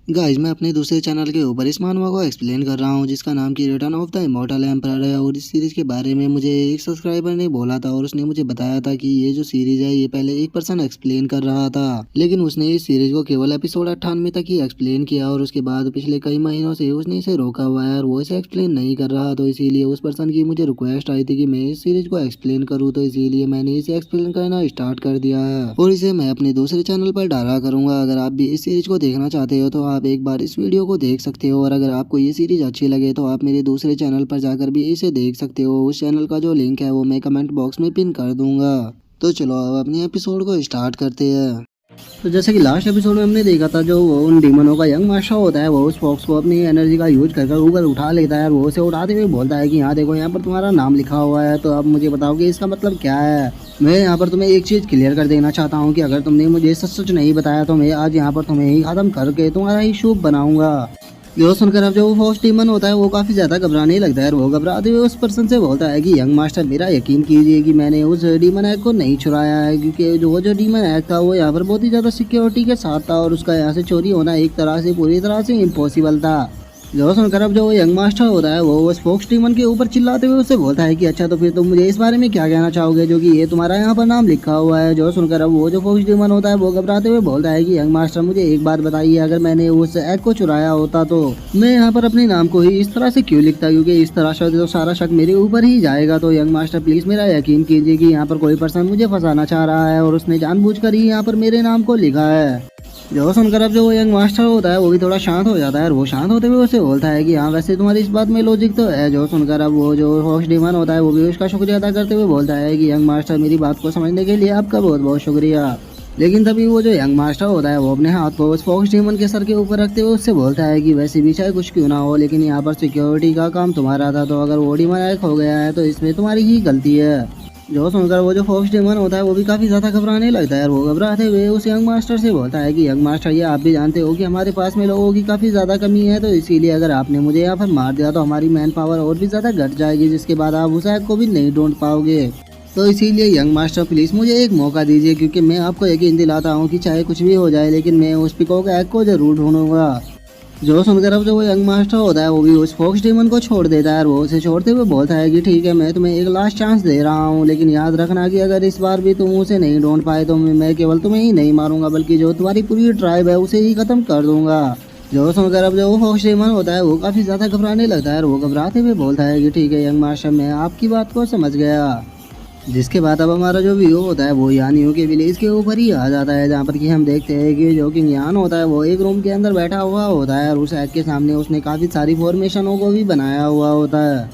Guys मैं अपने दूसरे चैनल के ऊपर इस मानवा को एक्सप्लेन कर रहा हूँ जिसका नाम की return of the immortal emperor है। और इस सीरीज के बारे में मुझे एक सब्सक्राइबर ने बोला था और उसने मुझे बताया था कि ये जो सीरीज है ये पहले एक पर्सन एक्सप्लेन कर रहा था, लेकिन उसने इस सीरीज को केवल एपिसोड 98 तक ही एक्सप्लेन किया और उसके बाद पिछले कई महीनों से उसने इसे रोका हुआ है और वो इसे एक्सप्लेन नहीं कर रहा। तो इसीलिए उस पर्सन की मुझे रिक्वेस्ट आई थी कि मैं इस सीरीज को एक्सप्लेन करूँ, तो इसीलिए मैंने इसे एक्सप्लेन करना स्टार्ट कर दिया है और इसे मैं अपने दूसरे चैनल पर डाला करूंगा। अगर आप भी इस सीरीज को देखना चाहते हो तो आप एक बार इस वीडियो को देख सकते हो और अगर आपको ये सीरीज अच्छी लगे तो आप मेरे दूसरे चैनल पर जाकर भी इसे देख सकते हो। उस चैनल का जो लिंक है वो मैं कमेंट बॉक्स में पिन कर दूंगा। तो चलो अब अपने एपिसोड को स्टार्ट करते हैं। तो जैसे कि लास्ट एपिसोड में हमने देखा था, जो वो उन डीमनों का यंग मास्टर होता है वो उस फॉक्स को अपनी एनर्जी का यूज कर ऊपर उठा लेता है और वो उसे उठाते हुए बोलता है कि यहाँ देखो, यहाँ पर तुम्हारा नाम लिखा हुआ है, तो अब मुझे बताओ कि इसका मतलब क्या है। मैं यहाँ पर तुम्हें एक चीज़ क्लियर कर देना चाहता हूँ कि अगर तुमने मुझे सच सच नहीं बताया तो मैं आज यहाँ पर तुम्हें ही खत्म करके तुम्हारा ही शुभ बनाऊंगा। यो सुनकर अब जो वो फॉक्स डीमन होता है वो काफी ज्यादा घबराने लगता है और वो घबराते हुए उस पर्सन से बोलता है कि यंग मास्टर, मेरा यकीन कीजिए कि मैंने उस डीमन एग को नहीं चुराया है, क्योंकि जो डीमन एग था वो यहाँ पर बहुत ही ज्यादा सिक्योरिटी के साथ था और उसका यहाँ से चोरी होना एक तरह से पूरी तरह से इम्पॉसिबल था। जो सुनकर अब जो वो यंग मास्टर होता है वो उस फोक्स डीमन के ऊपर चिल्लाते हुए उससे बोलता है कि अच्छा, तो फिर तुम मुझे इस बारे में क्या कहना चाहोगे जो कि ये तुम्हारा यहाँ पर नाम लिखा हुआ है। जो सुनकर अब वो जो फोक्स डीमन होता है वो घबराते हुए बोलता है कि यंग मास्टर, मुझे एक बात बताइए, अगर मैंने उस एग को चुराया होता तो मैं यहाँ पर अपने नाम को ही इस तरह से क्यों लिखता, क्योंकि इस तरह से तो सारा शक मेरे ऊपर ही जाएगा। तो यंग मास्टर प्लीज मेरा यकीन कीजिए कि यहाँ पर कोई पर्सन मुझे फंसाना चाह रहा है और उसने जानबूझकर ही यहाँ पर मेरे नाम को लिखा है। जो सुनकर अब जो वो यंग मास्टर होता है वो भी थोड़ा शांत हो जाता है और वो शांत होते हुए उसे बोलता है कि हाँ, वैसे तुम्हारी इस बात में लॉजिक तो है। जो सुनकर अब वो जो फॉक्स डीमन होता है वो भी उसका शुक्रिया अदा करते हुए बोलता है कि यंग मास्टर, मेरी बात को समझने के लिए आपका बहुत बहुत शुक्रिया। लेकिन तभी वो जो यंग मास्टर होता है वो अपने हाथ को उस फॉक्स डीमन के सर के ऊपर रखते हुए उससे बोलता है कि वैसे भी चाहे कुछ क्यों ना हो, लेकिन यहाँ पर सिक्योरिटी का काम तुम्हारा था, तो अगर वो डीमन हैक हो गया है तो इसमें तुम्हारी ही गलती है। जो सुनकर वो जो फॉक्स डीमन होता है वो भी काफी ज्यादा घबराने लगता है और वो घबराते हुए उस यंग मास्टर से बोलता है कि यंग मास्टर, ये आप भी जानते हो कि हमारे पास में लोगों की काफी ज्यादा कमी है, तो इसीलिए अगर आपने मुझे यहाँ पर मार दिया तो हमारी मैन पावर और भी ज्यादा घट जाएगी, जिसके बाद आप उस हैक को भी नहीं ढूंढ पाओगे। तो इसीलिए यंग मास्टर प्लीज मुझे एक मौका दीजिए, क्योंकि मैं आपको यकीन दिलाता हूँ कि चाहे कुछ भी हो जाए लेकिन मैं उस पिकॉक हैक को जरूर ढूंढूंगा। जो सुनकर अब जो वो यंग मास्टर होता है वो भी उस फॉक्स डीमन को छोड़ देता है और वो उसे छोड़ते हुए बोलता है कि ठीक है, मैं तुम्हें एक लास्ट चांस दे रहा हूँ, लेकिन याद रखना कि अगर इस बार भी तुम उसे नहीं ढूंढ पाए तो मैं केवल तुम्हें ही नहीं मारूंगा बल्कि जो तुम्हारी पूरी ट्राइब है उसे ही खत्म कर दूंगा। जो सुनकर अब जो वो फॉक्स डीमन होता है वो काफी ज्यादा घबराने लगता है और वो घबराते हुए बोलता है कि ठीक है यंग मास्टर, मैं आपकी बात को समझ गया। जिसके बाद अब हमारा जो व्यू होता है वो यानियों के विलेज के ऊपर ही आ जाता है, जहाँ पर कि हम देखते हैं कि जो किंग यान होता है वो एक रूम के अंदर बैठा हुआ होता है और उस एग के सामने उसने काफ़ी सारी फॉर्मेशनों को भी बनाया हुआ होता है।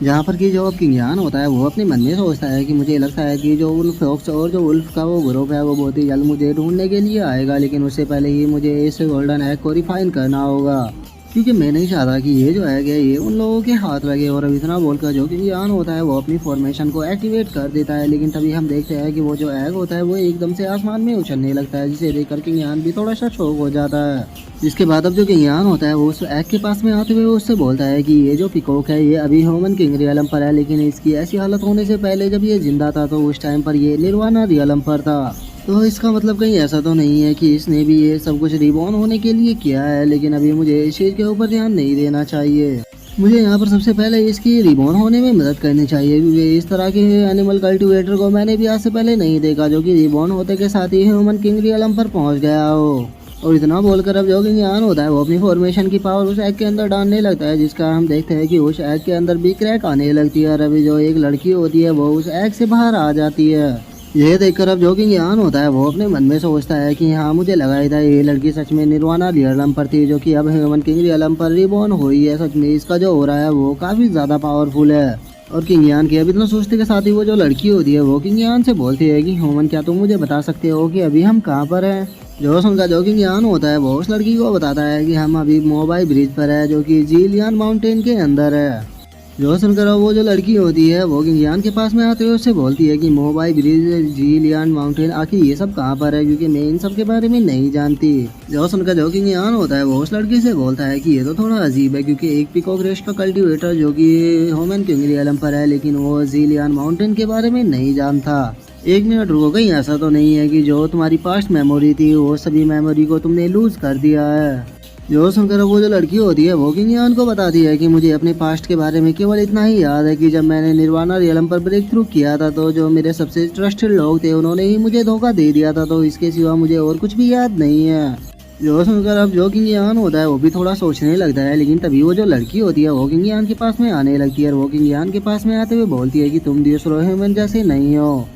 जहाँ पर कि जो किंग यान होता है वो अपने मन में सोचता है कि मुझे लगता है कि जो उन फॉक्स और जो वुल्फ का वो ग्रुप है वो बहुत ही जल्द मुझे ढूंढने के लिए आएगा, लेकिन उससे पहले ही मुझे इस गोल्डन एग को रिफाइन करना होगा, क्योंकि मैं नहीं चाहता कि ये जो एग है ये उन लोगों के हाथ लगे। और अब इतना बोलकर जो कि यान होता है वो अपनी फॉर्मेशन को एक्टिवेट कर देता है, लेकिन तभी हम देखते हैं कि वो जो एग होता है वो एकदम से आसमान में उछलने लगता है, जिसे देख कर किंग यान भी थोड़ा सा शॉक हो जाता है। जिसके बाद अब जो किंग यान होता है वो उस एग के पास में आते हुए उससे बोलता है कि ये जो पिकॉक है ये अभी ह्यूमन किंग रियलम पर है, लेकिन इसकी ऐसी हालत होने से पहले जब ये जिंदा था तो उस टाइम पर ये निर्वाणा रियलम पर था। तो इसका मतलब कहीं ऐसा तो नहीं है कि इसने भी ये सब कुछ रिबॉर्न होने के लिए किया है, लेकिन अभी मुझे इस चीज़ के ऊपर ध्यान नहीं देना चाहिए। मुझे यहाँ पर सबसे पहले इसकी रिबॉर्न होने में मदद करनी चाहिए, क्योंकि इस तरह के एनिमल कल्टीवेटर को मैंने भी आज से पहले नहीं देखा जो कि रिबॉर्न होते के साथ ही ह्यूमन किंग रियलम पर पहुँच गया हो। और इतना बोलकर अब जो किंग यान होता है वो अपनी फॉर्मेशन की पावर उस एग के अंदर डालने लगता है, जिसका हम देखते हैं कि उस एग के अंदर भी क्रैक आने लगती है और अभी जो एक लड़की होती है वो उस एग से बाहर आ जाती है। ये देखकर अब जो किंग यान होता है वो अपने मन में सोचता है कि हाँ, मुझे लगा था ये लड़की सच में निर्वाणा रियलम पर थी, जो कि अब ह्यूमन किंग रियलम पर रिबॉर्न हुई है। सच में इसका जो हो रहा है वो काफी ज्यादा पावरफुल है। और किंग यान के अब इतना सोचते के साथ ही वो जो लड़की होती है वो किंग यान से बोलती है कि ह्यूमन, क्या तुम मुझे बता सकते हो कि अभी हम कहाँ पर हैं। जो सुनकर जो किंग यान होता है वो उस लड़की को बताता है कि हम अभी मोबाइल ब्रिज पर है, जो कि जीलियान माउंटेन के अंदर है। जो सुनकर वो जो लड़की होती है वो किंग यान के पास में आते हुए उससे बोलती है कि मोबाइल ब्रिज, जीलियान माउंटेन, आखिर ये सब कहाँ पर है, क्योंकि मैं इन सब के बारे में नहीं जानती। जो सुनकर जो किंग यान होता है वो उस लड़की से बोलता है कि ये तो थोड़ा अजीब है, क्योंकि एक पिकॉक रेस का कल्टीवेटर जो कि ह्यूमन किंग रियलम पर है, लेकिन वो जीलियान माउंटेन के बारे में नहीं जानता। एक मिनट रुको, कहीं ऐसा तो नहीं है कि जो तुम्हारी पास्ट मेमोरी थी वो सभी मेमोरी को तुमने लूज कर दिया है। जो सुनकर वो जो लड़की होती है वो किंग यान को बताती है कि मुझे अपने पास्ट के बारे में केवल इतना ही याद है कि जब मैंने निर्वाणा रियलम पर ब्रेक थ्रू किया था तो जो मेरे सबसे ट्रस्टेड लोग थे उन्होंने ही मुझे धोखा दे दिया था, तो इसके सिवा मुझे और कुछ भी याद नहीं है। जो सुनकर अब जो किंग यान होता है वो भी थोड़ा सोचने लगता है, लेकिन तभी वो जो लड़की होती है वो किंग यान के पास में आने लगती है और वो किंग यान के पास में आते हुए बोलती है कि तुम दूसरों ह्यूमन जैसे नहीं हो।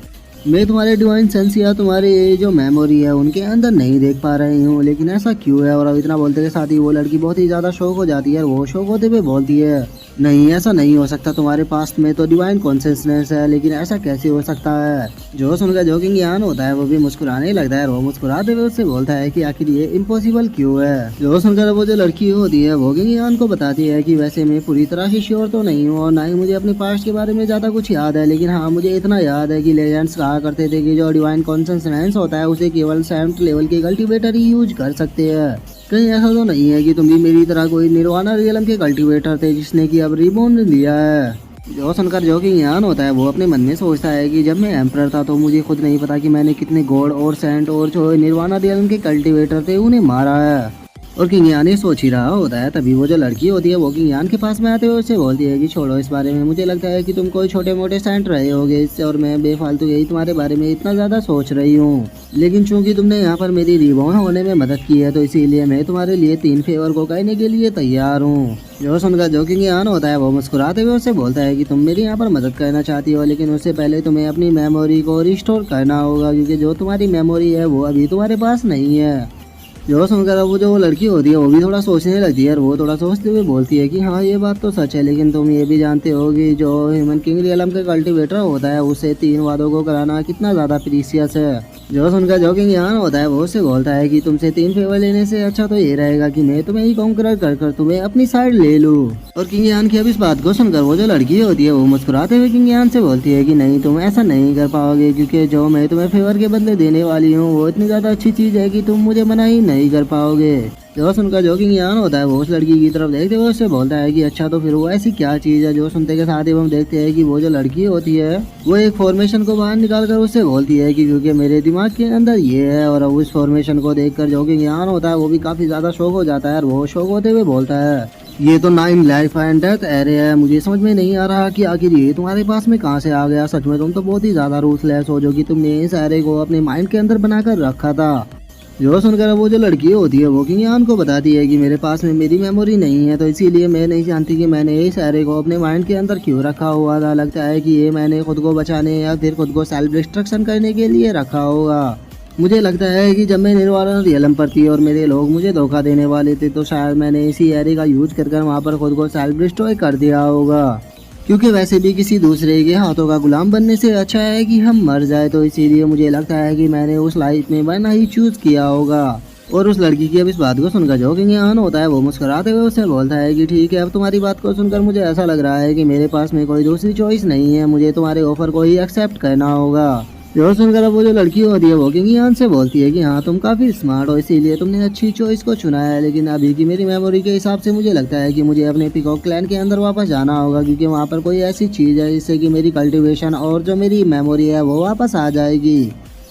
मैं तुम्हारे डिवाइन सेंस या तुम्हारे ये जो मेमोरी है उनके अंदर नहीं देख पा रही हूँ, लेकिन ऐसा क्यों है। और अब इतना बोलते के साथ ही वो लड़की बहुत ही ज़्यादा शौक हो जाती है और वो शौक होते हुए बोलती है नहीं, ऐसा नहीं हो सकता, तुम्हारे पास में तो डिवाइन कॉन्शियसनेस है, लेकिन ऐसा कैसे हो सकता है। जो सुनकर जो किंग यान होता है वो भी मुस्कुराने लगता है और वो मुस्कुराते हुए उससे बोलता है कि आखिर ये इम्पॉसिबल क्यों है। जो सुनकर वो जो लड़की होती है वो किंग यान को बताती है कि वैसे मैं पूरी तरह से श्योर तो नहीं हूँ और ना ही मुझे अपने पास्ट के बारे में ज्यादा कुछ याद है, लेकिन हाँ मुझे इतना याद है कि लेजेंड्स कहा करते थे कि जो डिवाइन कॉन्शियसनेस होता है उसे केवल 7th लेवल के कल्टीवेटर ही यूज कर सकते हैं। कहीं ऐसा तो नहीं है कि तुम भी मेरी तरह कोई निर्वाणा रियलम के कल्टीवेटर थे जिसने कि अब रिबॉर्न लिया है। जो सुनकर जो किंग यान होता है वो अपने मन में सोचता है कि जब मैं एम्परर था तो मुझे खुद नहीं पता कि मैंने कितने गॉड और सेंट और जो निर्वाणा रियलम के कल्टीवेटर थे उन्हें मारा है। और किंग यान ये सोच ही रहा होता है, तभी वो जो लड़की होती है वो किंग यान के पास में आते हुए उससे बोलती है कि छोड़ो इस बारे में, मुझे लगता है कि तुम कोई छोटे मोटे सेंट रहे होगे इससे और मैं बेफालतू यही तुम्हारे बारे में इतना ज्यादा सोच रही हूँ। लेकिन चूंकि तुमने यहाँ पर मेरी रिबॉर्न होने में मदद की है तो इसीलिए मैं तुम्हारे लिए 3 फेवर को कहने के लिए तैयार हूँ। जो सुनकर जो किंग यान होता है वो मुस्कुराते हुए उससे बोलता है कि तुम मेरी यहाँ पर मदद करना चाहती हो, लेकिन उससे पहले तुम्हें अपनी मेमोरी को रिस्टोर करना होगा क्योंकि जो तुम्हारी मेमोरी है वो अभी तुम्हारे पास नहीं है। जो सुनकर अब वो जो वो लड़की होती है वो भी थोड़ा सोचने लगती है और वो थोड़ा सोचते हुए बोलती है कि हाँ ये बात तो सच है, लेकिन तुम ये भी जानते हो कि जो ह्यूमन किंग रियलम का कल्टीवेटर होता है उसे 3 वादों को कराना कितना ज्यादा प्रीसियस है। जो सुनकर जो किंग यान होता है वो उससे बोलता है कि तुमसे 3 फेवर लेने से अच्छा तो ये रहेगा कि मैं तुम्हें ही कॉन्कर कर तुम्हें अपनी साइड ले लूँ। और किंग यान की अब इस बात को सुनकर वो जो लड़की होती है वो मुस्कुराते हुए किंग यान से बोलती है कि नहीं, तुम ऐसा नहीं कर पाओगे क्योंकि जो मैं तुम्हें फेवर के बदले देने वाली हूँ वो इतनी ज्यादा अच्छी चीज है कि तुम मुझे मना ही नहीं कर पाओगे। जो सुनकर जो किंग यान होता है वो उस लड़की की तरफ देखते हुए उससे बोलता है कि अच्छा तो फिर वो ऐसी क्या चीज है। जो सुनते के साथ ही हम देखते हैं कि वो जो लड़की होती है वो एक फॉर्मेशन को बाहर निकाल कर उससे बोलती है कि क्योंकि मेरे दिमाग के अंदर ये है। और अब उस फॉर्मेशन को देखकर जो किंग यान होता है वो भी काफी ज्यादा शौक हो जाता है और वो शौक होते हुए बोलता है ये तो 9 लाइफ एंड डेथ एरे है, मुझे समझ में नहीं आ रहा कि आखिर ये तुम्हारे पास में कहाँ से आ गया। सच में तुम तो बहुत ही ज्यादा रूथलेस हो जो कि तुमने इस एरे को अपने माइंड के अंदर बनाकर रखा था। जो सुनकर वो जो लड़की होती है वो किंग यान को बताती है कि मेरे पास में मेरी मेमोरी नहीं है तो इसीलिए मैं नहीं जानती कि मैंने इस एरे को अपने माइंड के अंदर क्यों रखा हुआ था। लगता है कि ये मैंने खुद को बचाने या फिर खुद को सेल्फ डिस्ट्रक्शन करने के लिए रखा होगा। मुझे लगता है कि जब मैं निर्वाणा रियलम पर थी और मेरे लोग मुझे धोखा देने वाले थे तो शायद मैंने इसी एरे का यूज कर वहाँ पर खुद को सेल्फ डिस्ट्रॉय कर दिया होगा, क्योंकि वैसे भी किसी दूसरे के हाथों का गुलाम बनने से अच्छा है कि हम मर जाए। तो इसीलिए मुझे लगता है कि मैंने उस लाइफ में मरना ही चूज किया होगा। और उस लड़की की अब इस बात को सुनकर जो किंग यान होता है वो मुस्कुराते हुए उससे बोलता है कि ठीक है, अब तुम्हारी बात को सुनकर मुझे ऐसा लग रहा है कि मेरे पास में कोई दूसरी चॉइस नहीं है, मुझे तुम्हारे ऑफर को ही एक्सेप्ट करना होगा। जो सुनकर अब वो जो लड़की होती है वो किंग यान से बोलती है कि हाँ तुम काफी स्मार्ट हो इसीलिए तुमने अच्छी चॉइस को चुना है, लेकिन अभी की मेरी मेमोरी के हिसाब से मुझे लगता है कि मुझे अपने पीकॉक क्लैन के अंदर वापस जाना होगा क्योंकि वहाँ पर कोई ऐसी चीज है जिससे कि मेरी कल्टीवेशन और जो मेरी मेमोरी है वो वापस आ जाएगी।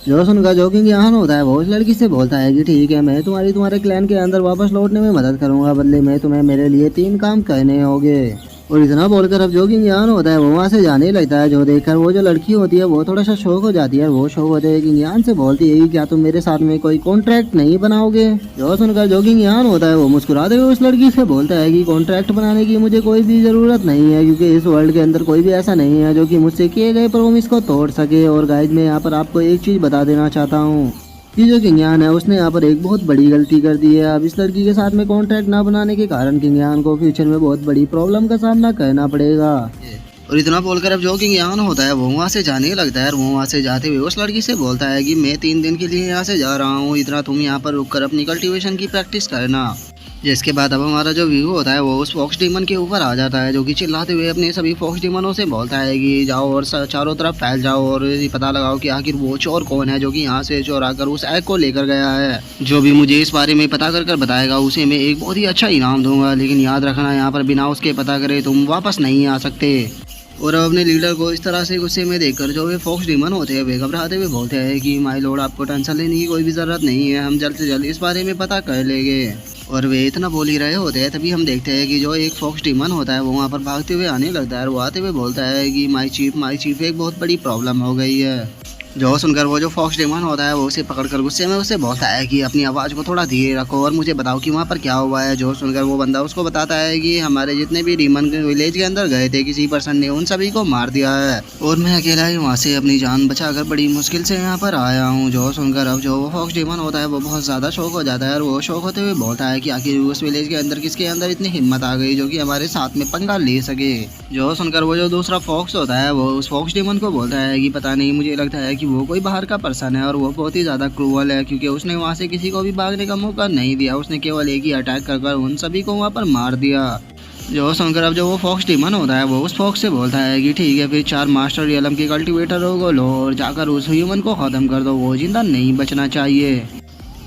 जो सुनकर जो किंग यान होता है वो उस लड़की से बोलता है कि ठीक है, मैं तुम्हारे क्लैन के अंदर वापस लौटने में मदद करूंगा, बदले में तुम्हें मेरे लिए 3 काम करने होंगे। और इतना बोलकर अब जो किंग यान होता है वो वहाँ से जाने लगता है। जो देखकर वो जो लड़की होती है वो थोड़ा सा शौक हो जाती है। वो शौक होते हुए किंग यान से बोलती है कि क्या तुम मेरे साथ में कोई कॉन्ट्रैक्ट नहीं बनाओगे। जो सुनकर जो किंग यान होता है वो मुस्कुराते हुए उस लड़की से बोलता है कि कॉन्ट्रैक्ट बनाने की मुझे कोई भी जरूरत नहीं है क्योंकि इस वर्ल्ड के अंदर कोई भी ऐसा नहीं है जो कि मुझसे किए गए प्रॉमिस को तोड़ सके। और गाइज मैं यहाँ पर आपको एक चीज बता देना चाहता हूँ कि जो किंग यान है उसने यहाँ पर एक बहुत बड़ी गलती कर दी है। अब इस लड़की के साथ में कॉन्ट्रैक्ट ना बनाने के कारण किंग यान को फ्यूचर में बहुत बड़ी प्रॉब्लम का सामना करना पड़ेगा। और इतना बोलकर अब जो किंग यान होता है वो वहाँ से जाने लगता है और वो वहाँ से जाते हुए उस लड़की से बोलता है कि मैं 3 दिन के लिए यहाँ से जा रहा हूँ, इतना तुम यहाँ पर रुक कर अपनी कल्टीवेशन की प्रैक्टिस करना। जिसके बाद अब हमारा जो व्यू होता है वो उस फॉक्स डीमन के ऊपर आ जाता है जो कि चिल्लाते हुए अपने सभी फॉक्स डीमनों से बोलता है कि जाओ और चारों तरफ फैल जाओ और ये पता लगाओ कि आखिर वो चोर कौन है जो कि यहाँ से चोरा कर उस एग को लेकर गया है। जो भी मुझे इस बारे में पता कर बताएगा उसे मैं एक बहुत ही अच्छा इनाम दूंगा, लेकिन याद रखना यहाँ पर बिना उसके पता करे तुम वापस नहीं आ सकते। और अब अपने लीडर को इस तरह से गुस्से में देखकर जो वे फॉक्स डीमन होते हैं वे घबराते हुए बोलते हैं कि माय लॉर्ड, आपको टेंशन लेने की कोई भी ज़रूरत नहीं है, हम जल्द से जल्द इस बारे में पता कर लेंगे। और वे इतना बोल ही रहे होते हैं तभी हम देखते हैं कि जो एक फॉक्स डीमन होता है वो वहाँ पर भागते हुए आने लगता है और वो आते हुए बोलता है कि माय चीफ एक बहुत बड़ी प्रॉब्लम हो गई है। जो सुनकर वो जो फॉक्स डेमन होता है वो उसे पकड़कर गुस्से में उसे बोलता है कि अपनी आवाज़ को थोड़ा धीरे रखो और मुझे बताओ कि वहाँ पर क्या हुआ है। जो सुनकर वो बंदा उसको बताता है कि हमारे जितने भी डीमन विलेज के अंदर गए थे किसी पर्सन ने उन सभी को मार दिया है और मैं अकेला ही वहाँ से अपनी जान बचाकर बड़ी मुश्किल से यहाँ पर आया हूँ। जो सुनकर अब जो वो फॉक्स डेमन होता है वो बहुत ज़्यादा शौक हो जाता है और वो शौक होते हुए बोलता है कि आखिर उस विलेज के अंदर किसके अंदर इतनी हिम्मत आ गई जो कि हमारे साथ में पंगा ले सके। जो सुनकर वो जो दूसरा फॉक्स होता है वो उस फॉक्स डेमन को बोलता है कि पता नहीं, मुझे लगता है कि वो कोई बाहर का पर्सन है और वो बहुत ही ज़्यादा क्रूअल है क्योंकि उसने वहाँ से किसी को भी भागने का मौका नहीं दिया, उसने केवल एक ही अटैक कर उन सभी को वहाँ पर मार दिया। जो सुनकर अब जो वो फॉक्स डीमन होता है वो उस फॉक्स से बोलता है कि ठीक है, फिर 4 मास्टर रियलम के कल्टीवेटरों को लो और जाकर उस ह्यूमन को ख़त्म कर दो, वो जिंदा नहीं बचना चाहिए।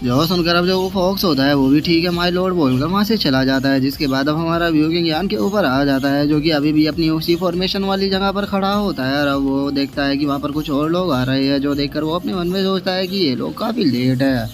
जो सुनकर अब जो वो फॉक्स होता है वो भी ठीक है माय लॉर्ड बोलकर वहाँ से चला जाता है। जिसके बाद अब हमारा व्यू किंग यान के ऊपर आ जाता है जो कि अभी भी अपनी उसी फॉर्मेशन वाली जगह पर खड़ा होता है और अब वो देखता है कि वहाँ पर कुछ और लोग आ रहे हैं। जो देखकर वो अपने मन में सोचता है कि ये लोग काफ़ी लेट है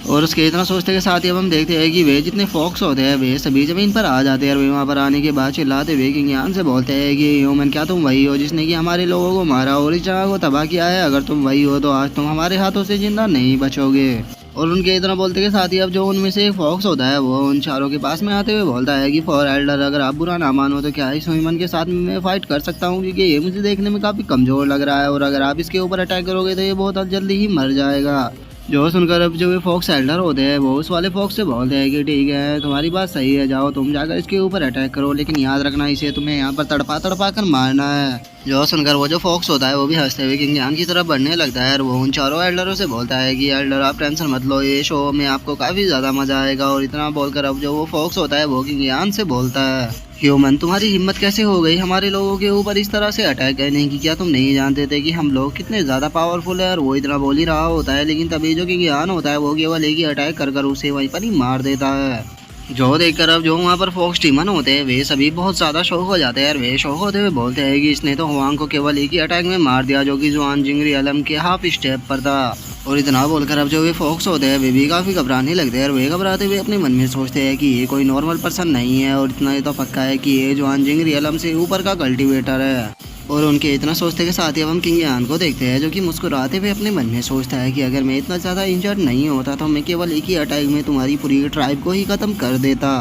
और उसके इतना सोचते के साथ ही अब हम देखते हैं कि वे जितने फॉक्स होते हैं वे सभी ज़मीन पर आ जाते हैं और वे वहाँ पर आने के बाद चिल्लाते हुए किंग यान से बोलते हैं कि ह्यूमन, क्या तुम वही हो जिसने कि हमारे लोगों को मारा और इस जगह को तबाह किया है? अगर तुम वही हो तो आज तुम हमारे हाथों से जिंदा नहीं बचोगे। और उनके इतना बोलते के साथ ही अब जो उनमें से एक फॉक्स होता है वो उन चारों के पास में आते हुए बोलता है कि फॉर एल्डर, अगर आप बुरा ना मानो तो क्या इस ह्यूमन के साथ में मैं फाइट कर सकता हूँ, क्योंकि ये मुझे देखने में काफ़ी कमज़ोर लग रहा है और अगर आप इसके ऊपर अटैक करोगे तो ये बहुत जल्दी ही मर जाएगा। जो सुनकर अब जो वे फॉक्स एल्डर होते हैं वो उस वाले फॉक्स से बोलते हैं कि ठीक है, तुम्हारी बात सही है, जाओ तुम जाकर इसके ऊपर अटैक करो, लेकिन याद रखना इसे तुम्हें यहाँ पर तड़पा तड़पा कर मारना है। जो सुनकर वो जो फॉक्स होता है वो भी हंसते हुए किंग यान की तरफ बढ़ने लगता है और वो उन चारों एल्डरों से बोलता है कि एल्डर, आप टेंशन मत लो, ये शो में आपको काफ़ी ज़्यादा मज़ा आएगा। और इतना बोलकर अब जो वो फॉक्स होता है वो किंग यान से बोलता है, ह्यूमन, तुम्हारी हिम्मत कैसे हो गई हमारे लोगों के ऊपर इस तरह से अटैक करने की? क्या तुम नहीं जानते थे कि हम लोग कितने ज़्यादा पावरफुल है? और वो इतना बोल ही रहा होता है लेकिन तभी जो किंग यान होता है वो केवल एक ही अटैक कर उसे वहीं पर ही मार देता है। जो देखकर अब जो वहाँ पर फॉक्स डीमन होते हैं वे सभी बहुत ज़्यादा शौक हो जाते हैं और वे शौक होते हुए बोलते हैं कि इसने तो हुआंग को केवल एक ही अटैक में मार दिया जो कि जुआन जिंगरी अलम के हाफ स्टेप पर था। और इतना बोलकर अब जो वे फॉक्स होते हैं वे भी काफ़ी घबराने लगते हैं और वे घबराते हुए अपने मन में सोचते हैं कि ये कोई नॉर्मल पर्सन नहीं है और इतना ही तो पक्का है कि ये जुआन जिंगरी अलम से ऊपर का कल्टीवेटर है। और उनके इतना सोचते के साथ ही अब हम किंग यान को देखते हैं जो कि मुस्कुराते हुए अपने मन में सोचता है कि अगर मैं इतना ज़्यादा इंजर्ड नहीं होता तो मैं केवल एक ही अटैक में तुम्हारी पूरी ट्राइब को ही ख़त्म कर देता।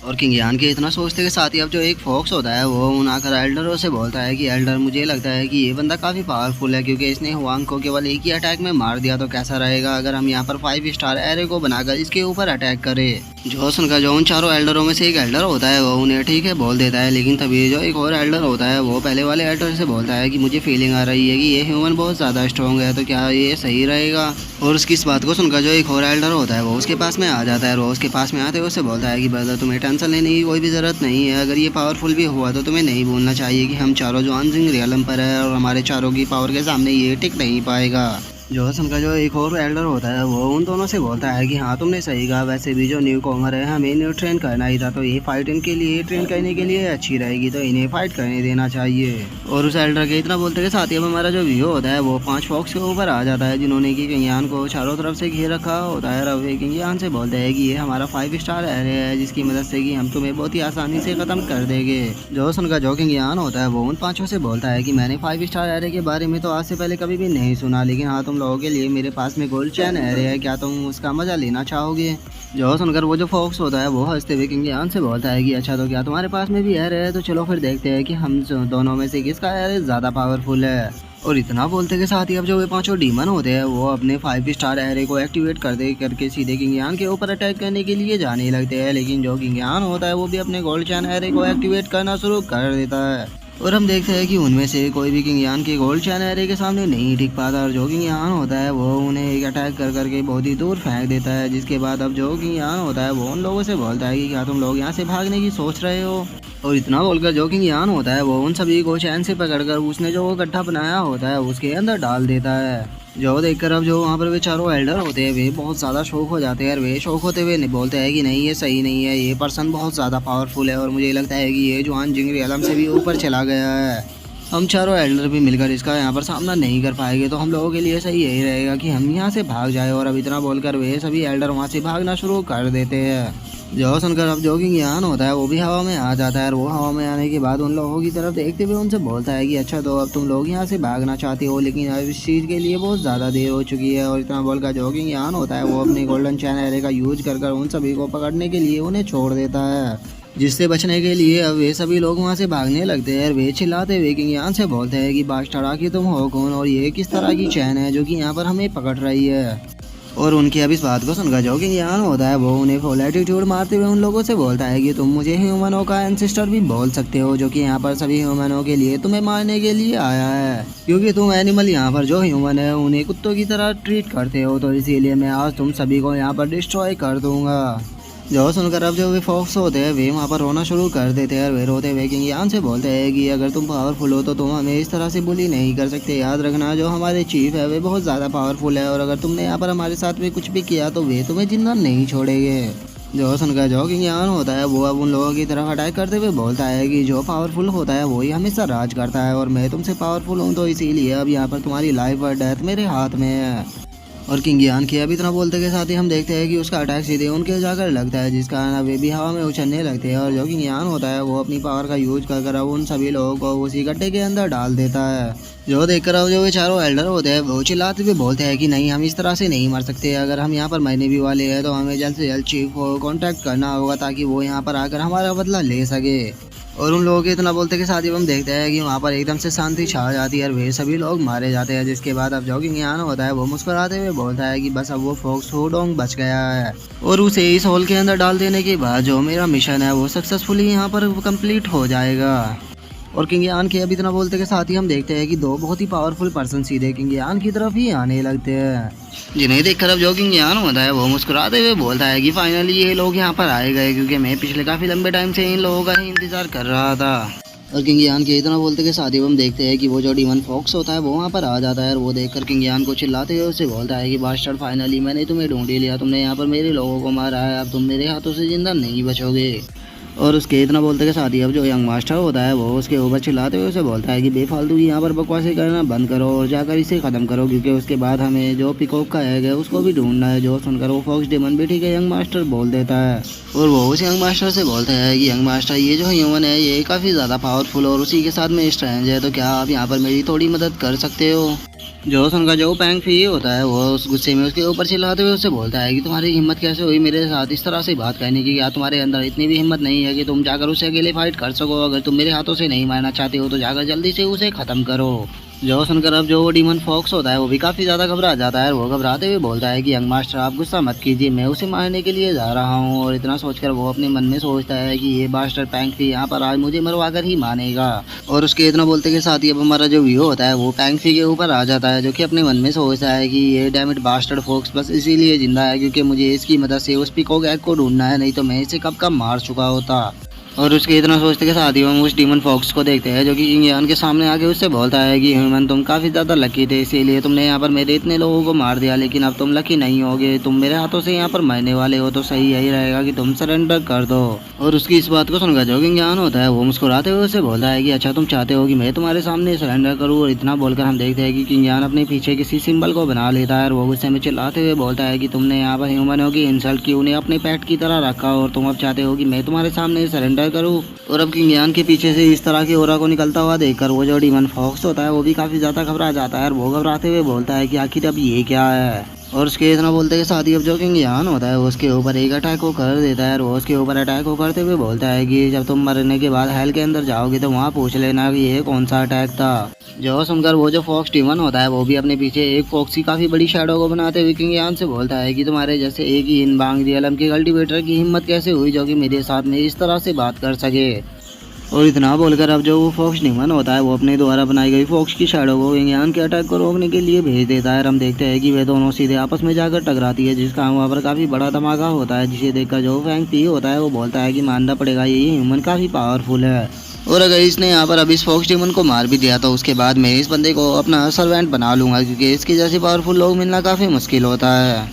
और किंग यान के इतना सोचते के साथ ही अब जो एक फॉक्स होता है वो उन आकर एल्डरों से बोलता है कि एल्डर, मुझे लगता है कि ये बंदा काफ़ी पावरफुल है क्योंकि इसने हुआंग को केवल एक ही अटैक में मार दिया, तो कैसा रहेगा अगर हम यहाँ पर 5 स्टार एरे को बनाकर इसके ऊपर अटैक करें। जो सुनकर जो उन चारों एल्डरों में से एक एल्डर होता है वो उन्हें ठीक है बोल देता है, लेकिन तभी जो एक और एल्डर होता है वो पहले वाले एल्डर से बोलता है कि मुझे फीलिंग आ रही है कि ये ह्यूमन बहुत ज़्यादा स्ट्रॉन्ग है, तो क्या ये सही रहेगा? और उसकी इस बात को सुनकर जो एक और एल्डर होता है वो उसके पास में आ जाता है और वो उसके पास में आते हुए उससे बोलता है कि ब्रदर, तुम्हें टेंशन लेने की कोई भी ज़रूरत नहीं है, अगर ये पावरफुल भी हुआ तो तुम्हें नहीं भूलना चाहिए कि हम चारों जो अनजिंग रियलम पर है और हमारे चारों की पावर के सामने ये टिक नहीं पाएगा। जो सुनकर जो एक और एल्डर होता है वो उन दोनों से बोलता है कि हाँ, तुमने सही कहा, वैसे भी जो न्यू कॉमर है हमें इन्हें ट्रेन करना ही था, तो ये फाइट इनके लिए ट्रेन करने के लिए अच्छी रहेगी, तो इन्हें फाइट करने देना चाहिए। और उस एल्डर के इतना बोलते के साथ ही अब हमारा जो व्यू होता है वो 5 फॉक्स के ऊपर आ जाता है जिन्होंने कि किंग यान को चारों तरफ से घेर रखा होता है। अब किंग यान से बोलते हैं कि ये हमारा 5 स्टार एरिया है जिसकी मदद से कि हम तुम्हें बहुत ही आसानी से ख़त्म कर देंगे। जो सुनकर जो किंग यान होता है वो उन 5 से बोलता है कि मैंने 5 स्टार एरिया के बारे में तो आज से पहले कभी भी नहीं सुना, लेकिन हाँ, तुम लोगों के लिए मेरे पास में गोल्ड चैन एरिया है, क्या तुम उसका मजा लेना चाहोगे? जो सुनकर वो जो फॉक्स होता है वो हंसते हुए किंग यान से बोलता है कि अच्छा, तो क्या तुम्हारे पास में भी एरिया है? तो चलो फिर देखते हैं कि हम दोनों में से किसका एरिया ज़्यादा पावरफुल है। और इतना बोलते के साथ ही अब जो वे 5 डीमन होते हैं वो अपने 5 स्टार एरे को एक्टिवेट करके सीधे किंग यान के ऊपर अटैक करने के लिए जाने लगते हैं, लेकिन जो किंग यान होता है वो भी अपने गोल्ड चैन एरे को एक्टिवेट करना शुरू कर देता है। और हम देखते हैं कि उनमें से कोई भी किंग यान के गोल्ड चैन एरे के सामने नहीं टिक पाता और जो किंग यान होता है वो उन्हें एक अटैक करके बहुत ही दूर फेंक देता है। जिसके बाद अब जो किंग यान होता है वो उन लोगों से बोलता है कि क्या तुम लोग यहाँ से भागने की सोच रहे हो? और इतना बोलकर जो किंग यान होता है वो उन सभी को चैन से पकड़कर उसने जो वो गड्ढा बनाया होता है उसके अंदर डाल देता है। जो देखकर अब जो वहाँ पर वे चारों एल्डर होते हैं वे बहुत ज़्यादा शौक हो जाते हैं और वे शौक होते हुए बोलते हैं कि नहीं, ये सही नहीं है, ये पर्सन बहुत ज़्यादा पावरफुल है और मुझे लगता है कि ये जुआन जिंगरी आलम से भी ऊपर चला गया है। हम चारों एल्डर भी मिलकर इसका यहाँ पर सामना नहीं कर पाएंगे, तो हम लोगों के लिए सही यही रहेगा कि हम यहाँ से भाग जाए। और अब इतना बोलकर वे सभी एल्डर वहाँ से भागना शुरू कर देते हैं। जो सुनकर अब जो किंग यान होता है वो भी हवा में आ जाता है, और वो हवा में आने के बाद उन लोगों की तरफ देखते हुए उनसे बोलता है कि अच्छा, तो अब तुम लोग यहाँ से भागना चाहते हो, लेकिन अब इस चीज़ के लिए बहुत ज़्यादा देर हो चुकी है। और इतना बोलकर जो किंग यान होता है वो अपने गोल्डन चैन एरे का यूज कर उन सभी को पकड़ने के लिए उन्हें छोड़ देता है, जिससे बचने के लिए अब वे सभी लोग वहाँ से भागने लगते हैं। वे चिल्लाते हुए किंग यान से बोलते हैं कि बादशाह आखिर तुम हो कौन, और ये किस तरह की चैन है जो कि यहाँ पर हमें पकड़ रही है। और उनकी अब इस बात को सुनकर जो किंग यान होता है वो उन्हें फुल एटीट्यूड मारते हुए उन लोगों से बोलता है कि तुम मुझे ह्यूमनों का एंसेस्टर भी बोल सकते हो, जो कि यहाँ पर सभी ह्यूमनों के लिए तुम्हें मारने के लिए आया है, क्योंकि तुम एनिमल यहाँ पर जो ह्यूमन है उन्हें कुत्तों की तरह ट्रीट करते हो, तो इसीलिए मैं आज तुम सभी को यहाँ पर डिस्ट्रॉय कर दूंगा। जो सुनकर अब जो वे फॉक्स होते हैं वे वहाँ पर रोना शुरू कर देते हैं, और वे रोते हुए किंग यान से बोलते हैं कि अगर तुम पावरफुल हो तो तुम हमें इस तरह से बुली नहीं कर सकते। याद रखना, जो हमारे चीफ है वे बहुत ज़्यादा पावरफुल है, और अगर तुमने यहाँ पर हमारे साथ में कुछ भी किया तो वे तुम्हें जिंदा नहीं छोड़ेंगे। जो सुनकर जो किंग यान होता है वो अब उन लोगों की तरफ अटैक करते हुए बोलता है कि जो पावरफुल होता है वही हमेशा राज करता है, और मैं तुमसे पावरफुल हूँ, तो इसीलिए अब यहाँ पर तुम्हारी लाइफ और डेथ मेरे हाथ में है। और किंग यान की अब इतना बोलते के साथ ही हम देखते हैं कि उसका अटैक सीधे उनके जाकर लगता है, जिस कारण वे भी हवा में उछलने लगते हैं। और जो किंग यान होता है वो अपनी पावर का यूज कर अब उन सभी लोगों को उसी गड्ढे के अंदर डाल देता है। जो देखकर अब जो वे चारों एल्डर होते हैं वो चिल्लाते हुए बोलते हैं कि नहीं, हम इस तरह से नहीं मर सकते। अगर हम यहाँ पर मरने भी वाले हैं तो हमें जल्द से जल्द चीफ को कॉन्टैक्ट करना होगा, ताकि वो यहाँ पर आकर हमारा बदला ले सके। और उन लोगों के इतना बोलते के साथ ही हम देखते हैं कि वहाँ पर एकदम से शांति छा जाती है, और वे सभी लोग मारे जाते हैं। जिसके बाद अब जो किंग यान होता है वो मुस्कुराते हुए बोलता है कि बस अब वो फॉक्स हुडोंग बच गया है, और उसे इस होल के अंदर डाल देने के बाद जो मेरा मिशन है वो सक्सेसफुली यहाँ पर कंप्लीट हो जाएगा। और किंग यान के अब इतना बोलते के साथ ही हम देखते हैं कि दो बहुत ही पावरफुल पर्सन सीधे किंग यान की तरफ ही आने लगते हैं, जिन्हें देखकर अब जो किंग यान होता है वो मुस्कुराते हुए बोलता है कि फाइनली ये लोग यहाँ पर आए गए, क्योंकि मैं पिछले काफ़ी लंबे टाइम से इन लोगों का ही इंतजार कर रहा था। और किंग यान के इतना बोलते के साथ ही हम देखते हैं कि वो जो डीमन फॉक्स होता है वो वहाँ पर आ जाता है, और वो देखकर किंग यान को चिल्लाते हुए उसे बोलता है कि बादशाह फाइनली मैंने तुम्हें ढूंढ लिया, तुमने यहाँ पर मेरे लोगों को मारा है, अब तुम मेरे हाथों से जिंदा नहीं बचोगे। और उसके इतना बोलते के साथ ही अब जो यंग मास्टर होता है वो उसके ऊपर चिल्लाते हुए उसे बोलता है कि बेफालतू की यहाँ पर बकवासें करना बंद करो और जाकर इसे ख़त्म करो, क्योंकि उसके बाद हमें जो पिकॉक का एग है उसको भी ढूंढना है। जो सुनकर वो फॉक्स डेमन भी ठीक है यंग मास्टर बोल देता है, और वो उस यंग मास्टर से बोलता है कि यंग मास्टर, ये जो ह्यूमन है ये काफ़ी ज़्यादा पावरफुल और उसी के साथ में स्ट्रेंज है, तो क्या आप यहाँ पर मेरी थोड़ी मदद कर सकते हो। जो सुनकर जो पैंग फी होता है वो उस गुस्से में उसके ऊपर चिल्लाते हुए उससे बोलता है कि तुम्हारी हिम्मत कैसे हुई मेरे साथ इस तरह से बात करने की, क्या तुम्हारे अंदर इतनी भी हिम्मत नहीं है कि तुम जाकर उसे अकेले फाइट कर सको। अगर तुम मेरे हाथों से नहीं मारना चाहते हो तो जाकर जल्दी से उसे ख़त्म करो। जो सुनकर अब जो डीमन फॉक्स होता है वो भी काफ़ी ज़्यादा घबरा जाता है, और वो घबराते हुए बोलता है कि यंग मास्टर आप गुस्सा मत कीजिए, मैं उसे मारने के लिए जा रहा हूँ। और इतना सोचकर वो अपने मन में सोचता है कि ये बास्टर पैंग फी यहाँ पर आज मुझे मरवा कर ही मानेगा। और उसके इतना बोलते के साथ ही अब हमारा जो व्यू होता है वो पैंग फी के ऊपर आ जाता है, जो कि अपने मन में सोचता है कि ये डैमिट बास्टर फॉक्स बस इसीलिए जिंदा है क्योंकि मुझे इसकी मदद से उस पिकॉक एग को ढूंढना है, नहीं तो मैं इसे कब का मार चुका होता। और उसके इतना सोचते के साथ ही हम उस डीमन फॉक्स को देखते हैं जो कि किंग यान के सामने आके उससे बोलता है कि ह्यूमन तुम काफ़ी ज़्यादा लकी थे, इसीलिए तुमने यहाँ पर मेरे इतने लोगों को मार दिया, लेकिन अब तुम लकी नहीं होगे, तुम मेरे हाथों से यहाँ पर मरने वाले हो, तो सही यही रहेगा कि तुम सरेंडर कर दो। और उसकी इस बात को सुनकर जो किंग यान होता है वो मुस्कुराते हुए उससे बोलता है कि अच्छा तुम चाहते हो कि मैं तुम्हारे सामने सरेंडर करूँ। और इतना बोलकर हम देखते हैं कि किंग यान अपने पीछे किसी सिंबल को बना लेता है, और वो गुस्से में चिल्लाते हुए बोलता है कि तुमने यहाँ पर ह्यूमनों की इंसल्ट की, उन्हें अपने पेट की तरह रखा, और तुम अब चाहते हो कि मैं तुम्हारे सामने सरेंडर करूँ। और अब किंग यान के पीछे से इस तरह की ओरा को निकलता हुआ देखकर वो जो डीमन फॉक्स होता है वो भी काफ़ी ज़्यादा घबरा जाता है, और वो घबराते हुए बोलता है कि आखिर अब ये क्या है। और उसके इतना बोलते के साथ ही अब जो किंग यान होता है वो उसके ऊपर एक अटैक को कर देता है, और वो उसके ऊपर अटैक को करते हुए बोलता है कि जब तुम मरने के बाद हेल के अंदर जाओगे तो वहाँ पूछ लेना कि ये कौन सा अटैक था। जो सुनकर वो जो फॉक्स डीमन होता है वो भी अपने पीछे एक फॉक्स की काफ़ी बड़ी शैडो को बनाते हुए किंग यान से बोलता है कि तुम्हारे जैसे एक ही इन बांग रियलम के कल्टीवेटर की हिम्मत कैसे हुई जो कि मेरे साथ में इस तरह से बात कर सके। और इतना बोलकर अब जो वो फॉक्स डीमन होता है वो अपने द्वारा बनाई गई फॉक्स की शैडो को किंग यान के अटैक को रोकने के लिए भेज देता है। हम देखते हैं कि वे दोनों सीधे आपस में जाकर टकराती है, जिसका वहाँ पर काफ़ी बड़ा धमाका होता है, जिसे देखकर जो फैंग पी होता है वो बोलता है कि मानना पड़ेगा ये ह्यूमन काफ़ी पावरफुल है, और अगर इसने यहाँ पर अब इस फॉक्स डीमन को मार भी दिया तो उसके बाद मैं इस बंदे को अपना सर्वेंट बना लूँगा, क्योंकि इसके जैसे पावरफुल लोग मिलना काफ़ी मुश्किल होता है।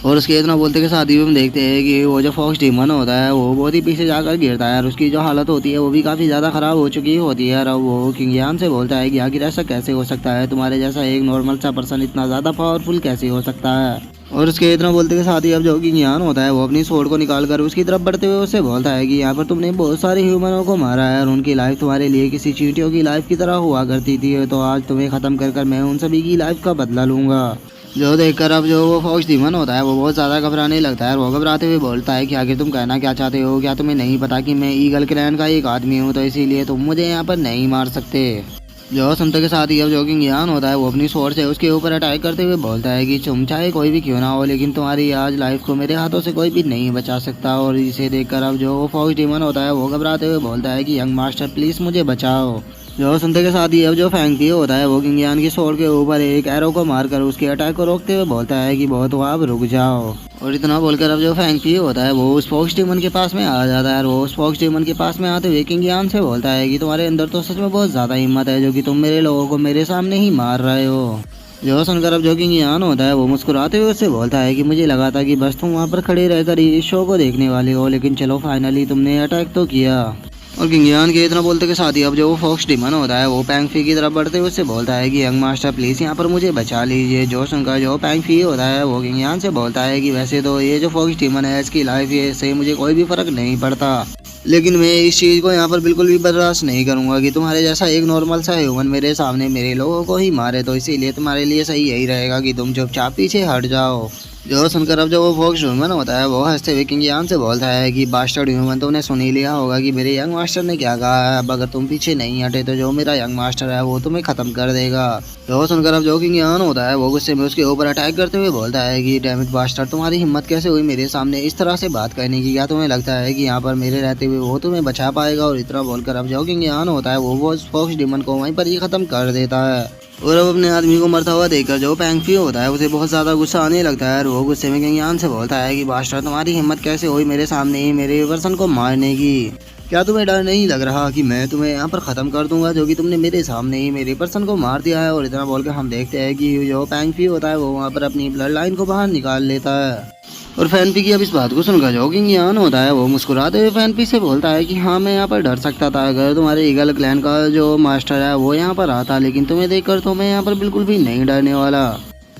और उसके इतना बोलते के साथ ही हम देखते हैं कि वो जो फॉक्स डीमन होता है वो बहुत ही पीछे जाकर गिरता है और उसकी जो हालत होती है वो भी काफ़ी ज़्यादा ख़राब हो चुकी होती है। और अब वो किंग यान से बोलता है कि आखिर ऐसा कैसे हो सकता है, तुम्हारे जैसा एक नॉर्मल सा पर्सन इतना ज़्यादा पावरफुल कैसे हो सकता है। और उसके इतना बोलते के साथ ही अब जो किंग यान होता है वो अपनी स्वॉर्ड को निकाल कर उसकी तरफ बढ़ते हुए उससे बोलता है कि यहाँ पर तुमने बहुत सारे ह्यूमनों को मारा है और उनकी लाइफ तुम्हारे लिए किसी चींटियों की लाइफ की तरह हुआ करती थी, तो आज तुम्हें ख़त्म कर मैं उन सभी की लाइफ का बदला लूँगा। जो देखकर अब जो वो फॉक्स डीमन होता है वो बहुत ज़्यादा घबराने लगता है और वो घबराते हुए बोलता है कि आखिर तुम कहना क्या चाहते हो, क्या तुम्हें नहीं पता कि मैं ईगल क्लैन का एक आदमी हूँ, तो इसीलिए तुम मुझे यहाँ पर नहीं मार सकते। जो सुनते के साथ ही अब जो किंग यान होता है वो अपनी स्वॉर्ड से उसके ऊपर अटैक करते हुए बोलता है कि तुम चाहे कोई भी क्यों ना हो, लेकिन तुम्हारी आज लाइफ को मेरे हाथों से कोई भी नहीं बचा सकता। और इसे देखकर अब जो वो फॉक्स डीमन होता है वो घबराते हुए बोलता है कि यंग मास्टर प्लीज़ मुझे बचाओ। जो सुनते के साथ ही अब जो फैंग पी होता है वो किंग यान की स्वॉर्ड के ऊपर एक एरो को मारकर उसके अटैक को रोकते हुए बोलता है कि बहुत हुआ, अब रुक जाओ। और इतना बोलकर अब जो फैंग पी होता है वो उस फॉक्स डीमन के पास में आ जाता है और वो उस फॉक्स डीमन के पास में आते हुए किंग यान से बोलता है कि तुम्हारे अंदर तो सच में बहुत ज़्यादा हिम्मत है जो कि तुम मेरे लोगों को मेरे सामने ही मार रहे हो। जो सुनकर अब जो किंग यान होता है वो मुस्कुराते हुए उससे बोलता है कि मुझे लगा था कि बस तुम वहाँ पर खड़े रहकर इस शो को देखने वाले हो, लेकिन चलो फाइनली तुमने अटैक तो किया। और किंग यान के इतना बोलते के साथ ही अब जो वो फॉक्स डीमन होता है वो पैंग फी की तरफ बढ़ते हुए उससे बोलता है कि यंग मास्टर प्लीज़ यहाँ पर मुझे बचा लीजिए। जो सुनकर जो पैंग फी होता है वो किंग यान से बोलता है कि वैसे तो ये जो फॉक्स डीमन है इसकी लाइफ ये से मुझे कोई भी फ़र्क नहीं पड़ता, लेकिन मैं इस चीज़ को यहाँ पर बिल्कुल भी बर्दाश्त नहीं करूँगा कि तुम्हारे जैसा एक नॉर्मल सा ह्यूमन मेरे सामने मेरे लोगों को ही मारे, तो इसीलिए तुम्हारे लिए सही यही रहेगा कि तुम चुपचाप पीछे हट जाओ। जो सुनकर अब जो वो फॉक्स ह्यूमन होता है वो हंसते हुए किंग यान से बोलता है कि बास्टर्ड ह्यूमन, तुमने सुन ही लिया होगा कि मेरे यंग मास्टर ने क्या कहा है, अब अगर तुम पीछे नहीं हटे तो जो मेरा यंग मास्टर है वो तुम्हें ख़त्म कर देगा। जो सुनकर अब जो किंग यान होता है वो गुस्से में उसके ऊपर अटैक करते हुए बोलता है कि डैम इट बास्टर्ड, तुम्हारी हिम्मत कैसे हुई मेरे सामने इस तरह से बात करने की, क्या तुम्हें लगता है कि यहाँ पर मेरे रहते हुए वो तुम्हें बचा पाएगा। और इतना बोलकर अब जो किंग यान होता है वो फॉक्स डीमन को वहीं पर ही ख़त्म कर देता है। और अब अपने आदमी को मरता हुआ देखकर जो पैंग फी होता है उसे बहुत ज़्यादा गुस्सा आने लगता है और वो गुस्से में किंग यान से बोलता है कि बास्टर, तुम्हारी हिम्मत कैसे हुई मेरे सामने ही मेरे पर्सन को मारने की, क्या तुम्हें डर नहीं लग रहा कि मैं तुम्हें यहाँ पर ख़त्म कर दूंगा जो कि तुमने मेरे सामने ही मेरे पर्सन को मार दिया है। और इतना बोलकर हम देखते हैं कि जो पैंग फी होता है वो वहाँ पर अपनी ब्लड लाइन को बाहर निकाल लेता है। और फैनपी की अब इस बात को सुनकर जो किंग यान होता है वो मुस्कुराते हुए फैनपी से बोलता है कि हाँ, मैं यहाँ पर डर सकता था अगर तुम्हारे ईगल क्लैन का जो मास्टर है वो यहाँ पर आता, लेकिन तुम्हें देखकर तो मैं यहाँ पर बिल्कुल भी नहीं डरने वाला।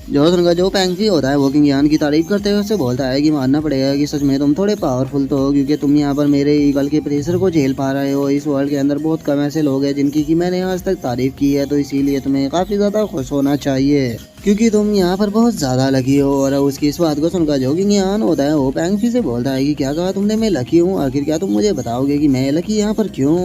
जो सुनकर जो पैंगफी होता है वो किंग यान की तारीफ करते हुए उससे बोलता है कि मानना पड़ेगा कि सच में तुम थोड़े पावरफुल तो हो, क्योंकि तुम यहाँ पर मेरे ईगल के प्रेशर को झेल पा रहे हो। इस वर्ल्ड के अंदर बहुत कम ऐसे लोग हैं जिनकी कि मैंने आज तक तारीफ की है, तो इसीलिए तुम्हें काफ़ी ज़्यादा खुश होना चाहिए क्योंकि तुम यहाँ पर बहुत ज़्यादा लकी हो। और उसकी इस बात को सुनकर जो किंग यान होता है वो पैंगफी से बोलता है कि क्या कहा तुमने, मैं लकी हूँ, आखिर क्या तुम मुझे बताओगे कि मैं लकी यहाँ पर क्यों।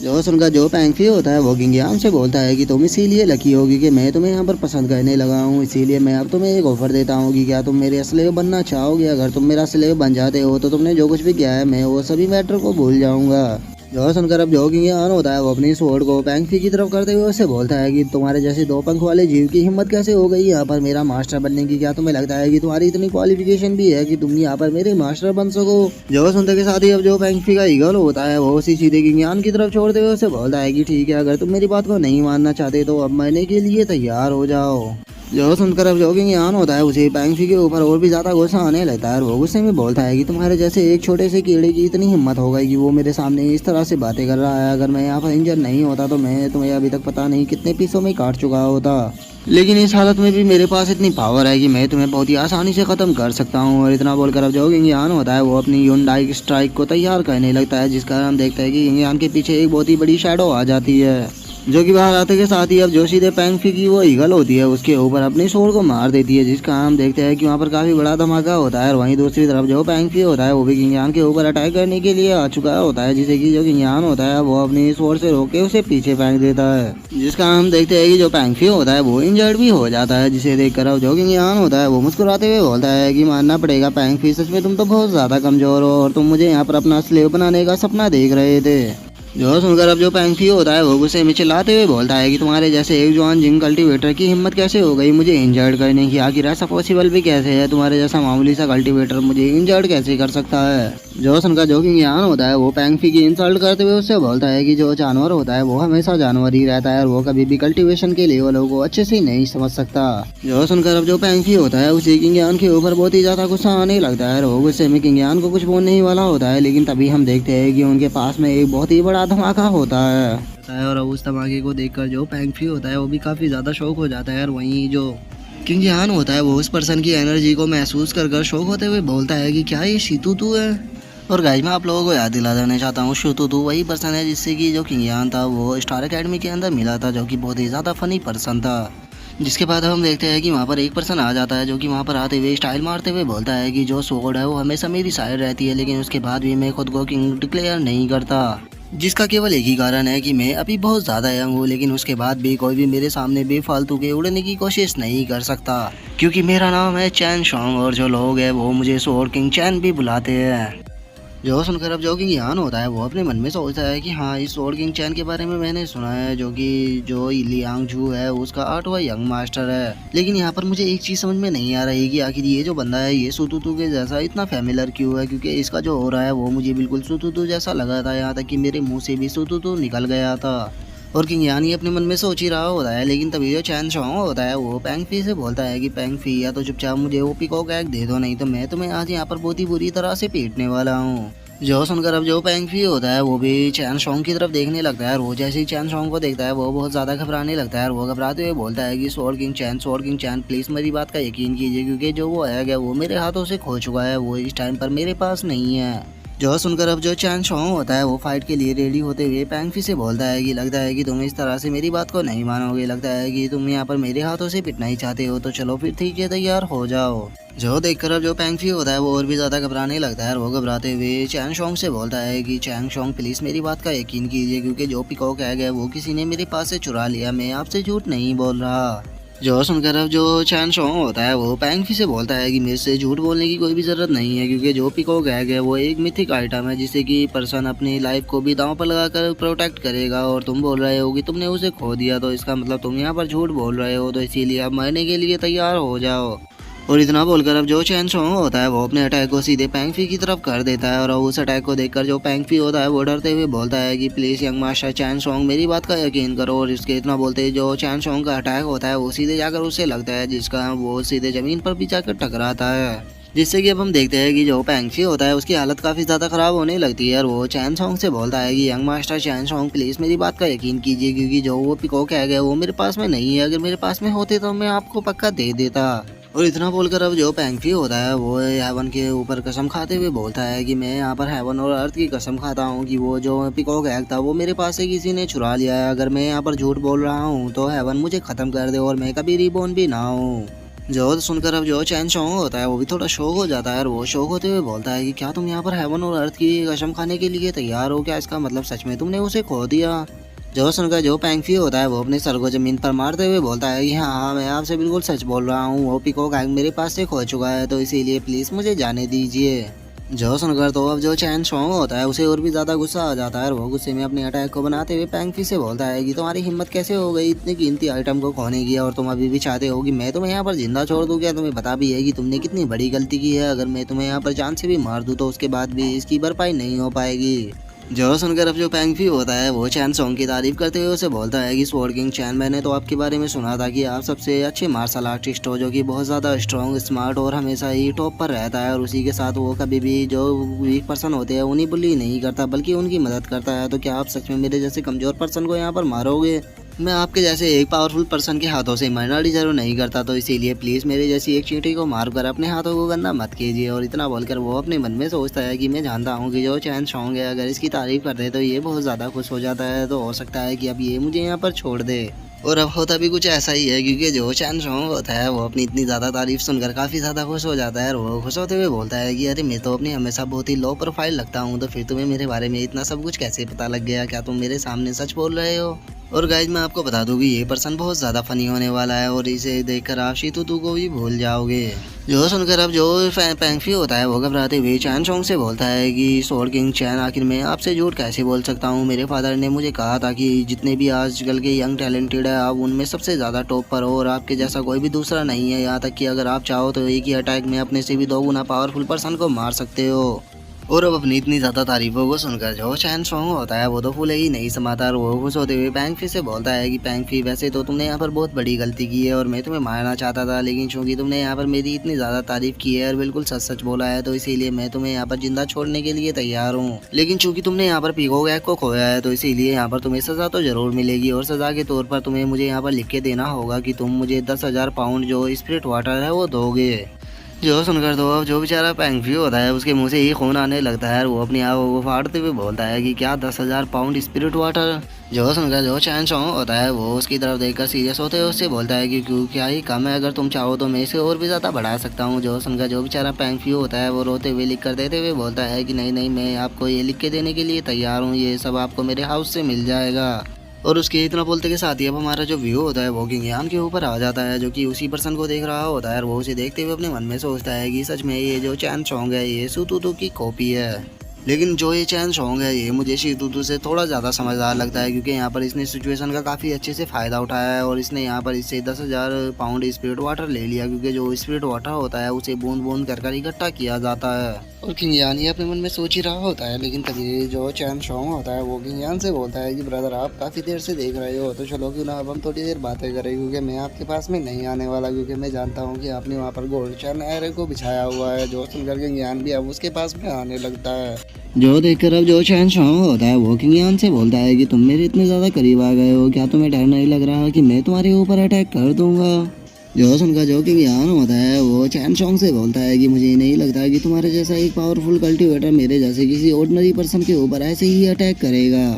जो सुनकर जो पैंगफी होता है वो किंग यान से बोलता है कि तुम इसीलिए लकी हो क्योंकि मैं तुम्हें यहाँ पर पसंद करने लगा हूँ, इसीलिए मैं अब तुम्हें एक ऑफर देता हूँ कि क्या तुम मेरे स्लेव बनना चाहोगे। अगर तुम मेरा स्लेव बन जाते हो तो तुमने जो कुछ भी किया है मैं वो सभी मैटर को भूल जाऊँगा। जो सुनकर अब जो किंग यान होता है वो अपनी स्वॉर्ड को पैंगफी की तरफ करते हुए उससे बोलता है कि तुम्हारे जैसे दो पंख वाले जीव की हिम्मत कैसे हो गई यहाँ पर मेरा मास्टर बनने की, क्या तुम्हें लगता है कि तुम्हारी इतनी क्वालिफिकेशन भी है कि तुम यहाँ पर मेरे मास्टर बन सको। जो सुनते के साथ ही अब जो पैंगफी का ईगल होता है वो उसी सीधे किंग यान की तरफ छोड़ते हुए उससे बोलता है कि ठीक है, अगर तुम मेरी बात को नहीं मानना चाहते तो अब मरने के लिए तैयार हो जाओ। जो सुनकर अब जो किंग यान होता है उसे पैंगफी के ऊपर और भी ज़्यादा गुस्सा आने लगता है और वो गुस्से में बोलता है कि तुम्हारे जैसे एक छोटे से कीड़े की इतनी हिम्मत हो गई कि वो मेरे सामने इस तरह से बातें कर रहा है। अगर मैं यहाँ पर इंजर नहीं होता तो मैं तुम्हें अभी तक पता नहीं कितने पीसों में काट चुका होता, लेकिन इस हालत में भी मेरे पास इतनी पावर है कि मैं तुम्हें बहुत ही आसानी से ख़त्म कर सकता हूँ। और इतना बोलकर अब जो किंग यान होता है वो अपनी ह्यूंडई स्ट्राइक को तैयार करने लगता है, जिसका हम देखते हैं कि किंग यान के पीछे एक बहुत ही बड़ी शैडो आ जाती है जो कि बाहर आते के साथ ही अब जो सीधे पैंगफी की वो ईगल होती है उसके ऊपर अपनी स्वॉर्ड को मार देती है, जिसका हम देखते हैं कि वहाँ पर काफ़ी बड़ा धमाका होता है। और वहीं दूसरी तरफ जो पैंगफी होता है वो भी किंग यान के ऊपर अटैक करने के लिए आ चुका होता है, जिसे कि जो किंग यान होता है वो अपनी स्वॉर्ड से रोक के उसे पीछे फेंक देता है, जिसका हम देखते हैं कि जो पैंगफी होता है वो इंजर्ड भी हो जाता है, जिसे देखकर अब जो किंग यान होता है वो मुस्कुराते हुए बोलता है कि मानना पड़ेगा पैंगफी, सच में तुम तो बहुत ज़्यादा कमज़ोर हो और तुम मुझे यहाँ पर अपना स्लेव बनाने का सपना देख रहे थे। जो सुनकर अब जो पैंगफी होता है वो गुस्से में चिल्लाते हुए बोलता है कि तुम्हारे जैसे एक जवान जिंक कल्टीवेटर की हिम्मत कैसे हो गई मुझे इंजर्ड करने की, आखिर ऐसा पॉसिबल भी कैसे है, तुम्हारे जैसा मामूली सा कल्टीवेटर मुझे इंजर्ड कैसे कर सकता है। जो सुनकर जो कि ज्ञान होता है वो पेंगफी की इंसल्ट करते हुए उससे बोलता है कि जो जानवर होता है वो हमेशा जानवर ही रहता है और वो कभी भी कल्टीवेशन के लेवलों को अच्छे से नहीं समझ सकता। जो सुनकर अब जो पेंगफी होता है उसे किंग यान के ऊपर बहुत ही ज्यादा गुस्सा आने लगता है और वो गुस्से में किंग यान को कुछ बोलने ही वाला होता है, लेकिन तभी हम देखते हैं कि उनके पास में एक बहुत ही बड़ा धमाका होता है और उस धमाके को देखकर जो पेंगफी होता है वो भी काफी ज्यादा शौक हो जाता है और वहीं जो किंग यान होता है वो उस पर्सन की एनर्जी को महसूस कर शौक होते हुए बोलता है कि क्या ये शीतुतु है। और गाइस मैं आप लोगों को याद दिला देना चाहता हूँ शीतुतु वही पर्सन है जिससे कि जो किंग यान था वो स्टार एकेडमी के अंदर मिला था, जो कि बहुत ही ज़्यादा फनी पर्सन था। जिसके बाद हम देखते हैं कि वहाँ पर एक पर्सन आ जाता है जो कि वहाँ पर आते हुए स्टाइल मारते हुए बोलता है कि जो स्वॉर्ड है वो हमेशा मेरी साइड रहती है, लेकिन उसके बाद भी मैं खुद को किंग डिक्लेयर नहीं करता, जिसका केवल एक ही कारण है कि मैं अभी बहुत ज़्यादा यंग हूँ, लेकिन उसके बाद भी कोई भी मेरे सामने बेफालतू के उड़ने की कोशिश नहीं कर सकता, क्योंकि मेरा नाम है चैन शॉन्ग और जो लोग हैं वो मुझे स्वॉर्ड किंग चैन भी बुलाते हैं। जो सुनकर अब जो किंग यान होता है वो अपने मन में सोचता है कि हाँ इस स्वॉर्ड किंग चैन के बारे में मैंने सुना है, जो कि जो लियांग जू है उसका 8वां यंग मास्टर है, लेकिन यहाँ पर मुझे एक चीज़ समझ में नहीं आ रही कि आखिर ये जो बंदा है ये सुतुतु के जैसा इतना फैमिलर क्यों है, क्योंकि इसका जो हो रहा है वो मुझे बिल्कुल सुतुतु जैसा लगा था, यहाँ तक कि मेरे मुँह से भी सुतुतु निकल गया था। और किंग यान ये अपने मन में सोच ही रहा होता है, लेकिन तभी जो चैन शॉन्ग होता है वो पेंगफी से बोलता है कि पेंगफी या तो चुपचाप मुझे वो पीकॉक एग दे दो, नहीं तो मैं तुम्हें आज यहाँ पर बहुत ही बुरी तरह से पीटने वाला हूँ। जो सुनकर अब जो पेंगफी होता है वो भी चैन शॉन्ग की तरफ देखने लगता है और वो जैसे ही चैन शॉन्ग को देखता है वो बहुत ज़्यादा घबराने लगता है और वो घबराते हुए बोलता है कि स्वॉर्ड किंग चैन प्लीज़ मेरी बात का यकीन कीजिए, क्योंकि जो वो एग है वो मेरे हाथों से खो चुका है, वो इस टाइम पर मेरे पास नहीं है। जो सुनकर अब जो चैन शॉन्ग होता है वो फाइट के लिए रेडी होते हुए पेंगफी से बोलता है कि लगता है कि तुम इस तरह से मेरी बात को नहीं मानोगे, लगता है कि तुम यहाँ पर मेरे हाथों से पिटना ही चाहते हो, तो चलो फिर ठीक है तैयार हो जाओ। जो देखकर अब जो पेंगफी होता है वो और भी ज़्यादा घबराने लगता है और वो घबराते हुए चैन शॉन्ग से बोलता है कि चैन शॉन्ग प्लीज़ मेरी बात का यकीन कीजिए, क्योंकि जो पीकॉक एग है वो किसी ने मेरे पास से चुरा लिया, मैं आपसे झूठ नहीं बोल रहा। जो सुनकर अब जो चैन शॉन्ग होता है वो पेंगफी से बोलता है कि मेरे से झूठ बोलने की कोई भी ज़रूरत नहीं है, क्योंकि जो पीकॉक एग है वो एक मिथिक आइटम है जिससे कि पर्सन अपनी लाइफ को भी दांव पर लगाकर प्रोटेक्ट करेगा, और तुम बोल रहे हो कि तुमने उसे खो दिया, तो इसका मतलब तुम यहाँ पर झूठ बोल रहे हो, तो इसीलिए अब मरने के लिए तैयार हो जाओ। और इतना बोलकर अब जो चैन शॉन्ग होता है वो अपने अटैक को सीधे पेंगफी की तरफ कर देता है और उस अटैक को देखकर जो पेंगफी होता है वो डरते हुए बोलता है कि please young master chain song मेरी बात का यकीन करो। और इसके इतना बोलते ही जो चैन शॉन्ग का अटैक होता है वो सीधे जाकर उसे लगता है, जिसका वो सीधे ज़मीन पर भी जाकर टकराता है, जिससे कि अब हम देखते हैं कि जो पेंगफी होता है उसकी हालत काफ़ी ज़्यादा ख़राब होने लगती है और वो चैन शॉन्ग से बोलता है कि young master chain song please मेरी बात का यकीन कीजिए, क्योंकि जो वो पीकॉक एग है वो मेरे पास में नहीं है, अगर मेरे पास में होते तो मैं आपको पक्का दे देता। और इतना बोलकर अब जो पेंगफी होता है वो हेवन के ऊपर कसम खाते हुए बोलता है कि मैं यहाँ पर हेवन और अर्थ की कसम खाता हूँ कि वो जो पीकॉक एग था वो मेरे पास से किसी ने चुरा लिया है, अगर मैं यहाँ पर झूठ बोल रहा हूँ तो हेवन मुझे ख़त्म कर दे और मैं कभी रिबॉर्न भी ना हूँ। जो सुनकर अब जो चैन शॉन्ग होता है वो भी थोड़ा शौक हो जाता है और वो शौक होते हुए बोलता है कि क्या तुम यहाँ पर हेवन और अर्थ की कसम खाने के लिए तैयार हो, क्या इसका मतलब सच में तुमने उसे खो दिया। जो सुनकर जो पेंगफी होता है वो अपने सर को जमीन पर मारते हुए बोलता है कि हाँ मैं आपसे बिल्कुल सच बोल रहा हूँ, वो पीकॉक एग मेरे पास से खो चुका है, तो इसीलिए प्लीज़ मुझे जाने दीजिए। जो सुनकर तो अब जो चैन शॉन्ग होता है उसे और भी ज़्यादा गुस्सा आ जाता है और वो गुस्से में अपने अटैक को बनाते हुए पेंगफी से बोलता है कि तुम्हारी हिम्मत कैसे हो गई इतनी कीमती आइटम को खोने की, और तुम अभी भी चाहते हो कि मैं तुम्हें यहाँ पर जिंदा छोड़ दूँ, क्या तुम्हें पता भी है कि तुमने कितनी बड़ी गलती की है, अगर मैं तुम्हें यहाँ पर जान से भी मार दूँ तो उसके बाद भी इसकी भरपाई नहीं हो पाएगी। जो सुनकर अब जो पेंगफी होता है वो चैन शॉन्ग की तारीफ करते हुए उसे बोलता है कि स्वॉर्ड किंग चैन मैंने तो आपके बारे में सुना था कि आप सबसे अच्छे मार्शल आर्टिस्ट हो, जो कि बहुत ज़्यादा स्ट्रॉन्ग स्मार्ट और हमेशा ही टॉप पर रहता है, और उसी के साथ वो कभी भी जो वीक पर्सन होते हैं उन्हें बुली नहीं करता बल्कि उनकी मदद करता है, तो क्या आप सच में मेरे जैसे कमज़ोर पर्सन को यहाँ पर मारोगे। मैं आपके जैसे एक पावरफुल पर्सन के हाथों से मरना डिजर्व नहीं करता, तो इसीलिए प्लीज़ मेरे जैसी एक चींटी को मारकर अपने हाथों को गंदा मत कीजिए। और इतना बोलकर वो अपने मन में सोचता है कि मैं जानता हूँ कि जो चैन शॉन्ग है अगर इसकी तारीफ कर दे तो ये बहुत ज़्यादा खुश हो जाता है, तो हो सकता है कि अब ये मुझे यहाँ पर छोड़ दे। और अब होता भी कुछ ऐसा ही है, क्योंकि जो चैन शॉन्ग होता है वो अपनी इतनी ज़्यादा तारीफ सुनकर काफ़ी ज़्यादा खुश हो जाता है और वो खुश होते हुए बोलता है कि अरे मैं तो अपनी हमेशा बहुत ही लो प्रोफाइल लगता हूँ, तो फिर तुम्हें मेरे बारे में इतना सब कुछ कैसे पता लग गया, क्या तुम मेरे सामने सच बोल रहे हो। और गाइज मैं आपको बता दूं कि ये पर्सन बहुत ज़्यादा फनी होने वाला है और इसे देखकर आप शीतुतु को भी भूल जाओगे। जो सुनकर अब जो पेंगफी होता है वो घबराते हुए चैन शॉन्ग से बोलता है कि स्वॉर्ड किंग चैन आखिर मैं आपसे झूठ कैसे बोल सकता हूँ, मेरे फादर ने मुझे कहा था कि जितने भी आजकल के यंग टैलेंटेड है आप उनमें सबसे ज़्यादा टॉप पर हो और आपके जैसा कोई भी दूसरा नहीं है, यहाँ तक कि अगर आप चाहो तो एक ही अटैक में अपने से भी 2 गुना पावरफुल पर्सन को मार सकते हो। और अब अपनी इतनी ज्यादा तारीफों को सुनकर जो चैन सोंग होता है वो तो फूले ही नहीं समाता और वो खुश होते हुए पैंग फी से बोलता है कि पैंग फी, वैसे तो तुमने यहाँ पर बहुत बड़ी गलती की है और मैं तुम्हें मारना चाहता था, लेकिन चूंकि तुमने यहाँ पर मेरी इतनी ज्यादा तारीफ की है और बिल्कुल सच सच बोला है तो इसीलिए मैं तुम्हें यहाँ पर जिंदा छोड़ने के लिए तैयार हूँ। लेकिन चूंकि तुमने यहाँ पर पीकॉक एग को खोया है तो इसीलिए यहाँ पर तुम्हें सजा तो जरूर मिलेगी और सजा के तौर पर तुम्हें मुझे यहाँ पर लिख के देना होगा कि तुम मुझे 10,000 पाउंड जो स्पिरिट वाटर है वो दोगे। जो सुनकर तो अब जो बेचारा पैंगफी होता है उसके मुंह से ही खून आने लगता है और वो अपनी आंखों को फाड़ते हुए बोलता है कि क्या 10,000 पाउंड स्पिरिट वाटर। जो सुनकर जो चैन सोंग होता है वो उसकी तरफ देखकर सीरियस होते हुए उससे बोलता है कि क्यों क्या ही कम है, अगर तुम चाहो तो मैं इसे और भी ज़्यादा बढ़ा सकता हूँ। जो सुनकर जो बेचारा पैंगफी होता है वो रोते हुए लिख कर देते हुए बोलता है कि नहीं नहीं, मैं आपको ये लिख के देने के लिए तैयार हूँ, ये सब आपको मेरे हाउस से मिल जाएगा। और उसके इतना बोलते के साथ ही अब हमारा जो व्यू होता है वो किंग के ऊपर आ जाता है, जो कि उसी पर्सन को देख रहा होता है और वो उसे देखते हुए अपने मन में सोचता है कि सच में ये जो चैन सोंग है ये सुतुतु की कॉपी है। लेकिन जो ये चैन सोंग है ये मुझे शीतुतु से थोड़ा ज़्यादा समझदार लगता है, क्योंकि यहाँ पर इसने सिचुएशन का काफ़ी अच्छे से फ़ायदा उठाया है और इसने यहाँ पर इससे 10,000 पाउंड स्पिरिट वाटर ले लिया, क्योंकि जो स्पिरिट वाटर होता है उसे बूंद बूंद कर इकट्ठा किया जाता है। और किंग यान ये अपने मन में सोच ही रहा होता है, लेकिन तभी जो चैन सोंग होता है वो किंग यान से बोलता है कि ब्रदर आप काफ़ी देर से देख रहे हो तो चलो क्यों ना अब हम थोड़ी देर बातें करें, क्योंकि मैं आपके पास में नहीं आने वाला, क्योंकि मैं जानता हूँ कि आपने वहाँ पर गोल्ड चैन एरे को बिछाया हुआ है। जो सुनकर किंग यान भी अब उसके पास में आने लगता है। जो देखकर अब जो चैन सोंग होता है वो किंग यान से बोलता है कि तुम मेरे इतने ज़्यादा करीब आ गए हो, क्या तुम्हें डर नहीं लग रहा कि मैं तुम्हारे ऊपर अटैक कर दूंगा। जो सुनकर जो किंग यान होता है वो चैन सोंग से बोलता है कि मुझे नहीं लगता कि तुम्हारे जैसा एक पावरफुल कल्टीवेटर मेरे जैसे किसी ऑर्डिनरी पर्सन के ऊपर ऐसे ही अटैक करेगा।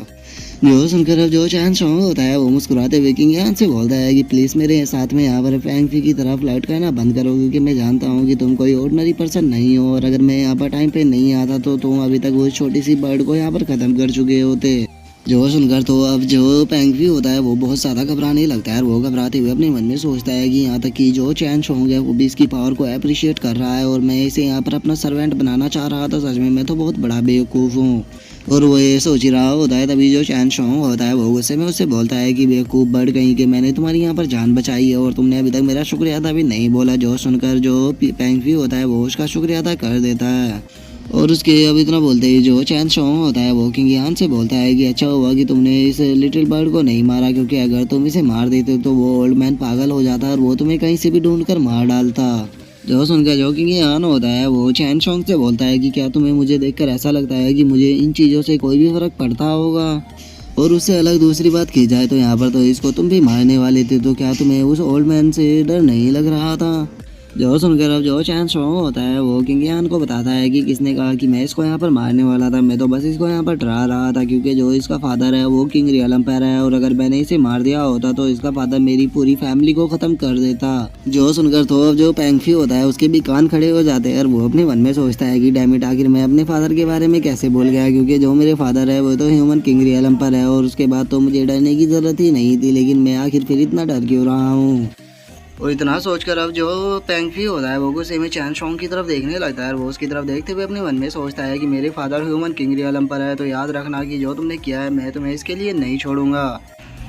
जो सुनकर अब जो चैन सोंग होता है वो मुस्कुराते हुए किंग यान से बोलता है कि प्लीज़ मेरे साथ में यहाँ पर पैंगफी की तरफ फ्लाइट करना बंद करो, क्योंकि मैं जानता हूँ कि तुम कोई ऑर्डिनरी पर्सन नहीं हो और अगर मैं यहाँ पर टाइम पे नहीं आता तो तुम अभी तक वो छोटी सी बर्ड को यहाँ पर ख़त्म कर चुके होते। जो सुनकर तो अब जो पैंगफी होता है वो बहुत ज़्यादा घबराने लगता है और वो घबराते हुए अपने मन में सोचता है कि यहाँ तक कि जो चैन सोंग है वो भी इसकी पावर को अप्रिशिएट कर रहा है और मैं इसे यहाँ पर अपना सर्वेंट बनाना चाह रहा था, सच में मैं तो बहुत बड़ा बेवकूफ़ हूँ। और वो ये सोच ही रहा होता है तभी जो चैन सोंग होता है वो गुस्से में उससे बोलता है कि बेवकूफ़ बर्ड कहीं के, मैंने तुम्हारी यहाँ पर जान बचाई है और तुमने अभी तक मेरा शुक्रिया अदा भी नहीं बोला। जो सुनकर जो पैंगफी होता है वो उसका शुक्रिया अदा कर देता है और उसके अब इतना बोलते ही जो चैन सोंग होता है वो किंग यान से बोलता है कि अच्छा हुआ कि तुमने इस लिटिल बर्ड को नहीं मारा, क्योंकि अगर तुम इसे मार देते तो वो ओल्ड मैन पागल हो जाता और वो तुम्हें कहीं से भी ढूंढ कर मार डालता। जो सुनकर जो किंग यान होता है वो चैन सोंग से बोलता है कि क्या तुम्हें मुझे देखकर ऐसा लगता है कि मुझे इन चीज़ों से कोई भी फ़र्क पड़ता होगा। और उससे अलग दूसरी बात की जाए तो यहाँ पर तो इसको तुम भी मारने वाले थे, तो क्या तुम्हें उस ओल्ड मैन से डर नहीं लग रहा था। जो सुनकर अब जो चैन सोंग होता है वो किंग यान को बताता है कि किसने कहा कि मैं इसको यहाँ पर मारने वाला था, मैं तो बस इसको यहाँ पर डरा रहा था, क्योंकि जो इसका फादर है वो किंग रियल एम्पायर है और अगर मैंने इसे मार दिया होता तो इसका फादर मेरी पूरी फैमिली को ख़त्म कर देता। जो सुनकर तो अब जो पैंगफी होता है उसके भी कान खड़े हो जाते हैं और वो अपने मन में सोचता है कि डैमिट आखिर मैं अपने फादर के बारे में कैसे भूल गया, क्योंकि जो मेरे फादर है वो तो ह्यूमन किंग रियल एम्पायर है और उसके बाद तो मुझे डरने की ज़रूरत ही नहीं थी, लेकिन मैं आखिर फिर इतना डर क्यों रहा हूँ। और इतना सोचकर अब जो पैंगफी होता है वो गुस्से में चैन सोंग की तरफ देखने लगता है और वो उसकी तरफ देखते हुए अपने मन में सोचता है कि मेरे father human king real empire है, तो याद रखना कि जो तुमने किया है मैं तुम्हें इसके लिए नहीं छोड़ूंगा।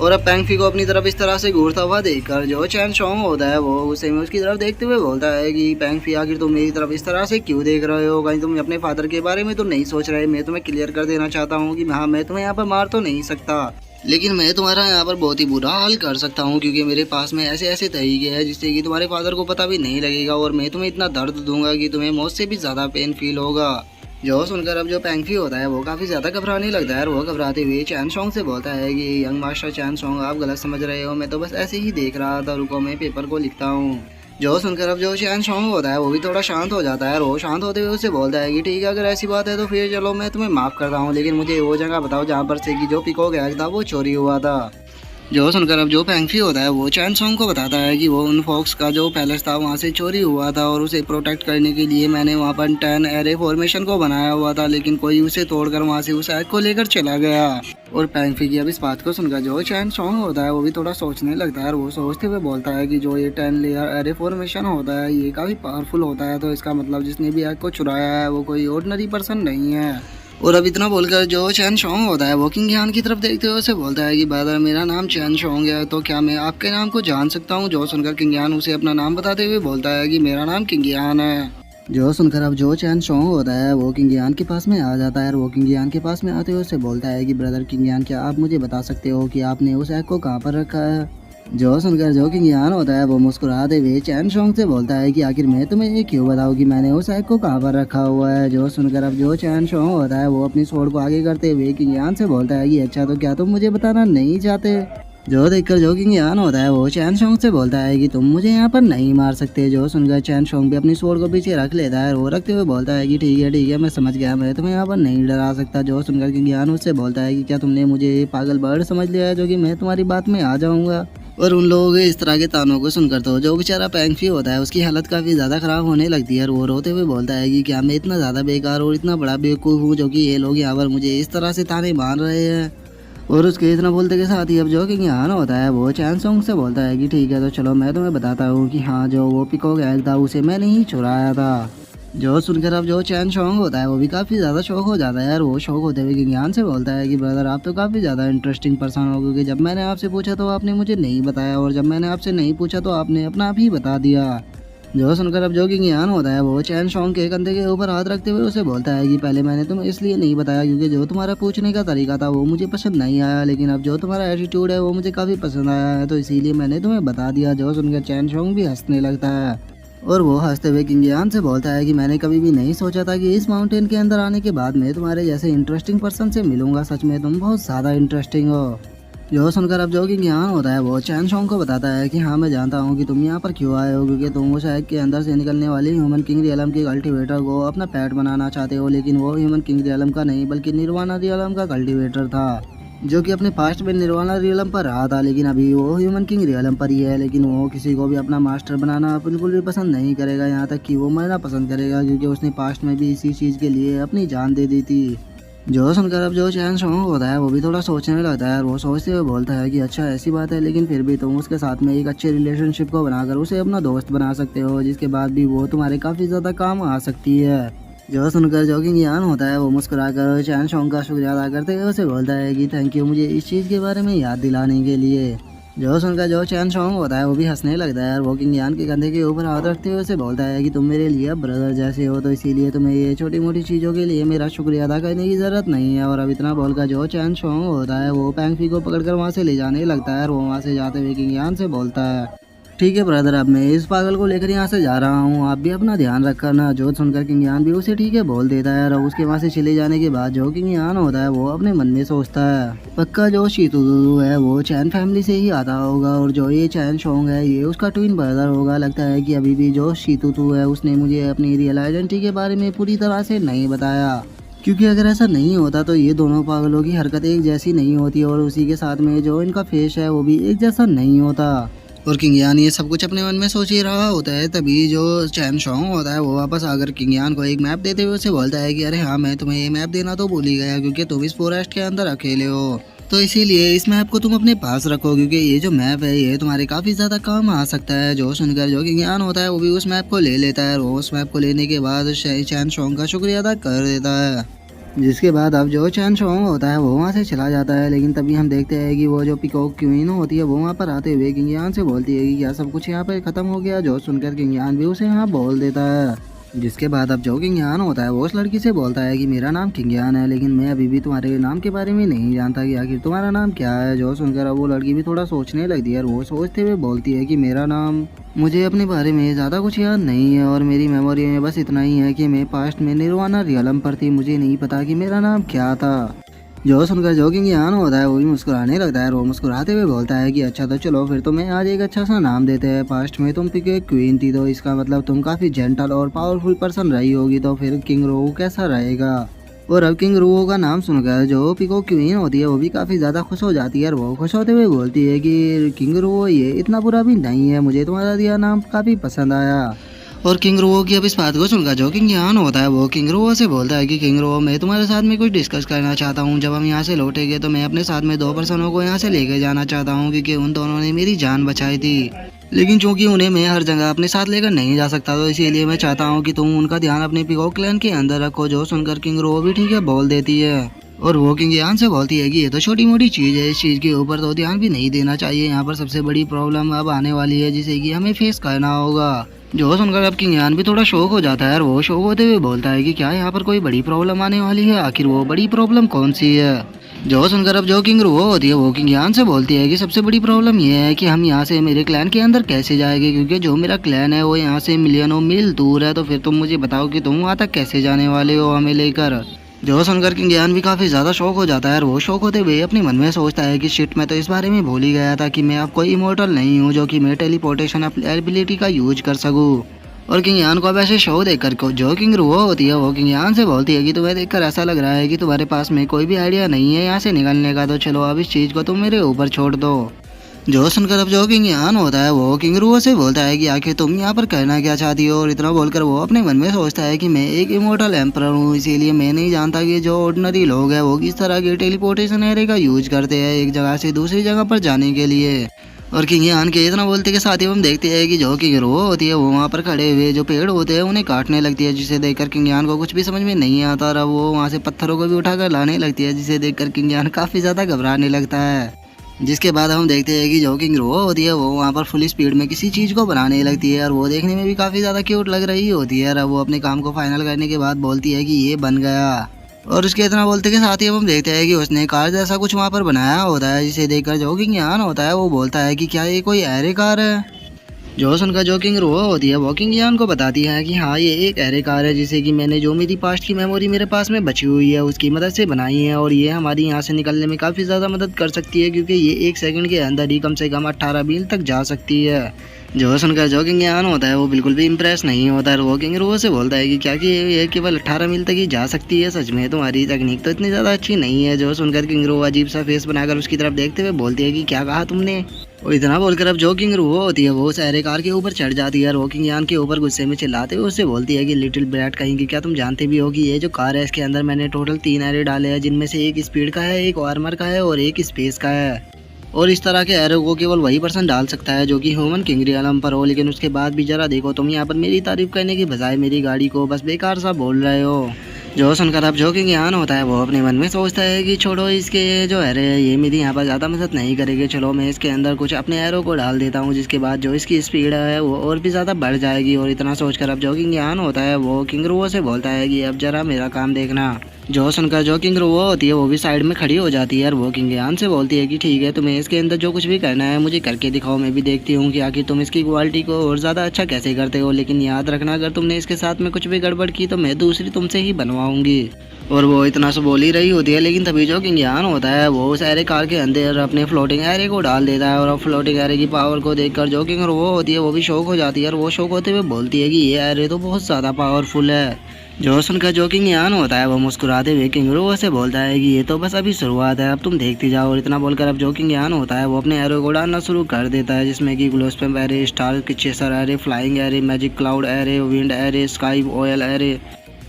और अब पैंगफी को अपनी तरफ इस तरह से घूरता हुआ देखकर जो चैन सोंग होता है वो गुस्से में उसकी तरफ देखते हुए बोलता है कि पैंगफी आखिर तुम मेरी तरफ इस तरह से क्यों देख रहे हो, कहीं तुम अपने फादर के बारे में तो नहीं सोच रहे। मैं तुम्हें क्लियर कर देना चाहता हूँ कि हाँ, मैं तुम्हें यहाँ पर मार तो नहीं सकता, लेकिन मैं तुम्हारा यहाँ पर बहुत ही बुरा हाल कर सकता हूँ, क्योंकि मेरे पास में ऐसे ऐसे तरीके हैं जिससे कि तुम्हारे फादर को पता भी नहीं लगेगा और मैं तुम्हें इतना दर्द दूंगा कि तुम्हें मौत से भी ज़्यादा पेन फील होगा। जो सुनकर अब जो पैंगफी होता है वो काफ़ी ज़्यादा घबराने लगता है और वो घबराते हुए चैन सोंग से बोलता है कि यंग मास्टर चैन सोंग, आप गलत समझ रहे हो, मैं तो बस ऐसे ही देख रहा था, रुको मैं पेपर को लिखता हूँ। जो सुनकर अब जो चैन सोंग होता है वो भी थोड़ा शांत हो जाता है और वो शांत होते हुए उससे बोलता है कि ठीक है, अगर ऐसी बात है तो फिर चलो मैं तुम्हें माफ़ करता हूँ, लेकिन मुझे वो जगह बताओ जहाँ पर से कि जो पीकॉक एग था वो चोरी हुआ था। जो सुनकर अब जो पैंगफी होता है वो चैन सोंग को बताता है कि वो उन फॉक्स का जो पैलेस था वहाँ से चोरी हुआ था और उसे प्रोटेक्ट करने के लिए मैंने वहाँ पर 10 एरे फॉर्मेशन को बनाया हुआ था, लेकिन कोई उसे तोड़कर वहाँ से उस एग को लेकर चला गया। और पैंगफी की अब इस बात को सुनकर जो चैन सोंग होता है वो भी थोड़ा सोचने लगता है और वो सोचते हुए बोलता है कि जो ये 10 लेयर एरे फॉर्मेशन होता है ये काफ़ी पावरफुल होता है, तो इसका मतलब जिसने भी एग को चुराया है वो कोई ऑर्डिनरी पर्सन नहीं है। और अब इतना बोलकर जो चैन सोंग होता है वो किंग यान की तरफ देखते हुए उसे बोलता है कि ब्रदर मेरा नाम चैन सोंग है, तो क्या मैं आपके नाम को जान सकता हूँ। जो सुनकर किंग यान उसे अपना नाम बताते हुए बोलता है कि मेरा नाम किंग यान है। जो सुनकर अब जो चैन शॉन्ग होता है वो किंग यान के पास में आ जाता है और वो किंग यान के पास में आते हुए उससे बोलता है कि ब्रदर किंग यान, क्या आप मुझे बता सकते हो कि आपने उस एग को कहाँ पर रखा है। जो सुनकर जो किंग यान होता है वो मुस्कुराते हुए चैन शॉन्ग से बोलता है कि आखिर मैं तुम्हें ये क्यों बताऊँ कि मैंने उस एग को कहाँ पर रखा हुआ है। जो सुनकर अब जो चैन शॉन्ग होता है वो अपनी स्वॉर्ड को आगे करते हुए किंग यान से बोलता है कि अच्छा, तो क्या तुम मुझे बताना नहीं चाहते। जो देखकर जो किंग यान होता है वो चैन शॉन्ग से बोलता है कि तुम मुझे यहाँ पर नहीं मार सकते। जो सुनकर चैन शॉन्ग भी अपनी स्वॉर्ड को पीछे रख लेता है और वो रखते हुए बोलता है कि ठीक है मैं समझ गया, मैं तुम्हें यहाँ पर नहीं डरा सकता। जो सुनकर किंग यान उससे बोलता है कि क्या तुमने मुझे पागल बर्ड समझ लिया है जो कि मैं तुम्हारी बात में आ जाऊँगा। और उन लोगों के इस तरह के तानों को सुनकर तो जो बेचारा पैंगफी होता है उसकी हालत काफ़ी ज़्यादा ख़राब होने लगती है और वो रोते हुए बोलता है कि क्या मैं इतना ज़्यादा बेकार और इतना बड़ा बेवकूफ़ हूँ जो कि ये लोग यहाँ पर मुझे इस तरह से ताने मार रहे हैं। और उसके इतना बोलते के साथ ही अब जो किंग यान होता है वो चैन सॉन्ग से बोलता है कि ठीक है, तो चलो मैं तुम्हें बताता हूँ कि हाँ, जो वो पिकॉक एग था उसे मैंने ही चुराया था। जो सुनकर अब जो चैन शॉन्ग होता है वो भी काफ़ी ज़्यादा शौक हो जाता है और वो शौक होते हुए किंग यान से बोलता है कि ब्रदर आप तो काफ़ी ज़्यादा इंटरेस्टिंग पर्सन हो, क्योंकि जब मैंने आपसे पूछा तो आपने मुझे नहीं बताया और जब मैंने आपसे नहीं पूछा तो आपने अपना आप ही बता दिया। जो सुनकर अब जो किंग यान होता है वो चैन शॉन्ग के कंधे के ऊपर हाथ रखते हुए उसे बोलता है कि पहले मैंने तुम्हें इसलिए नहीं बताया क्योंकि जो तुम्हारा पूछने का तरीका था वो मुझे पसंद नहीं आया, लेकिन अब जो तुम्हारा एटीट्यूड है वो मुझे काफ़ी पसंद आया है, तो इसीलिए मैंने तुम्हें बता दिया। जो सुनकर चैन शॉन्ग भी हंसने लगता है और वो हंसते हुए किंग यान से बोलता है कि मैंने कभी भी नहीं सोचा था कि इस माउंटेन के अंदर आने के बाद मैं तुम्हारे जैसे इंटरेस्टिंग पर्सन से मिलूंगा। सच में तुम बहुत ज़्यादा इंटरेस्टिंग हो। जो सुनकर अब जो किंग यान होता है वो चैन शॉन्ग को बताता है कि हाँ, मैं जानता हूँ कि तुम यहाँ पर क्यों आए हो, क्योंकि तुम उस एग के अंदर से निकलने वाली ह्यूमन किंग रियलम के कल्टीवेटर को अपना पेट बनाना चाहते हो, लेकिन वो ह्यूमन किंग रियलम का नहीं बल्कि निर्वाणा रियलम का कल्टीवेटर था, जो कि अपने पास्ट में निर्वाणा रियलम पर रहा था, लेकिन अभी वो ह्यूमन किंग रियलम पर ही है। लेकिन वो किसी को भी अपना मास्टर बनाना बिल्कुल भी पसंद नहीं करेगा, यहाँ तक कि वो मरना पसंद करेगा, क्योंकि उसने पास्ट में भी इसी चीज़ के लिए अपनी जान दे दी थी। जो सुनकर अब जो चैन शॉन्ग होता है वो भी थोड़ा सोचने लगता है और वो सोचते हुए बोलता है कि अच्छा, ऐसी बात है, लेकिन फिर भी तुम उसके साथ में एक अच्छे रिलेशनशिप को बनाकर उसे अपना दोस्त बना सकते हो, जिसके बाद भी वो तुम्हारे काफ़ी ज़्यादा काम आ सकती है। जो सुनकर जो किंग यान होता है वो मुस्कुराकर चैन शॉन्ग का शुक्रिया अदा करते हुए उसे बोलता है कि थैंक यू मुझे इस चीज़ के बारे में याद दिलाने के लिए। जो सुनकर जो चैन शॉन्ग होता है वो भी हंसने लगता है और वो किंग यान के कंधे के ऊपर हाथ रखते हुए उसे बोलता है कि तुम मेरे लिए ब्रदर जैसे हो, तो इसीलिए तुम्हें ये छोटी मोटी चीज़ों के लिए मेरा शुक्रिया अदा करने की ज़रूरत नहीं है। और अब इतना बोलकर जो चैन शॉन्ग होता है वो पैंगफी को पकड़कर वहाँ से ले जाने लगता है और वो वहाँ से जाते हुए किंग यान से बोलता है, ठीक है ब्रदर, अब मैं इस पागल को लेकर यहाँ से जा रहा हूँ, आप भी अपना ध्यान रखना। जो सुनकर किंग यान भी उसे ठीक है बोल देता है और उसके वहाँ से चले जाने के बाद जो किंग यान होता है वो अपने मन में सोचता है पक्का जो शीतुदू है वो चैन फैमिली से ही आता होगा और जो ये चैन शॉन्ग है ये उसका ट्विन ब्रदर होगा। लगता है कि अभी भी जो शीतुदू है उसने मुझे अपनी रियल आइडेंटिटी के बारे में पूरी तरह से नहीं बताया, क्योंकि अगर ऐसा नहीं होता तो ये दोनों पागलों की हरकत एक जैसी नहीं होती और उसी के साथ में जो इनका फेस है वो भी एक जैसा नहीं होता। और किंग यान ये सब कुछ अपने मन में सोच ही रहा होता है, तभी जो चैन शॉन्ग होता है वो वापस आकर किंग यान को एक मैप देते हुए उसे बोलता है कि अरे हाँ, मैं तुम्हें ये मैप देना तो भूल ही गया, क्योंकि तुम इस फॉरेस्ट के अंदर अकेले हो, तो इसीलिए इस मैप को तुम अपने पास रखो, क्योंकि ये जो मैप है ये तुम्हारे काफ़ी ज़्यादा काम आ सकता है। जो सुनकर जो किंग यान होता है वो भी उस मैप को ले लेता है और वो उस मैप को लेने के बाद चैन शॉन्ग का शुक्रिया अदा कर देता है, जिसके बाद अब जो चैन शॉन्ग होता है वो वहाँ से चला जाता है। लेकिन तभी हम देखते हैं कि वो जो पिकॉक क्वीन होती है वो वहाँ पर आते हुए किंग यान से बोलती है कि क्या सब कुछ यहाँ पे ख़त्म हो गया। जो सुनकर किंग यान भी उसे यहाँ बोल देता है, जिसके बाद अब जो किंग यान होता है वो उस लड़की से बोलता है कि मेरा नाम किंग यान है, लेकिन मैं अभी भी तुम्हारे नाम के बारे में नहीं जानता कि आखिर तुम्हारा नाम क्या है। जो सुनकर अब वो लड़की भी थोड़ा सोचने लगती है और वो सोचते हुए बोलती है कि मेरा नाम, मुझे अपने बारे में ज़्यादा कुछ याद नहीं है और मेरी मेमोरी में बस इतना ही है कि मैं पास्ट में निर्वाणा रियलम पर थी, मुझे नहीं पता कि मेरा नाम क्या था। जो सुनकर जो किंग यान होता है वो भी मुस्कुराने लगता है और वो मुस्कुराते हुए बोलता है कि अच्छा, तो चलो फिर तुम्हें आज एक अच्छा सा नाम देते हैं। पास्ट में तुम पिकॉक क्वीन थी, तो इसका मतलब तुम काफ़ी जेंटल और पावरफुल पर्सन रही होगी, तो फिर किंग रो कैसा रहेगा। और अब किंग रो का नाम सुनकर जो पिकॉक क्वीन होती है वो भी काफ़ी ज़्यादा खुश हो जाती है और वो खुश होते हुए बोलती है कि किंग रो, ये इतना बुरा भी नहीं है, मुझे तुम्हारा दिया नाम काफ़ी पसंद आया। और किंग रो की अब इस बात को सुनकर जो किंग यान होता है वो किंग रो से बोलता है कि किंग रो, मैं तुम्हारे साथ में कुछ डिस्कस करना चाहता हूँ। जब हम यहाँ से लौटेंगे तो मैं अपने साथ में 2 पर्सनों को यहाँ से लेकर जाना चाहता हूँ, क्योंकि उन दोनों ने मेरी जान बचाई थी, लेकिन चूंकि उन्हें मैं हर जगह अपने साथ लेकर नहीं जा सकता, तो इसीलिए मैं चाहता हूँ कि तुम उनका ध्यान अपने पिकॉक क्लैन के अंदर रखो। जो सुनकर किंग रो भी ठीक है बोल देती है और वो किंग यान से बोलती है कि ये तो छोटी मोटी चीज़ है, इस चीज़ के ऊपर तो ध्यान भी नहीं देना चाहिए। यहाँ पर सबसे बड़ी प्रॉब्लम अब आने वाली है जिसे कि हमें फेस करना होगा। जो सुनकर अब किंग यान भी थोड़ा शौक हो जाता है और वो शौक होते हुए बोलता है कि क्या यहाँ पर कोई बड़ी प्रॉब्लम आने वाली है, आखिर वो बड़ी प्रॉब्लम कौन सी है। जो सुनकर अब जो किंग वो होती है वो किंग यान से बोलती है कि सबसे बड़ी प्रॉब्लम ये है कि हम यहाँ से मेरे क्लैन के अंदर कैसे जाएंगे, क्योंकि जो मेरा क्लैन है वो यहाँ से मिलियनों मील दूर है। तो फिर तुम मुझे बताओ कि तुम वहाँ तक कैसे जाने वाले हो हमें लेकर। जो सुनकर किंग यान भी काफ़ी ज़्यादा शौक हो जाता है और वो शौक होते हुए अपने मन में सोचता है कि शिट, मैं तो इस बारे में भूल ही गया था कि मैं अब कोई इमोर्टल नहीं हूँ जो कि मैं टेलीपोर्टेशन एबिलिटी का यूज कर सकूँ। और किंग यान को अब ऐसे शो देखकर को जो किंग वो होती है वो किंग यान से बोलती है कि तुम्हें देखकर ऐसा लग रहा है कि तुम्हारे पास में कोई भी आइडिया नहीं है यहाँ से निकलने का, तो चलो अब इस चीज़ को तुम मेरे ऊपर छोड़ दो। जो सुनकर अब जो किंग यान होता है वो किंग रुओ से बोलता है कि आखिर तुम यहाँ पर करना क्या चाहती हो। और इतना बोलकर वो अपने मन में सोचता है कि मैं एक इमोर्टल एम्परर हूँ, इसीलिए मैं नहीं जानता कि जो ऑर्डिनरी लोग हैं वो किस तरह के टेलीपोर्टेशन एरे का यूज करते हैं एक जगह से दूसरी जगह पर जाने के लिए। और किंग यान के इतना बोलते के साथ ही हम देखते हैं कि जो किंग रो होती है वो वहाँ पर खड़े हुए जो पेड़ होते हैं उन्हें काटने लगती है, जिसे देखकर किंग यान को कुछ भी समझ में नहीं आता और अब वो वहाँ से पत्थरों को भी उठाकर लाने लगती है, जिसे देखकर किंग यान काफ़ी ज़्यादा घबराने लगता है। जिसके बाद हम देखते हैं कि जो किंग रो होती है वो वहाँ पर फुल स्पीड में किसी चीज़ को बनाने लगती है और वो देखने में भी काफ़ी ज़्यादा क्यूट लग रही होती है। और वो अपने काम को फाइनल करने के बाद बोलती है कि ये बन गया। और उसके इतना बोलते के साथ ही हम देखते हैं कि उसने कार जैसा कुछ वहाँ पर बनाया होता है, जिसे देखकर जो किंग यान होता है वो बोलता है कि क्या ये कोई एरे कार है। जो सुनकर जो किंग रो होती है वो किंग यान को बताती है कि हाँ ये एक एरे कार है, जिसे कि मैंने जो मेरी पास्ट की मेमोरी मेरे पास में बची हुई है उसकी मदद से बनाई है और ये हमारी यहाँ से निकलने में काफ़ी ज़्यादा मदद कर सकती है, क्योंकि ये 1 सेकंड के अंदर ही कम से कम 18 मील तक जा सकती है। जो सुनकर जो किंग यान होता है वो बिल्कुल भी इम्प्रेस नहीं होता है। वो किंग रो से बोलता है कि क्या कि ये केवल 18 मील तक ही जा सकती है, सच में तुम्हारी तकनीक तो इतनी ज़्यादा अच्छी नहीं है। जो सुनकर किंग रो अजीब सा फेस बनाकर उसकी तरफ देखते हुए बोलती है कि क्या कहा तुमने। और इतना बोलकर अब जो किंग वो होती है वो उस एरे कार के ऊपर चढ़ जाती है और वो किंग यान के ऊपर गुस्से में चिल्लाते हुए उससे बोलती है कि लिटिल ब्रैट कहीं की, क्या तुम जानते भी हो कि ये जो कार है इसके अंदर मैंने टोटल 3 एरे डाले हैं, जिनमें से एक स्पीड का है, एक आर्मर का है और एक स्पेस का है। और इस तरह के एरो को केवल वही पर्सन डाल सकता है जो कि ह्यूमन किंग रियलम पर हो। लेकिन उसके बाद भी जरा देखो, तुम यहाँ पर मेरी तारीफ करने की बजाय मेरी गाड़ी को बस बेकार सा बोल रहे हो। जो सुनकर अब जो किंग यान होता है वो अपने मन में सोचता है कि छोड़ो इसके जो एरे है ये मेरी यहाँ पर ज़्यादा मदद नहीं करेगी, चलो मैं इसके अंदर कुछ अपने एरो को डाल देता हूँ, जिसके बाद जो इसकी स्पीड है वो और भी ज़्यादा बढ़ जाएगी। और इतना सोचकर अब जो किंग यान होता है वो किंग रुओ से बोलता है कि अब जरा मेरा काम देखना। जो सुनकर जो किंग रुओ होती है वो भी साइड में खड़ी हो जाती है और वो किंग यान से बोलती है कि ठीक है, तुम्हें इसके अंदर जो कुछ भी करना है मुझे करके दिखाओ, मैं भी देखती हूँ कि आखिर तुम इसकी क्वालिटी को और ज़्यादा अच्छा कैसे करते हो। लेकिन याद रखना, अगर तुमने इसके साथ में कुछ भी गड़बड़ की तो मैं दूसरी तुमसे ही बनवाऊंगी। और वो इतना सब बोल ही रही होती है, लेकिन तभी जो किंग यान होता है वो उस एरे कार के अंदर अपने फ्लोटिंग एरे को डाल देता है। और फ्लोटिंग एरे की पावर को देखकर जो किंग वो होती है वो भी शौक हो जाती है और वो शौक होते हुए बोलती है कि ये एरे तो बहुत ज़्यादा पावरफुल है। जो सुनकर जो किंग यान होता है वो मुस्कुराते हुए किंग रो से बोलता है कि ये तो बस अभी शुरुआत है, अब तुम देखती जाओ। और इतना बोलकर अब जो किंग यान होता है वो अपने एरो को डालना शुरू कर देता है, जिसमें कि glow spam array, star chaser array, flying array, magic cloud array, wind array, sky oil array.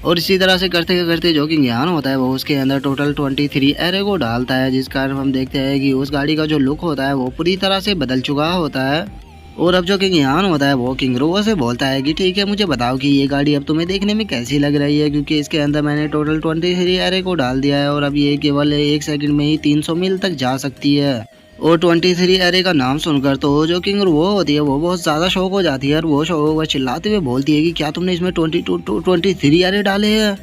और इसी तरह से करते करते जो किंग यान होता है वो उसके अंदर टोटल 23 एरे को डालता है, जिस कारण हम देखते हैं कि उस गाड़ी का जो लुक होता है वो पूरी तरह से बदल चुका होता है। और अब जो किंग यान होता है वो किंग रो से बोलता है कि ठीक है, मुझे बताओ कि ये गाड़ी अब तुम्हें देखने में कैसी लग रही है, क्योंकि इसके अंदर मैंने टोटल 23 एरे को डाल दिया है और अब ये केवल 1 सेकंड में ही 300 मील तक जा सकती है। और 23 एरे का नाम सुनकर तो जो किंग वो होती है वो बहुत ज़्यादा शौक हो जाती है और वो शौक होकर चिल्लाते हुए बोलती है कि क्या तुमने इसमें 23 एरे डाले हैं।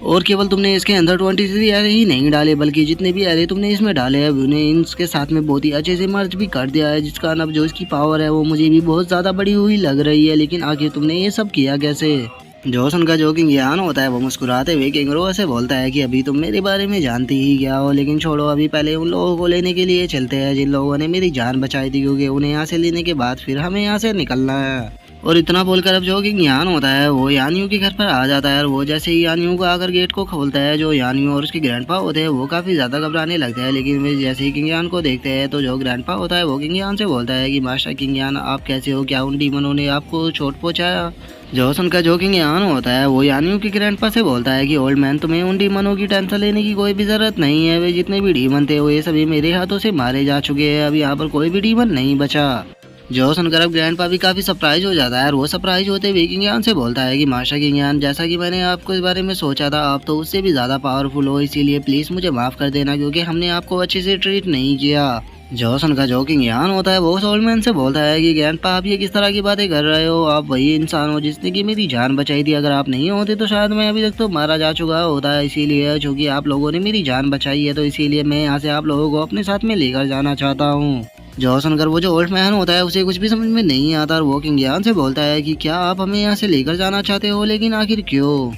और केवल तुमने इसके अंदर 23 एरे ही नहीं डाले, बल्कि जितने भी एरे तुमने इसमें डाले हैं उन्हें इसके साथ में बहुत ही अच्छे से मर्ज भी कर दिया है, जिस कारण अब जो इसकी पावर है वो मुझे भी बहुत ज़्यादा बड़ी हुई लग रही है। लेकिन आखिर तुमने ये सब किया कैसे। जो सुनकर जो किंग यान होता है वो मुस्कुराते हुए किंग रो से बोलता है कि अभी तुम मेरे बारे में जानती ही क्या हो, लेकिन छोड़ो, अभी पहले उन लोगों को लेने के लिए चलते हैं जिन लोगों ने मेरी जान बचाई थी, क्योंकि उन्हें यहाँ से लेने के बाद फिर हमें यहाँ से निकलना है। और इतना बोलकर अब जो किंग यान होता है वो यानियों के घर पर आ जाता है और वो जैसे ही यानियों को आकर गेट को खोलता है, जो यानियों और उसके ग्रैंडपा होते हैं वो काफ़ी ज़्यादा घबराने लगते हैं। लेकिन वे जैसे ही किंग यान को देखते हैं तो जो ग्रैंडपा होता है वो किंग यान से बोलता है कि मास्टर किंग यान, आप कैसे हो, क्या उन डीमनों ने आपको चोट पहुँचाया। जो सुनकर जो किंग यान होता है वो यानियों के ग्रैंडपा से बोलता है कि ओल्ड मैन, तुम्हें उन डीमनों की टेंशन लेने की कोई भी ज़रूरत नहीं है, वे जितने भी डीमन थे वो ये सभी मेरे हाथों से मारे जा चुके हैं, अब यहाँ पर कोई भी डीमन नहीं बचा। जो सुनकर अब ग्रैंडपा भी काफ़ी सरप्राइज हो जाता है और वो सरप्राइज होते हुए किंग यान से बोलता है कि मास्टर किंग यान, जैसा कि मैंने आपको इस बारे में सोचा था, आप तो उससे भी ज़्यादा पावरफुल हो, इसीलिए प्लीज़ मुझे माफ़ कर देना, क्योंकि हमने आपको अच्छे से ट्रीट नहीं किया। जो सुनकर जो किंग यान होता है वो उस ओल्ड मैन से बोलता है कि ग्रैंडपा आप ये किस तरह की बातें कर रहे हो, आप वही इंसान हो जिसने कि मेरी जान बचाई थी, अगर आप नहीं होते तो शायद मैं अभी तक तो मारा जा चुका होता है, इसीलिए चूंकि आप लोगों ने मेरी जान बचाई है तो इसीलिए मैं यहाँ से आप लोगों को अपने साथ में लेकर जाना चाहता हूँ। जो सुनकर वो जो ओल्ड मैन होता है उसे कुछ भी समझ में नहीं आता और वो किंग यान से बोलता है कि क्या आप हमें यहाँ से लेकर जाना चाहते हो, लेकिन आखिर क्यों।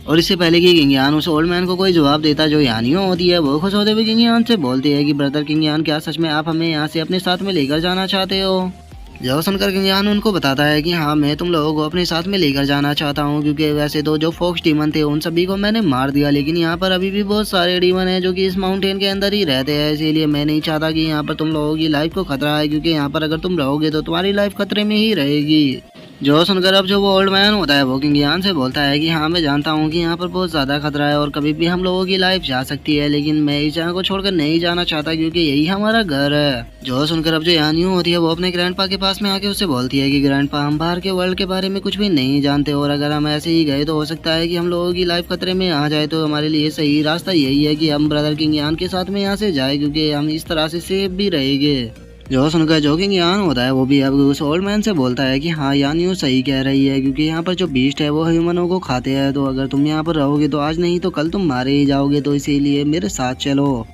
और इससे पहले कि किंग यान उस ओल्ड मैन को कोई जवाब देता जो यानियों होती है वो खुश होते हुए किंग यान से बोलती है कि ब्रदर किंग यान क्या सच में आप हमें यहाँ से अपने साथ में लेकर जाना चाहते हो। जो सुनकर किंग यान उनको बताता है कि हाँ मैं तुम लोगों को अपने साथ में लेकर जाना चाहता हूँ, क्योंकि वैसे तो जो फॉक्स डीमन थे उन सभी को मैंने मार दिया, लेकिन यहाँ पर अभी भी बहुत सारे डीमन हैं जो कि इस माउंटेन के अंदर ही रहते हैं, इसीलिए मैं नहीं चाहता कि यहाँ पर तुम लोगों की लाइफ को खतरा है, क्योंकि यहाँ पर अगर तुम रहोगे तो तुम्हारी लाइफ खतरे में ही रहेगी। जो सुनकर अब जो वो ओल्ड मैन होता है वो किंग यान से बोलता है कि हाँ मैं जानता हूँ कि यहाँ पर बहुत ज़्यादा खतरा है और कभी भी हम लोगों की लाइफ जा सकती है, लेकिन मैं इस जगह को छोड़कर नहीं जाना चाहता क्योंकि यही हमारा घर है। जो सुनकर अब जो यानियों होती है वो अपने ग्रैंडपा के पास में आके उससे बोलती है कि ग्रैंडपा हम बाहर के वर्ल्ड के बारे में कुछ भी नहीं जानते और अगर हम ऐसे ही गए तो हो सकता है कि हम लोगों की लाइफ खतरे में आ जाए, तो हमारे लिए सही रास्ता यही है कि हम ब्रदर किंग यान के साथ में यहाँ से जाए, क्योंकि हम इस तरह से सेफ भी रहेंगे। जो सुनकर जो किंग यान होता है वो भी अब उस ओल्ड मैन से बोलता है कि हाँ यान यूँ सही कह रही है, क्योंकि यहाँ पर जो बीस्ट है वो ह्यूमनों को खाते हैं, तो अगर तुम यहाँ पर रहोगे तो आज नहीं तो कल तुम मारे ही जाओगे, तो इसीलिए मेरे साथ चलो।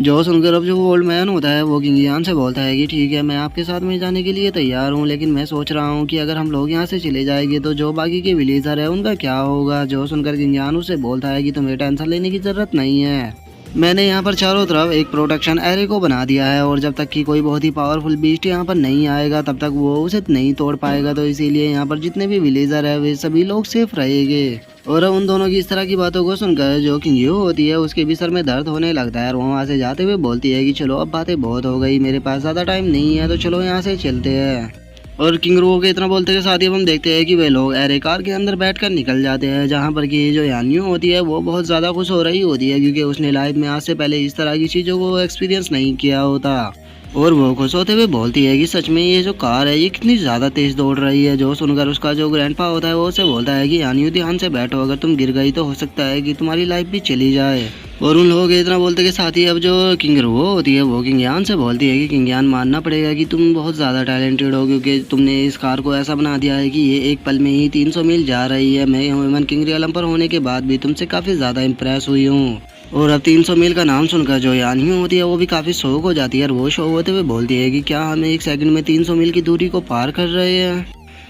जो सुनकर अब जो ओल्ड मैन होता है वो किंग यान से बोलता है कि ठीक है मैं आपके साथ में जाने के लिए तैयार हूँ, लेकिन मैं सोच रहा हूँ कि अगर हम लोग यहाँ से चले जाएंगे तो जो बाकी के विलेजर है उनका क्या होगा। जो सुनकर किंग यान उससे बोलता है कि तुम्हें टेंशन लेने की जरूरत नहीं है, मैंने यहाँ पर चारों तरफ एक प्रोटेक्शन एरे को बना दिया है और जब तक कि कोई बहुत ही पावरफुल बीस्ट यहाँ पर नहीं आएगा तब तक वो उसे नहीं तोड़ पाएगा, तो इसीलिए यहाँ पर जितने भी विलेजर है वे सभी लोग सेफ रहेंगे। और उन दोनों की इस तरह की बातों को सुनकर जो किंग यू होती है उसके भी सर में दर्द होने लगता है और वो वहाँ से जाते हुए बोलती है कि चलो अब बातें बहुत हो गई, मेरे पास ज़्यादा टाइम नहीं है, तो चलो यहाँ से चलते हैं। और किंग रू के इतना बोलते के साथ ही हम देखते हैं कि वे लोग एरे कार के अंदर बैठकर निकल जाते हैं, जहाँ पर कि जो यान्यू होती है वो बहुत ज़्यादा खुश हो रही होती है, क्योंकि उसने लाइफ में आज से पहले इस तरह की चीज़ों को एक्सपीरियंस नहीं किया होता। और वो खुश होते हुए बोलती है कि सच में ये जो कार है ये कितनी ज़्यादा तेज़ दौड़ रही है। जो सुनकर उसका जो ग्रैंडपा होता है वो उसे बोलता है कि यान्यू ध्यान से बैठो, अगर तुम गिर गई तो हो सकता है कि तुम्हारी लाइफ भी चली जाए। और उन लोगों के इतना बोलते के साथ ही अब जो किंग रू होती है वो किंग यान से बोलती है कि किंग यान मानना पड़ेगा कि तुम बहुत ज़्यादा टैलेंटेड हो, क्योंकि तुमने इस कार को ऐसा बना दिया है कि ये एक पल में ही 300 मील जा रही है। मैं ह्यूमन किंग रियलम पर होने के बाद भी तुमसे काफ़ी ज़्यादा इम्प्रेस हुई हूँ। और अब 300 मील का नाम सुनकर जो यानियों होती है वो भी काफ़ी शौक हो जाती है और वो शौक होते हुए बोलती है कि क्या हम एक सेकंड में 300 मील की दूरी को पार कर रहे हैं।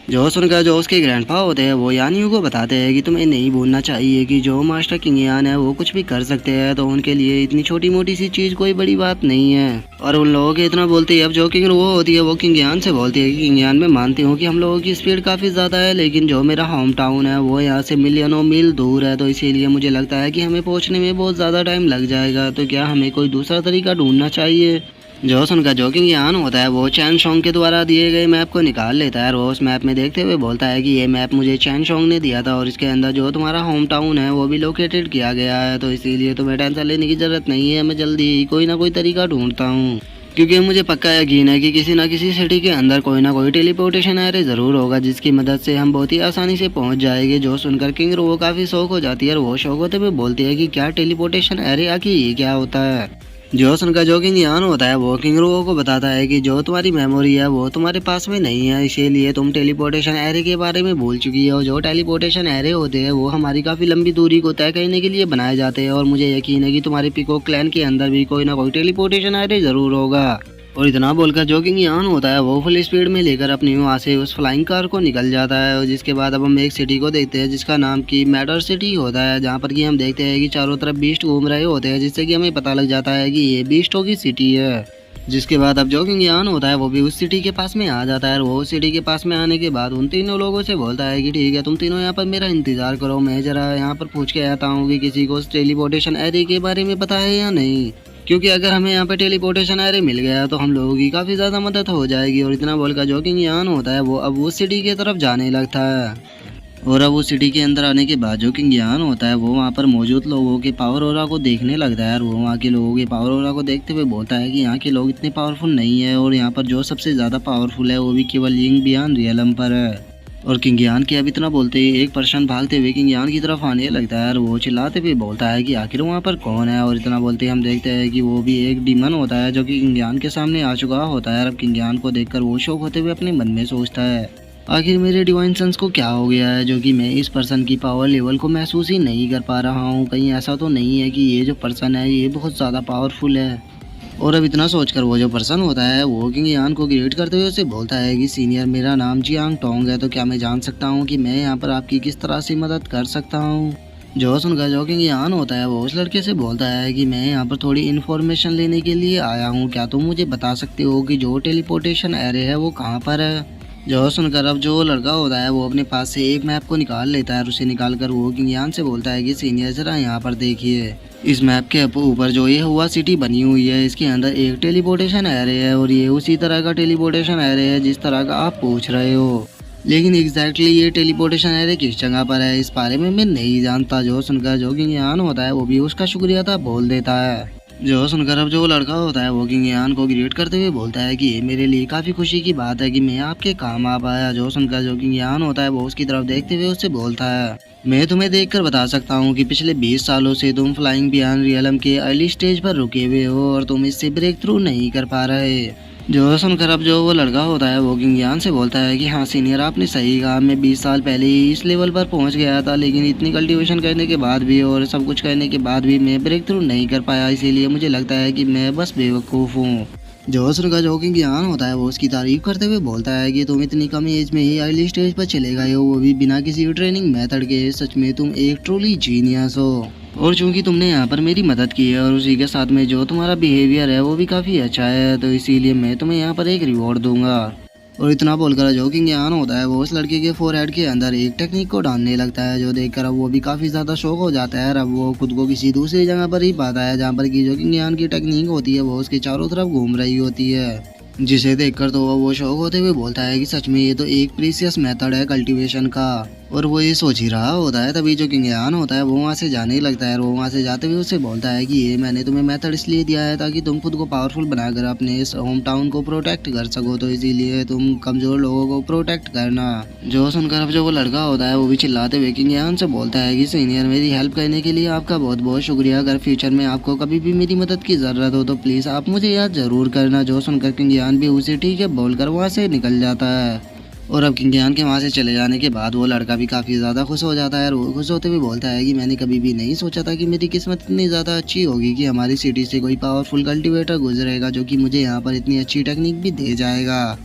जो सुनकर जो उसके ग्रैंडपा होते हैं वो यानियों को बताते हैं कि तुम्हें नहीं भूलना चाहिए कि जो मास्टर किंग यान है वो कुछ भी कर सकते हैं, तो उनके लिए इतनी छोटी मोटी सी चीज़ कोई बड़ी बात नहीं है। और उन लोगों के इतना बोलते ही अब जो किंग वो होती है वो किंग यान से बोलती है कि किंग यान मैं मानती हूँ कि हम लोगों की स्पीड काफ़ी ज़्यादा है, लेकिन जो मेरा होम टाउन है वो यहाँ से मिलियनों मील दूर है, तो इसीलिए मुझे लगता है कि हमें पहुँचने में बहुत ज़्यादा टाइम लग जाएगा, तो क्या हमें कोई दूसरा तरीका ढूंढना चाहिए। जो सुनकर जो किंग यान होता है वो चैन शोंग के द्वारा दिए गए मैप को निकाल लेता है और वो उस मैप में देखते हुए बोलता है कि ये मैप मुझे चैन शोंग ने दिया था और इसके अंदर जो तुम्हारा होम टाउन है वो भी लोकेटेड किया गया है, तो इसीलिए तुम्हें टेंशन लेने की जरूरत नहीं है, मैं जल्दी ही कोई ना कोई तरीका ढूंढता हूँ, क्योंकि मुझे पक्का यकीन है कि किसी न किसी सिटी के अंदर कोई ना कोई टेलीपोर्टेशन एरे ज़रूर होगा जिसकी मदद से हम बहुत ही आसानी से पहुंच जाएंगे। जो सुनकर किंग रू काफ़ी शौक हो जाती है और वो शौक होते हुए बोलती है कि क्या टेलीपोर्टेशन एरे आखिर ये क्या होता है। जो सुनकर जो किंग यान होता है वो किंग रू को बताता है कि जो तुम्हारी मेमोरी है वो तुम्हारे पास में नहीं है, इसीलिए तुम टेलीपोर्टेशन एरे के बारे में भूल चुकी हो। जो टेलीपोर्टेशन एरे होते हैं वो हमारी काफ़ी लंबी दूरी को तय करने के लिए बनाए जाते हैं और मुझे यकीन है कि तुम्हारे पीकॉक क्लैन के अंदर भी कोई ना कोई टेलीपोर्टेशन एरे ज़रूर होगा। और इतना बोलकर जो किंग यान होता है वो फुल स्पीड में लेकर अपनी वहाँ से उस फ्लाइंग कार को निकल जाता है। और जिसके बाद अब हम एक सिटी को देखते हैं जिसका नाम की मैटर सिटी होता है, जहाँ पर कि हम देखते हैं कि चारों तरफ बीस्ट घूम रहे होते हैं, जिससे कि हमें पता लग जाता है कि ये बीस्टों की सिटी है। जिसके बाद अब जो किंग यान होता है वो भी उस सिटी के पास में आ जाता है और वो उस सिटी के पास में आने के बाद उन तीनों लोगों से बोलता है कि ठीक है तुम तीनों यहाँ पर मेरा इंतजार करो, मैं जरा यहाँ पर पूछ के आता हूँ कि किसी को टेलीपोर्टेशन एरे के बारे में पता है या नहीं, क्योंकि अगर हमें यहाँ पे टेलीपोर्टेशन एरे मिल गया तो हम लोगों की काफ़ी ज़्यादा मदद हो जाएगी। और इतना बोलकर जो किंग यान होता है वो अब उस सिटी की तरफ जाने लगता है। और अब उस सिटी के अंदर आने के बाद जो किंग यान होता है वो वहाँ पर मौजूद लोगों के पावर ओरा को देखने लगता है और वो वहाँ के लोगों के पावर ओरा को देखते हुए बोलता है कि यहाँ के लोग इतने पावरफुल नहीं है और यहाँ पर जो सबसे ज़्यादा पावरफुल है वो भी केवल यिंग बियॉन्ड रियलम पर है। और किंग यान के अब इतना बोलते ही एक पर्सन भागते हुए किंग यान की तरफ आने लगता है और वो चिल्लाते हुए बोलता है कि आखिर वहाँ पर कौन है। और इतना बोलते ही हम देखते हैं कि वो भी एक डीमन होता है जो कि किंग यान के सामने आ चुका होता है। अब किंग यान को देखकर वो शौक होते हुए अपने मन में सोचता है, आखिर मेरे डिवाइन सन्स को क्या हो गया है जो कि मैं इस पर्सन की पावर लेवल को महसूस ही नहीं कर पा रहा हूँ। कहीं ऐसा तो नहीं है कि ये जो पर्सन है ये बहुत ज़्यादा पावरफुल है। और अब इतना सोचकर वो जो पर्सन होता है वो किंग यान को ग्रीट करते हुए उसे बोलता है कि सीनियर, मेरा नाम जियांग टोंग है, तो क्या मैं जान सकता हूँ कि मैं यहाँ पर आपकी किस तरह से मदद कर सकता हूँ। जो सुनकर जो किंग यान होता है वो उस लड़के से बोलता है कि मैं यहाँ पर थोड़ी इन्फॉर्मेशन लेने के लिए आया हूँ, क्या तुम मुझे बता सकते हो कि जो टेलीपोर्टेशन एरे है वो कहाँ पर है। जो सुनकर अब जो लड़का होता है वो अपने पास से एक मैप को निकाल लेता है और उसे निकाल कर वो किंग यान से बोलता है कि सीनियर जरा यहाँ पर देखिए, इस मैप के ऊपर जो ये हुआ सिटी बनी हुई है इसके अंदर एक टेलीपोर्टेशन एरे है और ये उसी तरह का टेलीपोर्टेशन एरे है जिस तरह का आप पूछ रहे हो। लेकिन एग्जैक्टली ये टेलीपोर्टेशन एरे किस जगह पर है इस बारे में मैं नहीं जानता। जो सुनकर जो किंग यान होता है वो भी उसका शुक्रिया था बोल देता है। जो सुनकर अब जो लड़का होता है वो किंग यान को ग्रीट करते हुए बोलता है कि ये मेरे लिए काफ़ी खुशी की बात है कि मैं आपके काम आ पाया। जो सुनकर जो किंग यान होता है वो उसकी तरफ देखते हुए उससे बोलता है, मैं तुम्हें देखकर बता सकता हूँ कि पिछले 20 सालों से तुम फ्लाइंग बियॉन्ड रियलम के अर्ली स्टेज पर रुके हुए हो और तुम इससे ब्रेक थ्रू नहीं कर पा रहे। जो सुनकर अब जो वो लड़का होता है वो किंग यान से बोलता है कि हाँ सीनियर, आपने सही कहा, मैं 20 साल पहले ही इस लेवल पर पहुंच गया था, लेकिन इतनी कल्टीवेशन करने के बाद भी और सब कुछ करने के बाद भी मैं ब्रेक थ्रू नहीं कर पाया, इसीलिए मुझे लगता है कि मैं बस बेवकूफ़ हूँ। जो सुनकर जो किंग यान होता है वो उसकी तारीफ करते हुए बोलता है कि तुम इतनी कम एज में ही अर्ली स्टेज पर चले गए हो, वो भी बिना किसी ट्रेनिंग मेथड के, सच में तुम एक ट्रूली जीनियस हो। और चूंकि तुमने यहाँ पर मेरी मदद की है और उसी के साथ में जो तुम्हारा बिहेवियर है वो भी काफ़ी अच्छा है, तो इसीलिए मैं तुम्हें यहाँ पर एक रिवॉर्ड दूंगा। और इतना बोलकर जो किंग यान होता है वो उस लड़के के फोरहेड के अंदर एक टेक्निक को डालने लगता है, जो देखकर अब वो भी काफ़ी ज़्यादा शौक हो जाता है। अब वो खुद को किसी दूसरी जगह पर ही पाता है जहाँ पर की जो किंग यान की टेक्निक होती है वो उसके चारों तरफ घूम रही होती है, जिसे देखकर तो वो शौक होते हुए बोलता है कि सच में ये तो एक प्रीसियस मेथड है कल्टीवेशन का। और वो ये सोच ही रहा होता है तभी जो किंग यान होता है वो वहाँ से जाने लगता है और वो वहाँ से जाते हुए उससे बोलता है कि ये मैंने तुम्हें मेथड इसलिए दिया है ताकि तुम खुद को पावरफुल बनाकर अपने इस होम टाउन को प्रोटेक्ट कर सको, तो इसीलिए तुम कमजोर लोगों को प्रोटेक्ट करना। जो सुनकर अब जो वो लड़का होता है वो भी चिल्लाते हुए किंग यान से बोलता है कि सीनियर, मेरी हेल्प करने के लिए आपका बहुत बहुत शुक्रिया, अगर फ्यूचर में आपको कभी भी मेरी मदद की ज़रूरत हो तो प्लीज़ आप मुझे याद ज़रूर करना। जो सुनकर किंग यान भी उसे ठीक है बोलकर वहाँ से निकल जाता है। और अब किंग यान के वहाँ से चले जाने के बाद वो लड़का भी काफ़ी ज़्यादा खुश हो जाता है और वो खुश होते हुए बोलता है कि मैंने कभी भी नहीं सोचा था कि मेरी किस्मत इतनी ज़्यादा अच्छी होगी कि हमारी सिटी से कोई पावरफुल कल्टीवेटर गुजरेगा जो कि मुझे यहाँ पर इतनी अच्छी टेक्निक भी दे जाएगा।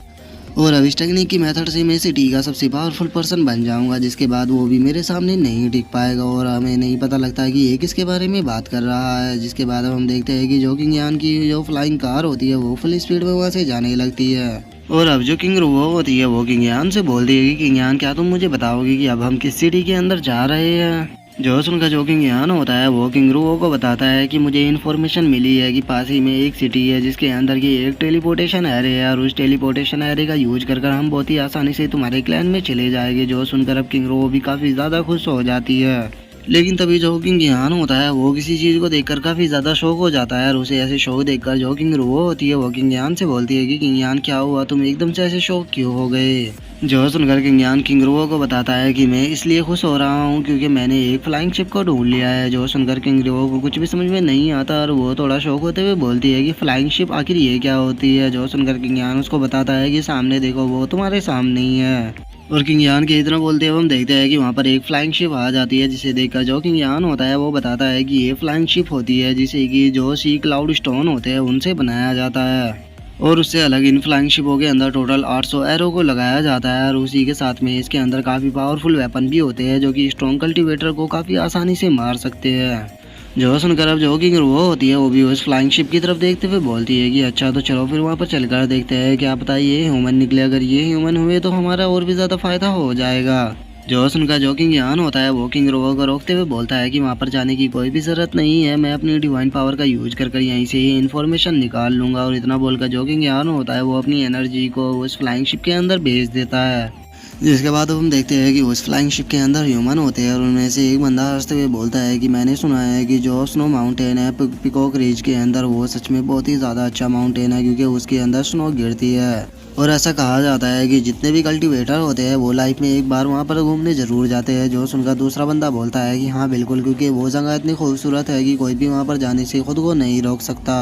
और अब इस टेक्निक की मेथड से मैं सिटी का सबसे पावरफुल पर्सन बन जाऊंगा, जिसके बाद वो भी मेरे सामने नहीं टिक पाएगा और हमें नहीं पता लगता कि ये किसके बारे में बात कर रहा है। जिसके बाद अब हम देखते हैं कि जो किंग यान की जो फ्लाइंग कार होती है वो फुल स्पीड में वहाँ से जाने लगती है। और अब जो किंग रोबो होती है वो किंग यान से बोलती है कि किंग यान, क्या तुम मुझे बताओगे कि अब हम किस सिटी के अंदर जा रहे हैं। जो सुनकर जो किंग यान होता है वो किंग रोबो को बताता है कि मुझे इन्फॉर्मेशन मिली है कि पास ही में एक सिटी है जिसके अंदर की एक टेलीपोर्टेशन एरे है और उस टेलीपोर्टेशन एरे का यूज कर हम बहुत ही आसानी से तुम्हारे क्लैन में चले जाएंगे। जो सुनकर अब किंग रोबो भी काफ़ी ज़्यादा खुश हो जाती है। लेकिन तभी जो किंग यान होता है वो किसी चीज़ को देखकर काफ़ी ज़्यादा शौक हो जाता है और उसे ऐसे शौक देखकर जो किंग रोबो होती है वो किंग यान से बोलती है कि किंग यान, क्या हुआ, तुम एकदम से ऐसे शौक क्यों हो गए। जो सुनकर किंग यान किंग रोबो को बताता है कि मैं इसलिए खुश हो रहा हूँ क्योंकि मैंने एक फ्लाइंग शिप को ढूंढ लिया है। जो सुनकर किंग रोबो को कुछ भी समझ में नहीं आता और वो थोड़ा शौक होते हुए बोलती है कि फ्लाइंग शिप आखिर ये क्या होती है। जो सुनकर किंग यान उसको बताता है कि सामने देखो, वो तुम्हारे सामने ही है। और किंग यान के इतना बोलते हुए हम देखते हैं कि वहाँ पर एक फ्लाइंग शिप आ जाती है, जिसे देखकर जो किंग यान होता है वो बताता है कि ये फ्लाइंग शिप होती है जिसे कि जो सी क्लाउड स्टोन होते हैं उनसे बनाया जाता है। और उससे अलग इन फ्लाइंग शिपों के अंदर टोटल 800 एरो को लगाया जाता है और उसी के साथ में इसके अंदर काफ़ी पावरफुल वेपन भी होते हैं जो कि स्ट्रॉन्ग कल्टीवेटर को काफ़ी आसानी से मार सकते हैं। जो सुनकर अब जो किंग रोबो होती है वो भी उस फ्लाइंग शिप की तरफ देखते हुए बोलती है कि अच्छा, तो चलो फिर वहाँ पर चलकर देखते हैं, क्या पता ये ह्यूमन निकले, अगर ये ह्यूमन हुए तो हमारा और भी ज़्यादा फायदा हो जाएगा। जो सुनकर जो किंग यान होता है वो किंग रोबो को रोकते हुए बोलता है कि वहाँ पर जाने की कोई भी ज़रूरत नहीं है, मैं अपनी डिवाइन पावर का यूज कर यहीं से ही इन्फॉर्मेशन निकाल लूँगा। और इतना बोलकर जो किंग यान होता है वो अपनी एनर्जी को उस फ्लाइंग शिप के अंदर भेज देता है। जिसके बाद हम देखते हैं कि उस फ्लाइंग शिप के अंदर ह्यूमन होते हैं और उनमें से एक बंदा हंसते हुए बोलता है कि मैंने सुना है कि जो स्नो माउंटेन है पिकॉक रिज के अंदर वो सच में बहुत ही ज़्यादा अच्छा माउंटेन है क्योंकि उसके अंदर स्नो गिरती है। और ऐसा कहा जाता है कि जितने भी कल्टीवेटर होते हैं वो लाइफ में एक बार वहाँ पर घूमने जरूर जाते हैं। जो सुनकर दूसरा बंदा बोलता है कि हाँ बिल्कुल, क्योंकि वो जगह इतनी खूबसूरत है कि कोई भी वहाँ पर जाने से खुद को नहीं रोक सकता।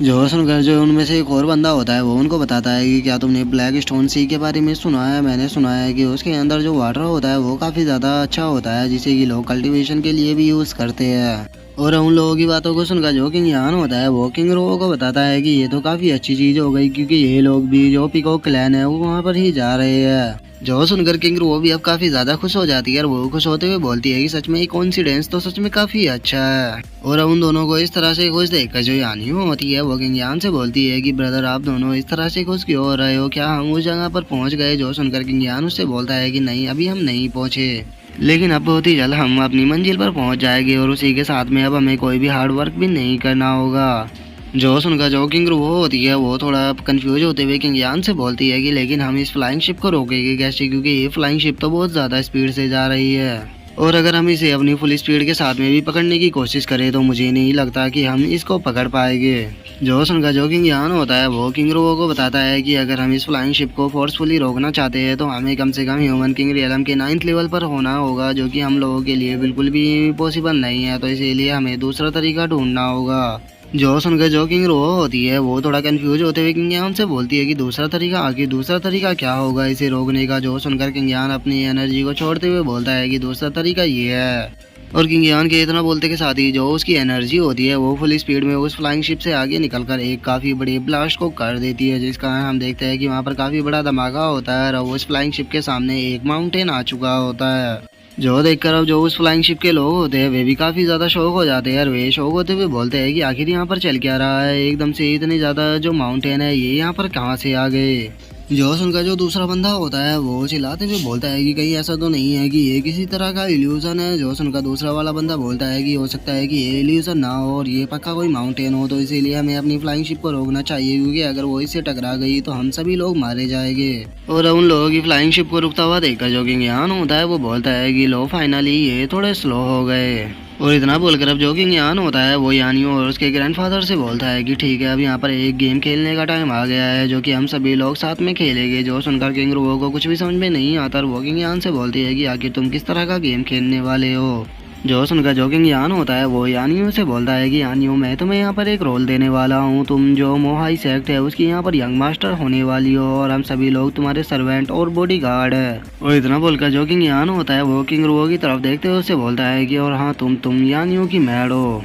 जो सुनकर जो उनमें से एक और बंदा होता है वो उनको बताता है कि क्या तुमने ब्लैक स्टोन सी के बारे में सुना है? मैंने सुना है कि उसके अंदर जो वाटर होता है वो काफ़ी ज़्यादा अच्छा होता है, जिसे कि लोग कल्टीवेशन के लिए भी यूज़ करते हैं। और उन लोगों की बातों को सुनकर जो किंग यान होता है वो किंग रो को बताता है कि ये तो काफ़ी अच्छी चीज़ हो गई, क्योंकि ये लोग भी जो पीकॉक क्लैन है वो वहाँ पर ही जा रहे हैं। जो सुनकर किंग रो भी अब काफ़ी ज़्यादा खुश हो जाती है और वो खुश होते हुए बोलती है कि सच में ये कोइंसिडेंस तो सच में काफ़ी अच्छा है। और अब उन दोनों को इस तरह से खुश देखकर जो यानी होती है वो किंग यान से बोलती है कि ब्रदर आप दोनों इस तरह से खुश क्यों हो रहे हो? क्या हम उस जगह पर पहुँच गए? जो सुनकर किंग यान उससे बोलता है कि नहीं, अभी हम नहीं पहुँचे, लेकिन अब बहुत ही जल्द हम अपनी मंजिल पर पहुंच जाएंगे और उसी के साथ में अब हमें कोई भी हार्ड वर्क भी नहीं करना होगा। जो सुनकर जो किंग वो होती है वो थोड़ा कंफ्यूज होते हुए किंग यान से बोलती है कि लेकिन हम इस फ्लाइंग शिप को रोकेंगे कैसे, क्योंकि ये फ्लाइंग शिप तो बहुत ज़्यादा स्पीड से जा रही है और अगर हम इसे अपनी फुल स्पीड के साथ में भी पकड़ने की कोशिश करें तो मुझे नहीं लगता कि हम इसको पकड़ पाएंगे। जो सुनकर जो किंग यान होता है वो किंग रो को बताता है कि अगर हम इस फ्लाइंग शिप को फोर्सफुली रोकना चाहते हैं तो हमें कम से कम ह्यूमन किंग रियलम के 9th लेवल पर होना होगा, जो कि हम लोगों के लिए बिल्कुल भी पॉसिबल नहीं है। तो इसीलिए हमें दूसरा तरीका ढूंढना होगा। जो सुनकर जो किंग रो होती है वो थोड़ा कंफ्यूज होते हुए किंग यान से बोलती है कि दूसरा तरीका, आगे दूसरा तरीका क्या होगा इसे रोकने का? जो सुनकर किंग यान अपनी एनर्जी को छोड़ते हुए बोलता है कि दूसरा तरीका ये है। और किंग यान के इतना बोलते के साथ ही जो उसकी एनर्जी होती है वो फुल स्पीड में उस फ्लाइंग शिप से आगे निकलकर एक काफ़ी बड़ी ब्लास्ट को कर देती है, जिसका हम देखते हैं कि वहाँ पर काफ़ी बड़ा धमाका होता है और उस फ्लाइंग शिप के सामने एक माउंटेन आ चुका होता है। जो देखकर अब जो उस फ्लाइंग शिप के लोग होते हैं वे भी काफ़ी ज़्यादा शौक हो जाते हैं और वे शौक होते हुए बोलते हैं कि आखिर यहाँ पर चल क्या रहा है? एकदम से इतनी ज़्यादा जो माउंटेन है ये यहाँ पर कहाँ से आ गए? जो सुनकर जो दूसरा बंदा होता है वो चिल्लाते हुए बोलता है कि कहीं ऐसा तो नहीं है कि ये किसी तरह का इल्यूजन है? जो सुनकर दूसरा वाला बंदा बोलता है कि हो सकता है कि ये इल्यूजन ना हो और ये पक्का कोई माउंटेन हो, तो इसीलिए हमें अपनी फ्लाइंग शिप को रोकना चाहिए, क्योंकि अगर वो इससे टकरा गई तो हम सभी लोग मारे जाएंगे। और उन लोगों की फ्लाइंग शिप को रुकता हुआ देखकर जो किंग यान होता है वो बोलता है कि लो फाइनली ये थोड़े स्लो हो गए। और इतना बोलकर अब जो किंग यान होता है वो यानियो और उसके ग्रैंडफादर से बोलता है कि ठीक है, अब यहाँ पर एक गेम खेलने का टाइम आ गया है जो कि हम सभी लोग साथ में खेलेंगे। जो सुनकर किंग रो को कुछ भी समझ में नहीं आता और वो किंग यान से बोलती है कि आखिर तुम किस तरह का गेम खेलने वाले हो? जो सुनकर जो किंग यान होता है वो यानियो से बोलता है कि यानियो मैं तुम्हें यहाँ पर एक रोल देने वाला हूँ, तुम जो मोहाई सेक्ट है उसकी यहाँ पर यंग मास्टर होने वाली हो और हम सभी लोग तुम्हारे सर्वेंट और बॉडी गार्ड है। और इतना बोलकर जो किंग यान होता है वो किंग रो की तरफ देखते हुए उससे बोलता है कि और हाँ तुम यानियो की मैड हो।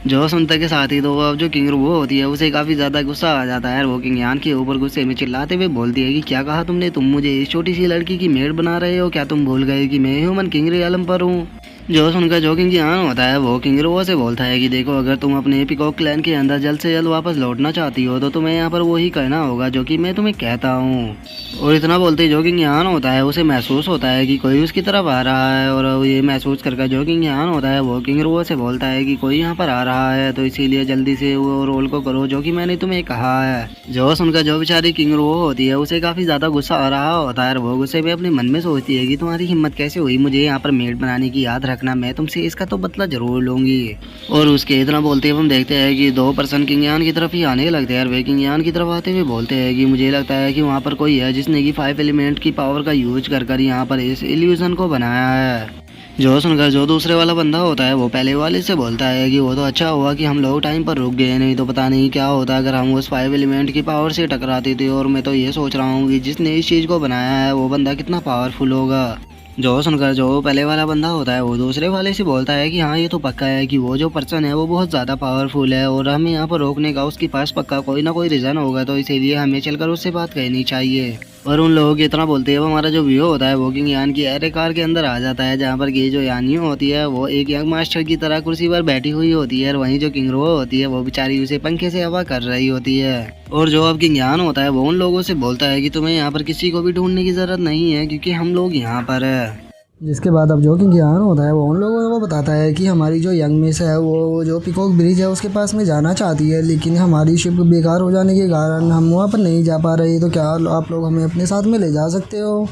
जो सुनते के साथ ही तो अब जो किंग वो होती है उसे काफ़ी ज़्यादा गुस्सा आ जाता है और वो किंग यान के ऊपर गुस्से में चिल्लाते हुए बोलती है कि क्या कहा तुमने? तुम मुझे इस छोटी सी लड़की की मेड बना रहे हो? क्या तुम भूल गए कि मैं ह्यूमन किंग रियलम पर हूँ? जो सुनकर जो किंग यान होता है वो किंग रो से बोलता है कि देखो, अगर तुम अपने पीकॉक क्लैन के अंदर जल्द से जल्द वापस लौटना चाहती हो तो तुम्हें यहाँ पर वही करना होगा जो कि मैं तुम्हें कहता हूँ। और इतना बोलते जो किंग यान होता है उसे महसूस होता है कि कोई उसकी तरफ आ रहा है और ये महसूस करके जो किंग यान होता है वो किंग रो से बोलता है कि कोई यहाँ पर आ रहा है, तो इसीलिए जल्दी से वो रोल को करो जो कि मैंने तुम्हें कहा है। जो सुनकर जो बेचारी किंग रो होती है उसे काफ़ी ज़्यादा गुस्सा आ रहा होता है और वो गुस्से में अपने मन में सोचती है कि तुम्हारी हिम्मत कैसे हुई मुझे यहाँ पर मेड बनाने की? याद रखना मैं तुमसे इसका तो बदला जरूर लूंगी। और उसके इतना बोलते हुए हम देखते हैं कि दो पर्सन किंग यान की तरफ ही आने लगते हैं और वे किंग यान की तरफ आते हुए बोलते हैं कि मुझे लगता है कि वहाँ पर कोई है जिसने कि 5 एलिमेंट की पावर का यूज कर यहाँ पर इस इल्यूजन को बनाया है। जो सुनकर जो दूसरे वाला बंदा होता है वो पहले वाले से बोलता है कि वो तो अच्छा हुआ कि हम लोग टाइम पर रुक गए, नहीं तो पता नहीं क्या होता अगर हम उस 5 एलिमेंट की पावर से टकराते थे। और मैं तो ये सोच रहा हूँ कि जिसने इस चीज़ को बनाया है वो बंदा कितना पावरफुल होगा। जो सुनकर जो पहले वाला बंदा होता है वो दूसरे वाले से बोलता है कि हाँ ये तो पक्का है कि वो जो पर्सन है वो बहुत ज़्यादा पावरफुल है और हमें यहाँ पर रोकने का उसके पास पक्का कोई ना कोई रीज़न होगा, तो इसीलिए हमें चलकर उससे बात करनी चाहिए। और उन लोगों की इतना बोलते हैं हमारा जो व्यू होता है वो किंग यान की एरे कार के अंदर आ जाता है, जहाँ पर की जो यानियो होती है वो एक यंग मास्टर की तरह कुर्सी पर बैठी हुई होती है और वहीं जो किंग रो होती है वो बेचारी उसे पंखे से हवा कर रही होती है। और जो अब किंग यान होता है वो उन लोगों से बोलता है कि तुम्हें यहाँ पर किसी को भी ढूंढने की जरूरत नहीं है क्योंकि हम लोग यहाँ पर है। जिसके बाद अब जो किंग यान होता है वो उन लोगों को बताता है कि हमारी जो यंग मिस है वो जो पीकॉक ब्रिज है उसके पास में जाना चाहती है, लेकिन हमारी शिप बेकार हो जाने के कारण हम वहाँ पर नहीं जा पा रहे, तो क्या आप लोग हमें अपने साथ में ले जा सकते हो?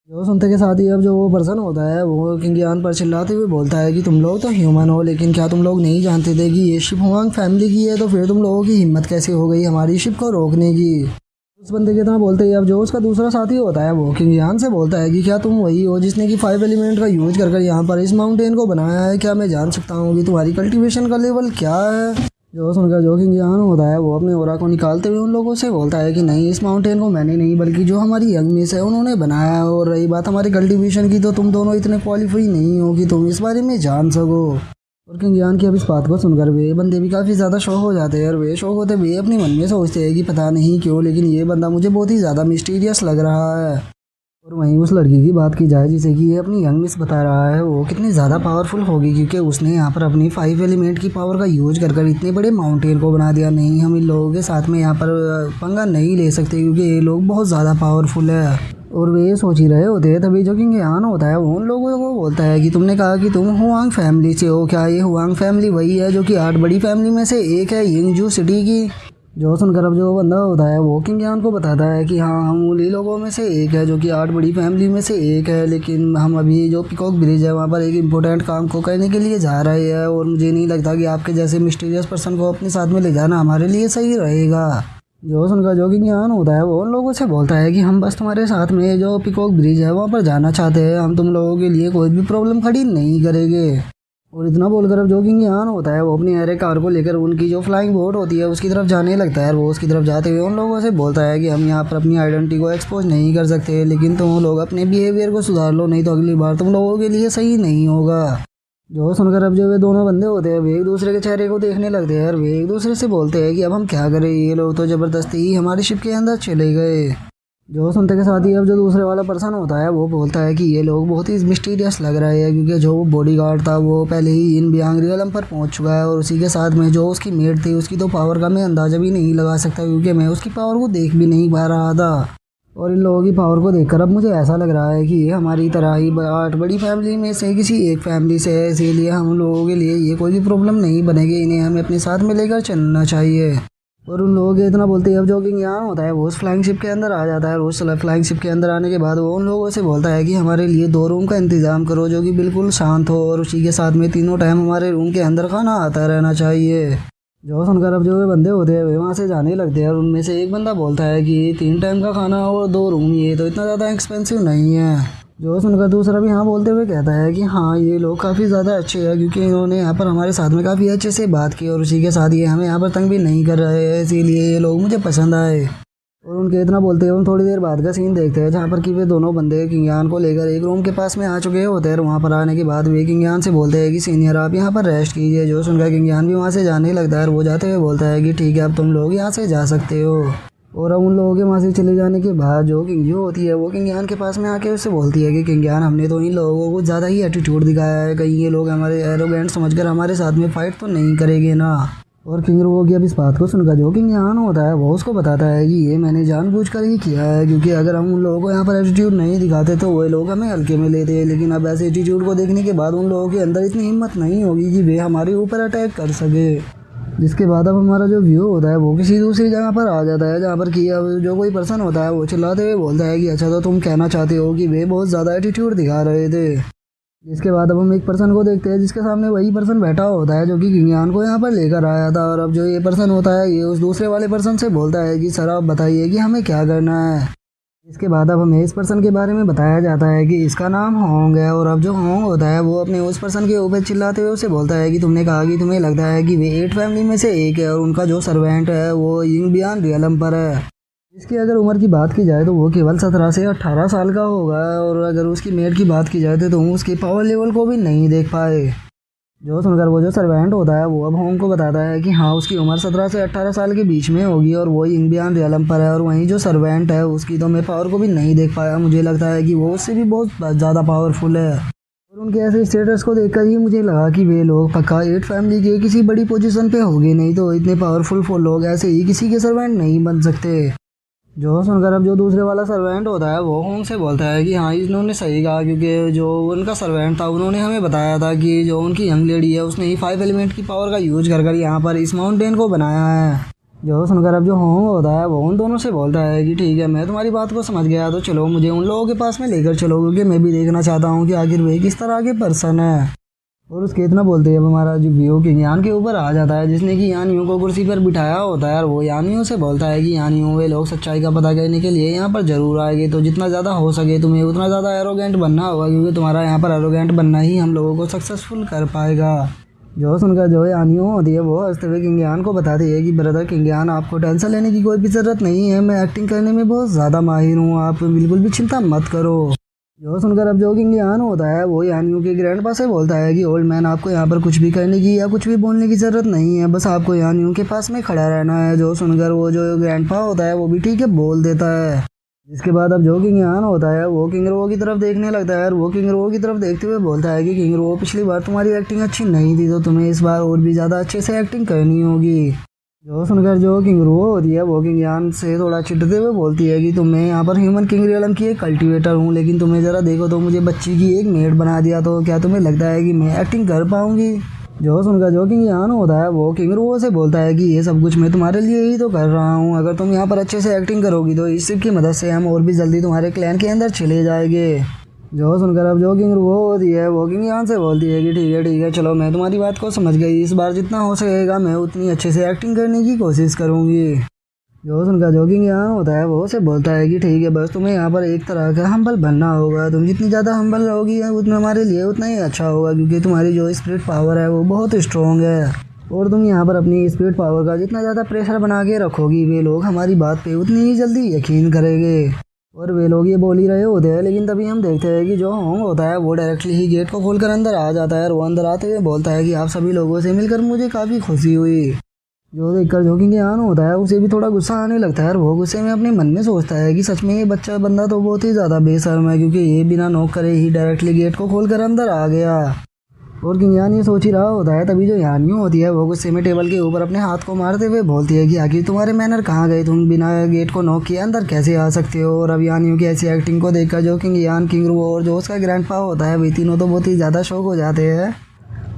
जो सुनते के साथ ही अब जो वो पर्सन होता है वो किंग यान पर चिल्लाते हुए बोलता है कि तुम लोग तो ह्यूमन हो, लेकिन क्या तुम लोग नहीं जानते थे कि ये शिप हुआंग फैमिली की है? तो फिर तुम लोगों की हिम्मत कैसे हो गई हमारी शिप को रोकने की? उस बंदे के इतना बोलते ही अब जो उसका दूसरा साथी होता है वो किंग यान से बोलता है कि क्या तुम वही हो जिसने कि 5 एलिमेंट का यूज कर यहाँ पर इस माउंटेन को बनाया है, क्या मैं जान सकता हूँ कि तुम्हारी कल्टीवेशन का लेवल क्या है। जो सुनकर जो किंग यान होता है वो अपने ओरा को निकालते हुए उन लोगों से बोलता है कि नहीं, इस माउंटेन को मैंने नहीं बल्कि जो हमारी यंग मिस है उन्होंने बनाया है। और रही बात हमारी कल्टीवेशन की, तो तुम दोनों इतने क्वालिफाई नहीं हो कि तुम इस बारे में जान सको। और किंग यान की अब इस बात को सुनकर वे बंदे भी काफ़ी ज़्यादा शौक हो जाते हैं। और वे शौक होते हुए अपने मन में सोचते हैं कि पता नहीं क्यों लेकिन ये बंदा मुझे बहुत ही ज़्यादा मिस्टीरियस लग रहा है। और वहीं उस लड़की की बात की जाए जिसे कि ये अपनी यंग मिस बता रहा है, वो कितनी ज़्यादा पावरफुल होगी क्योंकि उसने यहाँ पर अपनी 5 एलिमेंट की पावर का यूज कर इतने बड़े माउंटेन को बना दिया। नहीं, हम इन लोगों के साथ में यहाँ पर पंगा नहीं ले सकते क्योंकि ये लोग बहुत ज़्यादा पावरफुल है। और वे ये सोच ही रहे होते हैं तभी जो किंग यान होता है वो उन लोगों को बोलता है कि तुमने कहा कि तुम हुआंग फैमिली से हो, क्या ये हुआंग फैमिली वही है जो कि 8 बड़ी फैमिली में से एक है यिंगजू सिटी की। जो सुनकर अब जो बंदा होता है वो किंग यान को बताता है कि हाँ, हम उन्हीं लोगों में से एक है जो कि 8 बड़ी फैमिली में से एक है, लेकिन हम अभी जो पिकॉक ब्रिज है वहाँ पर एक इम्पोर्टेंट काम को करने के लिए जा रहे हैं और मुझे नहीं लगता कि आपके जैसे मिस्टीरियस पर्सन को अपने साथ में ले जाना हमारे लिए सही रहेगा। जो सुनकर जो किंग यान होता है वो उन लोगों से बोलता है कि हम बस तुम्हारे साथ में जो पिकॉक ब्रिज है वहाँ पर जाना चाहते हैं, हम तुम लोगों के लिए कोई भी प्रॉब्लम खड़ी नहीं करेंगे। और इतना बोलकर अब जो किंग यान होता है वो अपनी एयर कार को लेकर उनकी जो फ्लाइंग बोट होती है उसकी तरफ जाने लगता है। वो उसकी तरफ जाते हुए उन लोगों से बोलता है कि हम यहाँ पर अपनी आइडेंटिटी को एक्सपोज नहीं कर सकते, लेकिन तुम लोग अपने बिहेवियर को सुधार लो, नहीं तो अगली बार तुम लोगों के लिए सही नहीं होगा। जो सुनकर अब जो वे दोनों बंदे होते हैं वे एक दूसरे के चेहरे को देखने लगते हैं और वे एक दूसरे से बोलते हैं कि अब हम क्या करें, ये लोग तो ज़बरदस्ती ही हमारी शिप के अंदर चले गए। जो सुनते के साथ ही अब जो दूसरे वाला पर्सन होता है वो बोलता है कि ये लोग बहुत ही मिस्टीरियस लग रहे हैं क्योंकि जो बॉडीगार्ड था वो पहले ही इन बियांग रियलम पर पहुंच चुका है और उसी के साथ में जो उसकी मेट थी उसकी तो पावर का मैं अंदाज़ा भी नहीं लगा सकता क्योंकि मैं उसकी पावर को देख भी नहीं पा रहा था। और इन लोगों की पावर को देखकर अब मुझे ऐसा लग रहा है कि ये हमारी तरह ही 8 बड़ी फैमिली में से किसी एक फैमिली से है, इसीलिए हम लोगों के लिए ये कोई भी प्रॉब्लम नहीं बनेगी, इन्हें हमें अपने साथ में लेकर चलना चाहिए। और उन लोगों के इतना बोलते ही अब जो किंग यान होता है वो उस फ्लाइंग शिप के अंदर आ जाता है। और उस फ्लाइंग शिप के अंदर आने के बाद वो उन लोगों से बोलता है कि हमारे लिए 2 रूम का इंतज़ाम करो जो कि बिल्कुल शांत हो और उसी के साथ में तीनों टाइम हमारे रूम के अंदर खाना आता रहना चाहिए। जो सुनकर अब जो वे बंदे होते हैं वे वहाँ से जाने लगते हैं और उनमें से एक बंदा बोलता है कि 3 टाइम का खाना और 2 रूम, ये तो इतना ज़्यादा एक्सपेंसिव नहीं है। जो सुनकर दूसरा भी हाँ बोलते हुए कहता है कि हाँ, ये लोग काफ़ी ज़्यादा अच्छे हैं क्योंकि इन्होंने यहाँ पर हमारे साथ में काफ़ी अच्छे से बात की और उसी के साथ ये हमें यहाँ पर तंग भी नहीं कर रहे हैं, इसीलिए ये लोग मुझे पसंद आए। और उनके इतना बोलते हुए हम थोड़ी देर बाद का सीन देखते हैं जहाँ पर कि वे दोनों बंदे किंग यान को लेकर एक रूम के पास में आ चुके होते हैं। वहाँ पर आने के बाद वे किंग यान से बोलते हैं कि सीनियर आप यहाँ पर रेस्ट कीजिए। जो सुनकर किंग यान भी वहाँ से जाने लगता है और वो जाते हुए बोलता है कि ठीक है, अब तुम लोग यहाँ से जा सकते हो। और अब उन लोगों के वहाँ से चले जाने के बाद जो किंग जो होती है वो किंग यान के पास में आके उससे बोलती है कि किंग यान, हमने तो इन लोगों को ज़्यादा ही एटीट्यूड दिखाया है, कहीं ये लोग हमारे एरोगेंट समझकर हमारे साथ में फ़ाइट तो नहीं करेंगे ना। और किंग रो की अब इस बात को सुनकर जो किंग यान होता है वो उसको बताता है कि ये मैंने जानबूझकर ही किया है क्योंकि अगर हम उन लोगों को यहाँ पर एटीट्यूड नहीं दिखाते तो वो लोग हमें हल्के में लेते हैं, लेकिन अब ऐसे एटीट्यूड को देखने के बाद उन लोगों के अंदर इतनी हिम्मत नहीं होगी कि वे हमारे ऊपर अटैक कर सके। जिसके बाद अब हमारा जो व्यू होता है वो किसी दूसरी जगह पर आ जाता है जहाँ पर कि अब जो कोई पर्सन होता है वो चिल्लाते हुए बोलता है कि अच्छा, तो तुम कहना चाहते हो कि वे बहुत ज़्यादा एटीट्यूड दिखा रहे थे। जिसके बाद अब हम एक पर्सन को देखते हैं जिसके सामने वही पर्सन बैठा होता है जो कि किंग यान को यहाँ पर लेकर आया था। और अब जो ये पर्सन होता है ये उस दूसरे वाले पर्सन से बोलता है कि सर आप बताइए कि हमें क्या करना है। इसके बाद अब हमें इस पर्सन के बारे में बताया जाता है कि इसका नाम होंग है। और अब जो होंग होता है वो अपने उस पर्सन के ऊपर चिल्लाते हुए उसे बोलता है कि तुमने कहा कि तुम्हें लगता है कि वे 8 फैमिली में से एक है और उनका जो सर्वेंट है वो यिंग बियान रियलम पर है। इसकी अगर उम्र की बात की जाए तो वो केवल 17 से 18 साल का होगा और अगर उसकी मेट की बात की जाए तो उसकी पावर लेवल को भी नहीं देख पाए। जो सुनकर वो जो सर्वेंट होता है वो अब होंग को बताता है कि हाँ, उसकी उम्र 17 से 18 साल के बीच में होगी और वो यिंग बियान रियलम पर है। और वहीं जो सर्वेंट है उसकी तो मैं पावर को भी नहीं देख पाया, मुझे लगता है कि वो उससे भी बहुत ज़्यादा पावरफुल है। और उनके ऐसे स्टेटस को देखकर ही मुझे लगा कि वे लोग पक्का 8 फैमिली के किसी बड़ी पोजीशन पे होंगे, नहीं तो इतने पावरफुल लोग ऐसे ही किसी के सर्वेंट नहीं बन सकते। जो सुनकर अब जो दूसरे वाला सर्वेंट होता है वो होंग से बोलता है कि हाँ, इन्होंने सही कहा क्योंकि जो उनका सर्वेंट था उन्होंने हमें बताया था कि जो उनकी यंग लेडी है उसने ही 5 एलिमेंट की पावर का यूज कर यहाँ पर इस माउंटेन को बनाया है। जो सुनकर अब जो होंग होता है वो उन दोनों से बोलता है कि ठीक है, मैं तुम्हारी बात को समझ गया, तो चलो मुझे उन लोगों के पास में लेकर चलो क्योंकि मैं भी देखना चाहता हूँ कि आखिर वे किस तरह के पर्सन है। और उसके इतना बोलते ही अब हमारा जो व्यू किंग यान के ऊपर आ जाता है, जिसने कि यानियों को कुर्सी पर बिठाया होता है। और वो यानियों से बोलता है कि यानियों वे लोग सच्चाई का पता करने के लिए यहाँ पर जरूर आएंगे, तो जितना ज़्यादा हो सके तुम्हें उतना ज़्यादा एरोगेंट बनना होगा, क्योंकि तुम्हारा यहाँ पर एरोगेंट बनना ही हम लोगों को सक्सेसफुल कर पाएगा। जो सुनकर जो यानियों होती है वो हंसते हुए किंग यान को बताती है कि ब्रदर किंग यान, आपको टेंशन लेने की कोई भी ज़रूरत नहीं है, मैं एक्टिंग करने में बहुत ज़्यादा माहिर हूँ, आप बिल्कुल भी चिंता मत करो। जो सुनकर अब जो किंग यान होता है वो यानियों के ग्रैंडपा से बोलता है कि ओल्ड मैन, आपको यहाँ पर कुछ भी करने की या कुछ भी बोलने की ज़रूरत नहीं है, बस आपको यानियों के पास में खड़ा रहना है। जो सुनकर वो जो ग्रैंडपा होता है वो भी ठीक है बोल देता है। जिसके बाद अब जो किंग यान होता है वो किंग रो की तरफ देखने लगता है, और वो किंग रो की तरफ देखते हुए बोलता है कि किंग रो, पिछली बार तुम्हारी एक्टिंग अच्छी नहीं थी, तो तुम्हें इस बार और भी ज़्यादा अच्छे से एक्टिंग करनी होगी। जो सुनकर जो किंग रो होती है वो किंग यान से थोड़ा चिढ़ते हुए बोलती है कि मैं यहाँ पर ह्यूमन किंग रियलम की एक कल्टीवेटर हूँ, लेकिन तुम्हें ज़रा देखो तो मुझे बच्ची की एक मेड बना दिया, तो क्या तुम्हें लगता है कि मैं एक्टिंग कर पाऊँगी। जो सुनकर जो किंग यान होता है वो किंग रो से बोलता है कि ये सब कुछ मैं तुम्हारे लिए ही तो कर रहा हूँ, अगर तुम यहाँ पर अच्छे से एक्टिंग करोगी तो इस शिप की मदद से हम और भी जल्दी तुम्हारे क्लैन के अंदर चले जाएंगे। जो सुनकर अब जो किंग वो होती है वो किंग यान से बोलती है कि ठीक है चलो, मैं तुम्हारी बात को समझ गई, इस बार जितना हो सकेगा मैं उतनी अच्छे से एक्टिंग करने की कोशिश करूँगी। जो सुनकर जो किंग यान होता है वो उसे बोलता है कि ठीक है, बस तुम्हें यहाँ पर एक तरह का हम्बल बनना होगा, तुम जितनी ज़्यादा हम्बल रहोगी उतना हमारे लिए उतना ही अच्छा होगा, क्योंकि तुम्हारी जो स्पिरिट पावर है वो बहुत स्ट्रॉन्ग है, और तुम यहाँ पर अपनी स्पिरिट पावर का जितना ज़्यादा प्रेशर बना के रखोगी वे लोग हमारी बात पे उतनी ही जल्दी यकीन करेंगे। और वे लोग ये बोल ही रहे होते हैं, लेकिन तभी हम देखते हैं कि जो होंग होता है वो डायरेक्टली ही गेट को खोलकर अंदर आ जाता है, और वो अंदर आते हुए बोलता है कि आप सभी लोगों से मिलकर मुझे काफ़ी खुशी हुई। जो देखकर जो किंग यान होता है उसे भी थोड़ा गुस्सा आने लगता है, और वो गुस्से में अपने मन में सोचता है कि सच में ये बच्चा बंदा तो बहुत ही ज़्यादा बेशर्म है, क्योंकि ये बिना नॉक करे ही डायरेक्टली गेट को खोलकर अंदर आ गया। और किंग यान ये सोच ही रहा होता है, तभी जो यानियों होती है वो गुस्से में टेबल के ऊपर अपने हाथ को मारते हुए बोलती है कि आखिर तुम्हारे मैनर कहाँ गए, तुम बिना गेट को नॉक किए अंदर कैसे आ सकते हो। और अब यानियों की ऐसी एक्टिंग को देखकर जो किंग यान, किंग रू और जो उसका ग्रैंडपा होता है वे तीनों तो बहुत ही ज़्यादा शौक हो जाते हैं।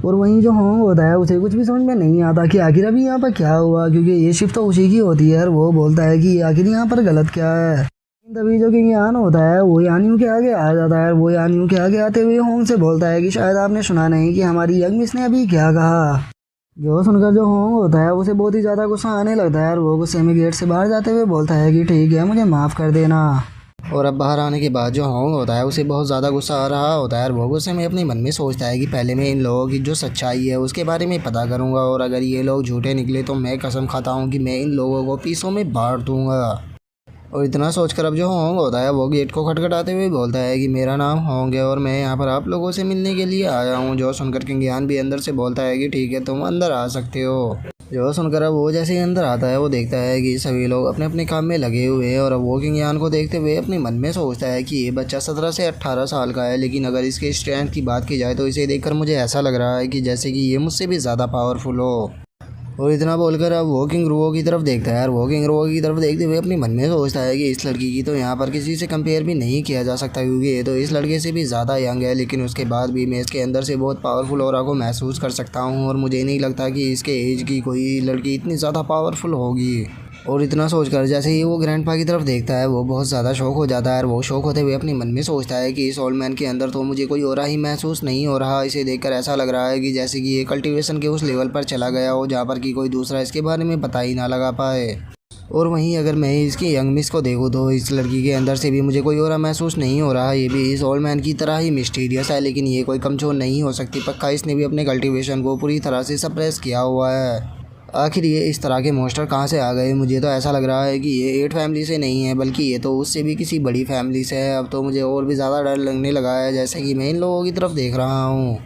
और वहीं जो होंग होता है उसे कुछ भी समझ में नहीं आता कि आखिर अभी यहाँ पर क्या हुआ, क्योंकि ये शिफ्ट तो उसी की होती है, और वो बोलता है कि आखिर यहाँ पर गलत क्या है। तभी जो किंग यान होता है वो यानियों के आगे आ जाता है, वो यानियों के आगे आते हुए होंग से बोलता है कि शायद आपने सुना नहीं कि हमारी यंग मिस ने अभी क्या कहा। जो सुनकर जो होंग होता है उसे बहुत ही ज़्यादा गुस्सा आने लगता है, और वो गुस्से में गेट से बाहर जाते हुए बोलता है कि ठीक है, मुझे माफ़ कर देना। और अब बाहर आने के बाद जो होंग होता है उसे बहुत ज़्यादा गुस्सा आ रहा होता है, और वो गुस्से में अपने मन में सोचता है कि पहले मैं इन लोगों की जो सच्चाई है उसके बारे में पता करूंगा, और अगर ये लोग झूठे निकले तो मैं कसम खाता हूँ कि मैं इन लोगों को पीसों में बांट दूंगा। और इतना सोचकर अब जो होंग होता है वो गेट को खटखटाते हुए बोलता है कि मेरा नाम होंग है और मैं यहाँ पर आप लोगों से मिलने के लिए आया हूँ। जो सुनकर किंग यान भी अंदर से बोलता है कि ठीक है, तुम अंदर आ सकते हो। जो सुनकर अब वो जैसे ही अंदर आता है वो देखता है कि सभी लोग अपने अपने काम में लगे हुए हैं, और अब वो किंग यान को देखते हुए अपने मन में सोचता है कि ये बच्चा 17 से 18 साल का है, लेकिन अगर इसके स्ट्रेंथ की बात की जाए तो इसे देखकर मुझे ऐसा लग रहा है कि जैसे कि ये मुझसे भी ज़्यादा पावरफुल हो। और इतना बोलकर अब वो किंग रुओ की तरफ देखता है, और वो किंग रुओ की तरफ देखते हुए अपने मन में सोचता है कि इस लड़की की तो यहाँ पर किसी से कंपेयर भी नहीं किया जा सकता, क्योंकि ये तो इस लड़के से भी ज़्यादा यंग है, लेकिन उसके बाद भी मैं इसके अंदर से बहुत पावरफुल ऑरा को महसूस कर सकता हूँ, और मुझे नहीं लगता कि इसके एज की कोई लड़की इतनी ज़्यादा पावरफुल होगी। और इतना सोचकर जैसे ही वो ग्रैंडपा की तरफ देखता है वो बहुत ज़्यादा शौक हो जाता है, और वो शौक होते हुए अपने मन में सोचता है कि इस ओल्ड मैन के अंदर तो मुझे कोई ऑरा ही महसूस नहीं हो रहा। इसे देखकर ऐसा लग रहा है कि जैसे कि ये कल्टीवेशन के उस लेवल पर चला गया हो जहाँ पर कि कोई दूसरा इसके बारे में पता ही ना लगा पाए। और वहीं अगर मैं इसकी यंग मिस को देखूँ तो इस लड़की के अंदर से भी मुझे कोई ऑरा महसूस नहीं हो रहा। ये भी इस ओल्ड मैन की तरह ही मिस्टीरियस है, लेकिन ये कोई कमज़ोर नहीं हो सकती। पक्का इसने भी अपने कल्टीवेशन को पूरी तरह से सप्रेस किया हुआ है। आखिर ये इस तरह के मॉन्स्टर कहाँ से आ गए? मुझे तो ऐसा लग रहा है कि ये 8 फैमिली से नहीं है, बल्कि ये तो उससे भी किसी बड़ी फैमिली से है। अब तो मुझे और भी ज़्यादा डर लगने लगा है, जैसे कि मैं इन लोगों की तरफ देख रहा हूँ।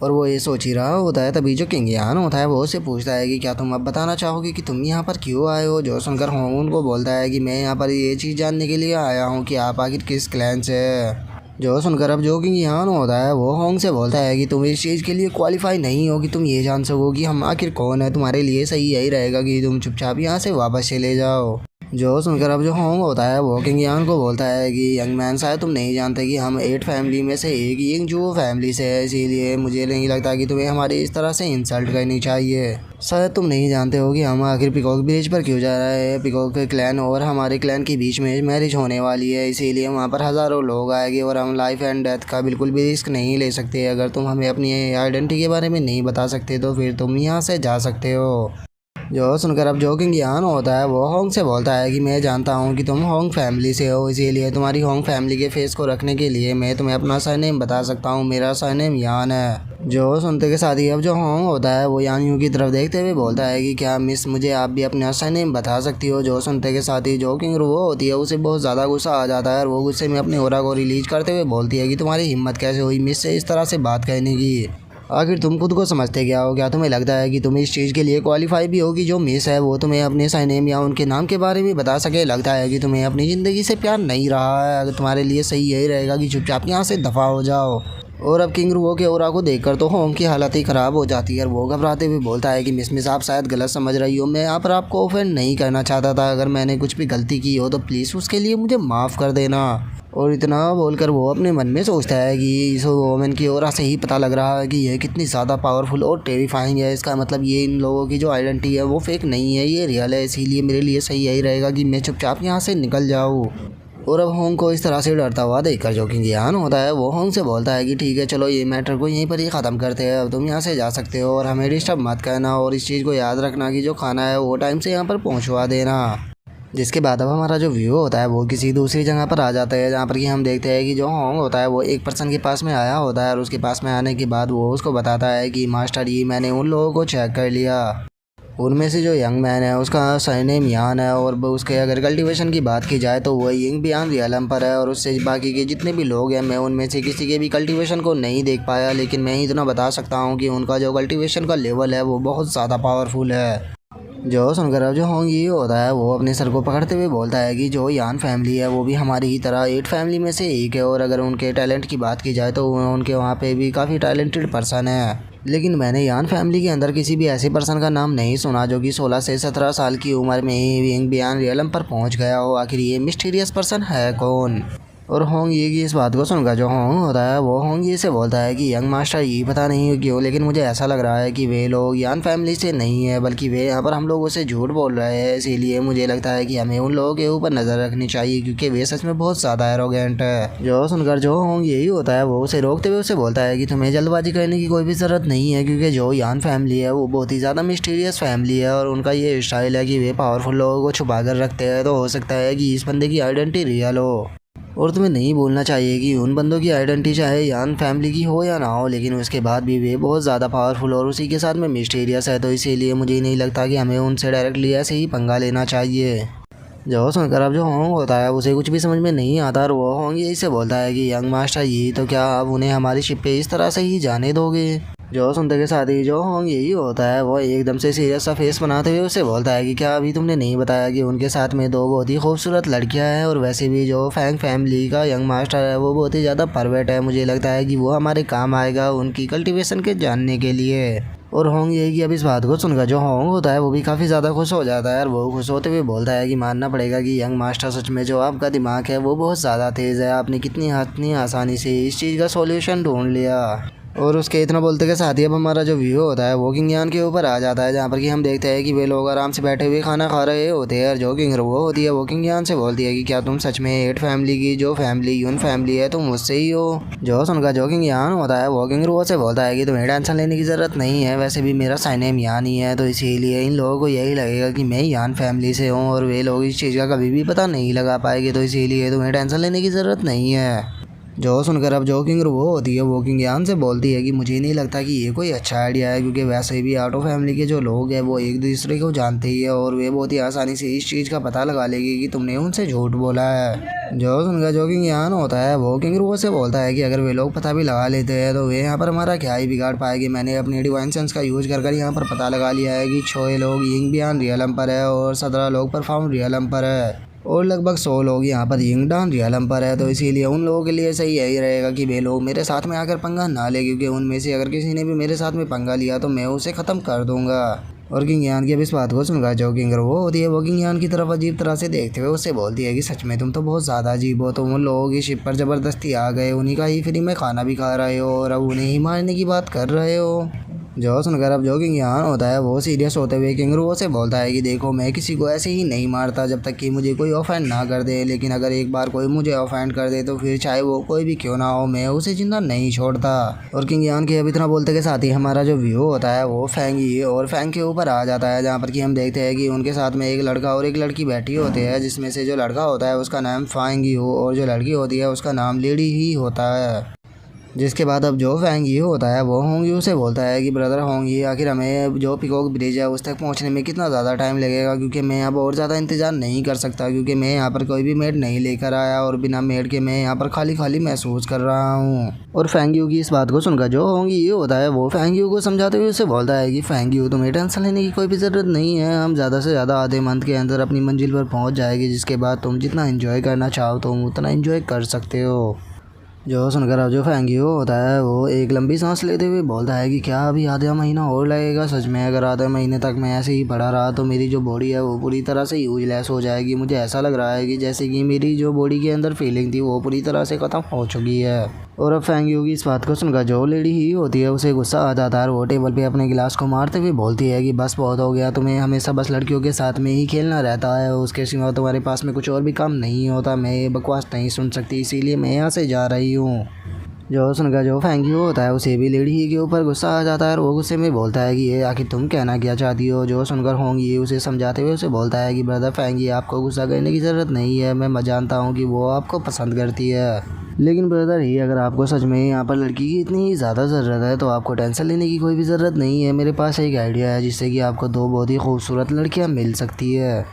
और वो ये सोच ही रहा होता है, तभी जो किंग यान होता है वो उससे पूछता है कि क्या तुम अब बताना चाहोगे कि तुम यहाँ पर क्यों आए हो? जो सुनकर होंग उनको बोलता है कि मैं यहाँ पर ये चीज़ जानने के लिए आया हूँ कि आप आखिर किस क्लैन से है। जो सुनकर अब जो किंग यान होता है वो होंग से बोलता है कि तुम इस चीज़ के लिए क्वालिफाई नहीं हो कि तुम ये जान सको कि हम आखिर कौन है। तुम्हारे लिए सही यही रहेगा कि तुम चुपचाप यहाँ से वापस चले जाओ। जो सुनकर अब जो होंग होता है वो किंग यान को बोलता है कि यंग मैन, शायद तुम नहीं जानते कि हम 8 फैमिली में से एक यिंग जू फैमिली से है, इसीलिए मुझे नहीं लगता कि तुम्हें हमारी इस तरह से इंसल्ट करनी चाहिए। शायद तुम नहीं जानते हो कि हम आखिर पिकॉक ब्रिज पर क्यों जा रहे हैं। पिकॉक के क्लैन और हमारे क्लैन के बीच में मैरिज होने वाली है, इसीलिए वहाँ पर हज़ारों लोग आएंगे और हम लाइफ एंड डेथ का बिल्कुल भी रिस्क नहीं ले सकते। अगर तुम हमें अपनी आइडेंटिटी के बारे में नहीं बता सकते तो फिर तुम यहाँ से जा सकते हो। जो सुनकर अब जो किंग यान होता है वो होंग से बोलता है कि मैं जानता हूँ कि तुम होंग फैमिली से हो, इसीलिए तुम्हारी होंग फैमिली के फेस को रखने के लिए मैं तुम्हें अपना सरनेम बता सकता हूँ। मेरा सरनेम यान है। जो सुनते के साथ ही अब जो होंग होता है वो यान यू की तरफ देखते हुए बोलता है कि क्या मिस, मुझे आप भी अपना सरनेम बता सकती हो। जो सुनते के साथ ही जो किंग वो होती है उसे बहुत ज़्यादा गुस्सा आ जाता है और वो गुस्से में अपने ओरा को रिलीज करते हुए बोलती है कि तुम्हारी हिम्मत कैसे हुई मिस से इस तरह से बात कहने की। आखिर तुम खुद को समझते क्या हो? क्या तुम्हें लगता है कि तुम इस चीज़ के लिए क्वालिफाई भी हो कि जो मिस है वो तुम्हें अपने सरनेम या उनके नाम के बारे में बता सके? लगता है कि तुम्हें अपनी ज़िंदगी से प्यार नहीं रहा है। अगर तुम्हारे लिए सही यही रहेगा कि चुपचाप यहाँ से दफ़ा हो जाओ। और अब किंग रुओ के ओरा को देखकर तो होंग की हालत ही ख़राब हो जाती है और वो घबराते हुए बोलता है कि मिस आप शायद गलत समझ रही हो। मैं यहाँ पर आपको ऑफेंड नहीं करना चाहता था। अगर मैंने कुछ भी गलती की हो तो प्लीज़ उसके लिए मुझे माफ़ कर देना। और इतना बोलकर वो अपने मन में सोचता है कि इस वोमेन की ओरा से ही पता लग रहा है कि यह कितनी ज़्यादा पावरफुल और टेरिफाइंग है। इसका मतलब ये इन लोगों की जो आइडेंटिटी है वो फेक नहीं है, ये रियल है। इसीलिए मेरे लिए सही यही रहेगा कि मैं चुपचाप यहाँ से निकल जाऊँ। और अब होंग को इस तरह से डरता हुआ देखकर जो किंग यान होता है वो होंग से बोलता है कि ठीक है, चलो ये मैटर को यहीं पर ही ख़त्म करते हैं। अब तुम यहाँ से जा सकते हो और हमें डिस्टर्ब मत करना और इस चीज़ को याद रखना कि जो खाना है वो टाइम से यहाँ पर पहुँचवा देना। जिसके बाद अब हमारा जो व्यू होता है वो किसी दूसरी जगह पर आ जाता है, जहाँ पर कि हम देखते हैं कि जो होंग होता है वो एक पर्सन के पास में आया होता है और उसके पास में आने के बाद वो उसको बताता है कि मास्टर जी, मैंने उन लोगों को चेक कर लिया। उनमें से जो यंग मैन है उसका सरनेम यान है और उसके अगर कल्टीवेशन की बात की जाए तो वो यंग बियान रियलम पर है। और उससे बाकी के जितने भी लोग हैं मैं उनमें से किसी के भी कल्टीवेशन को नहीं देख पाया, लेकिन मैं इतना बता सकता हूँ कि उनका जो कल्टीवेशन का लेवल है वो बहुत ज़्यादा पावरफुल है। जो सुनकर अब जो होंग ये होता है वो अपने सर को पकड़ते हुए बोलता है कि जो यान फैमिली है वो भी हमारी ही तरह 8 फैमिली में से एक है और अगर उनके टैलेंट की बात की जाए तो उनके वहाँ पे भी काफ़ी टैलेंटेड पर्सन है। लेकिन मैंने यान फैमिली के अंदर किसी भी ऐसे पर्सन का नाम नहीं सुना जो कि 16 से 17 साल की उम्र में ही यंग बियान रियलम पर पहुँच गया हो। आखिर ये मिस्टीरियस पर्सन है कौन? और होंग ये की इस बात को सुनकर जो होंग होता है वो होंग ये से बोलता है कि यंग मास्टर ये पता नहीं क्यों, लेकिन मुझे ऐसा लग रहा है कि वे लोग यान फैमिली से नहीं है बल्कि वे यहाँ पर हम लोगों से झूठ बोल रहे हैं। इसीलिए मुझे लगता है कि हमें उन लोगों के ऊपर नज़र रखनी चाहिए क्योंकि वे सच में बहुत ज़्यादा एरोगेंट है। जो सुनकर जो होंग यही होता है वो उसे रोकते हुए उसे बोलता है कि तुम्हें जल्दबाजी करने की कोई भी ज़रूरत नहीं है क्योंकि जो यान फैमिली है वो बहुत ही ज़्यादा मिस्टीरियस फैमिली है और उनका ये स्टाइल है कि वे पावरफुल लोगों को छुपा कर रखते हैं। तो हो सकता है कि इस बंदे की आइडेंटिटी रियल हो और तुम्हें नहीं बोलना चाहिए कि उन बंदों की आइडेंटिटी चाहे यान फैमिली की हो या ना हो, लेकिन उसके बाद भी वे बहुत ज़्यादा पावरफुल और उसी के साथ में मिस्टीरियस है। तो इसीलिए मुझे नहीं लगता कि हमें उनसे डायरेक्टली ऐसे ही पंगा लेना चाहिए। जो सुनकर अब जो होंग होता है उसे कुछ भी समझ में नहीं आता और वो होंग यही से बोलता है कि यंग मास्टर ये तो क्या आप उन्हें हमारी शिप पे इस तरह से ही जाने दोगे? जो सुनते के साथ ही जो होंग यही होता है वो एकदम से सीरियस सा फेस बनाते हुए उसे बोलता है कि क्या अभी तुमने नहीं बताया कि उनके साथ में 2 बहुत ही खूबसूरत लड़कियां हैं और वैसे भी जो फैंग फैमिली का यंग मास्टर है वो बहुत ही ज़्यादा परवेट है। मुझे लगता है कि वो हमारे काम आएगा उनकी कल्टीवेशन के जानने के लिए। और होंग यही कि अब इस बात को सुनकर जो होंग होता है वो भी काफ़ी ज़्यादा खुश हो जाता है और वो खुश होते हुए बोलता है कि मानना पड़ेगा कि यंग मास्टर सच में जो आपका दिमाग है वो बहुत ज़्यादा तेज़ है। आपने कितनी आसानी से इस चीज़ का सॉल्यूशन ढूंढ लिया। और उसके इतना बोलते के साथ ही अब हमारा जो व्यू होता है वो किंग यान के ऊपर आ जाता है, जहाँ पर कि हम देखते हैं कि वे लोग आराम से बैठे हुए खाना खा रहे होते हैं और जो किंग वो होती है वो किंग यान से बोलती है कि क्या तुम सच में 8 फैमिली की जो फैमिली यून फैमिली है तुम मुझसे ही हो? जो सुनकर जो किंग यान होता है वो किंग वो से बोलता है कि तुम्हें टेंशन लेने की ज़रूरत नहीं है, वैसे भी मेरा सरनेम यान ही है तो इसीलिए इन लोगों को यही लगेगा कि मैं यान फैमिली से हूँ और वे लोग इस चीज़ का कभी भी पता नहीं लगा पाएंगे। तो इसीलिए तुम्हें टेंशन लेने की ज़रूरत नहीं है। जो सुनकर अब जो किंग वो होती है वो किंग यान से बोलती है कि मुझे नहीं लगता कि ये कोई अच्छा आइडिया है क्योंकि वैसे भी आटो फैमिली के जो लोग हैं वो एक दूसरे को जानते ही है और वे बहुत ही आसानी से इस चीज़ का पता लगा लेगी कि तुमने उनसे झूठ बोला है। जो सुनकर जो किंग यान होता है वो किंग वो से बोलता है कि अगर वे लोग पता भी लगा लेते हैं तो वे यहाँ पर हमारा क्या ही बिगाड़ पाएंगे। मैंने अपनी डिवाइन सेंस का यूज कर यहाँ पर पता लगा लिया है कि 6 लोग यिंग बियान रियलम पर है और 17 लोग परफॉर्म रियलम पर है और लगभग 100 लोग यहाँ पर यिंग डान रियलम पर है। तो इसीलिए उन लोगों के लिए सही यही रहेगा कि वे लोग मेरे साथ में आकर पंगा ना ले क्योंकि उनमें से अगर किसी ने भी मेरे साथ में पंगा लिया तो मैं उसे ख़त्म कर दूंगा। और किंग यान की अब इस बात को सुनकर जो किंग रो होती है वो किंग यान की तरफ अजीब तरह से देखते हुए उससे बोलती है कि सच में तुम तो बहुत ज़्यादा अजीब हो, तुम उन लोगों की शिप पर ज़बरदस्ती आ गए, उन्हीं का ही फ्री में खाना भी खा रहे हो और अब उन्हें ही मारने की बात कर रहे हो। जो सुनकर अब जो किंग यान होता है वो सीरियस होते हुए किंग रो से बोलता है कि देखो मैं किसी को ऐसे ही नहीं मारता जब तक कि मुझे कोई ऑफेंड ना कर दे, लेकिन अगर एक बार कोई मुझे ऑफेंड कर दे तो फिर चाहे वो कोई भी क्यों ना हो मैं उसे जिंदा नहीं छोड़ता। और किंग यान के अब इतना बोलते के साथ ही हमारा जो व्यू होता है वो फेंगी और फेंग के ऊपर आ जाता है, जहाँ पर कि हम देखते हैं कि उनके साथ में एक लड़का और एक लड़की बैठी होते हैं, जिसमें से जो लड़का होता है उसका नाम फेंगी हो और जो लड़की होती है उसका नाम लेडी ही होता है। जिसके बाद अब जो फैंग ये होता है वो होंगी से बोलता है कि ब्रदर होंगी आखिर हमें जो पिकॉक ब्रिज है उस तक पहुंचने में कितना ज़्यादा टाइम लगेगा, क्योंकि मैं अब और ज़्यादा इंतज़ार नहीं कर सकता, क्योंकि मैं यहाँ पर कोई भी मेड नहीं लेकर आया और बिना मेड के मैं यहाँ पर खाली खाली महसूस कर रहा हूँ। और फैंग की इस बात को सुनकर जो होंगी ये होता है वो फैंग को समझाते हुए उसे बोलता है कि फैंग तुम्हें टेंशन लेने की कोई भी ज़रूरत नहीं है, हम ज़्यादा से ज़्यादा आधे मंथ के अंदर अपनी मंजिल पर पहुँच जाएगी, जिसके बाद तुम जितना इन्जॉय करना चाहो तुम उतना इन्जॉय कर सकते हो। जो सुनकर अब जो फैंगी होता है वो एक लंबी सांस लेते हुए बोलता है कि क्या अभी आधा महीना और लगेगा? सच में अगर आधे महीने तक मैं ऐसे ही पड़ा रहा तो मेरी जो बॉडी है वो पूरी तरह से यूजलेस हो जाएगी। मुझे ऐसा लग रहा है कि जैसे कि मेरी जो बॉडी के अंदर फीलिंग थी वो पूरी तरह से ख़त्म हो चुकी है। और अब फैंगी की इस बात को सुनकर जो लेडी ही होती है उसे गुस्सा आ जाता है और वो टेबल पे अपने गिलास को मारते हुए बोलती है कि बस बहुत हो गया, तुम्हें हमेशा बस लड़कियों के साथ में ही खेलना रहता है, उसके सिवा तुम्हारे पास में कुछ और भी काम नहीं होता। मैं ये बकवास नहीं सुन सकती, इसीलिए मैं यहाँ से जा रही हूँ। जो सुनकर जो फैंगी होता है उसे भी लेडी ही के ऊपर गुस्सा आ जाता है और वो गुस्से में बोलता है कि ये आखिर तुम कहना क्या चाहती हो। जो सुनकर होंगी उसे समझाते हुए उसे बोलता है कि ब्रदर फैंगी आपको गुस्सा करने की ज़रूरत नहीं है, मैं जानता हूँ कि वो आपको पसंद करती है, लेकिन ब्रदर ही अगर आपको सच में यहाँ पर लड़की की इतनी ही ज़्यादा ज़रूरत है तो आपको टेंशन लेने की कोई भी ज़रूरत नहीं है। मेरे पास एक आइडिया है जिससे कि आपको दो बहुत ही खूबसूरत लड़कियाँ मिल सकती है।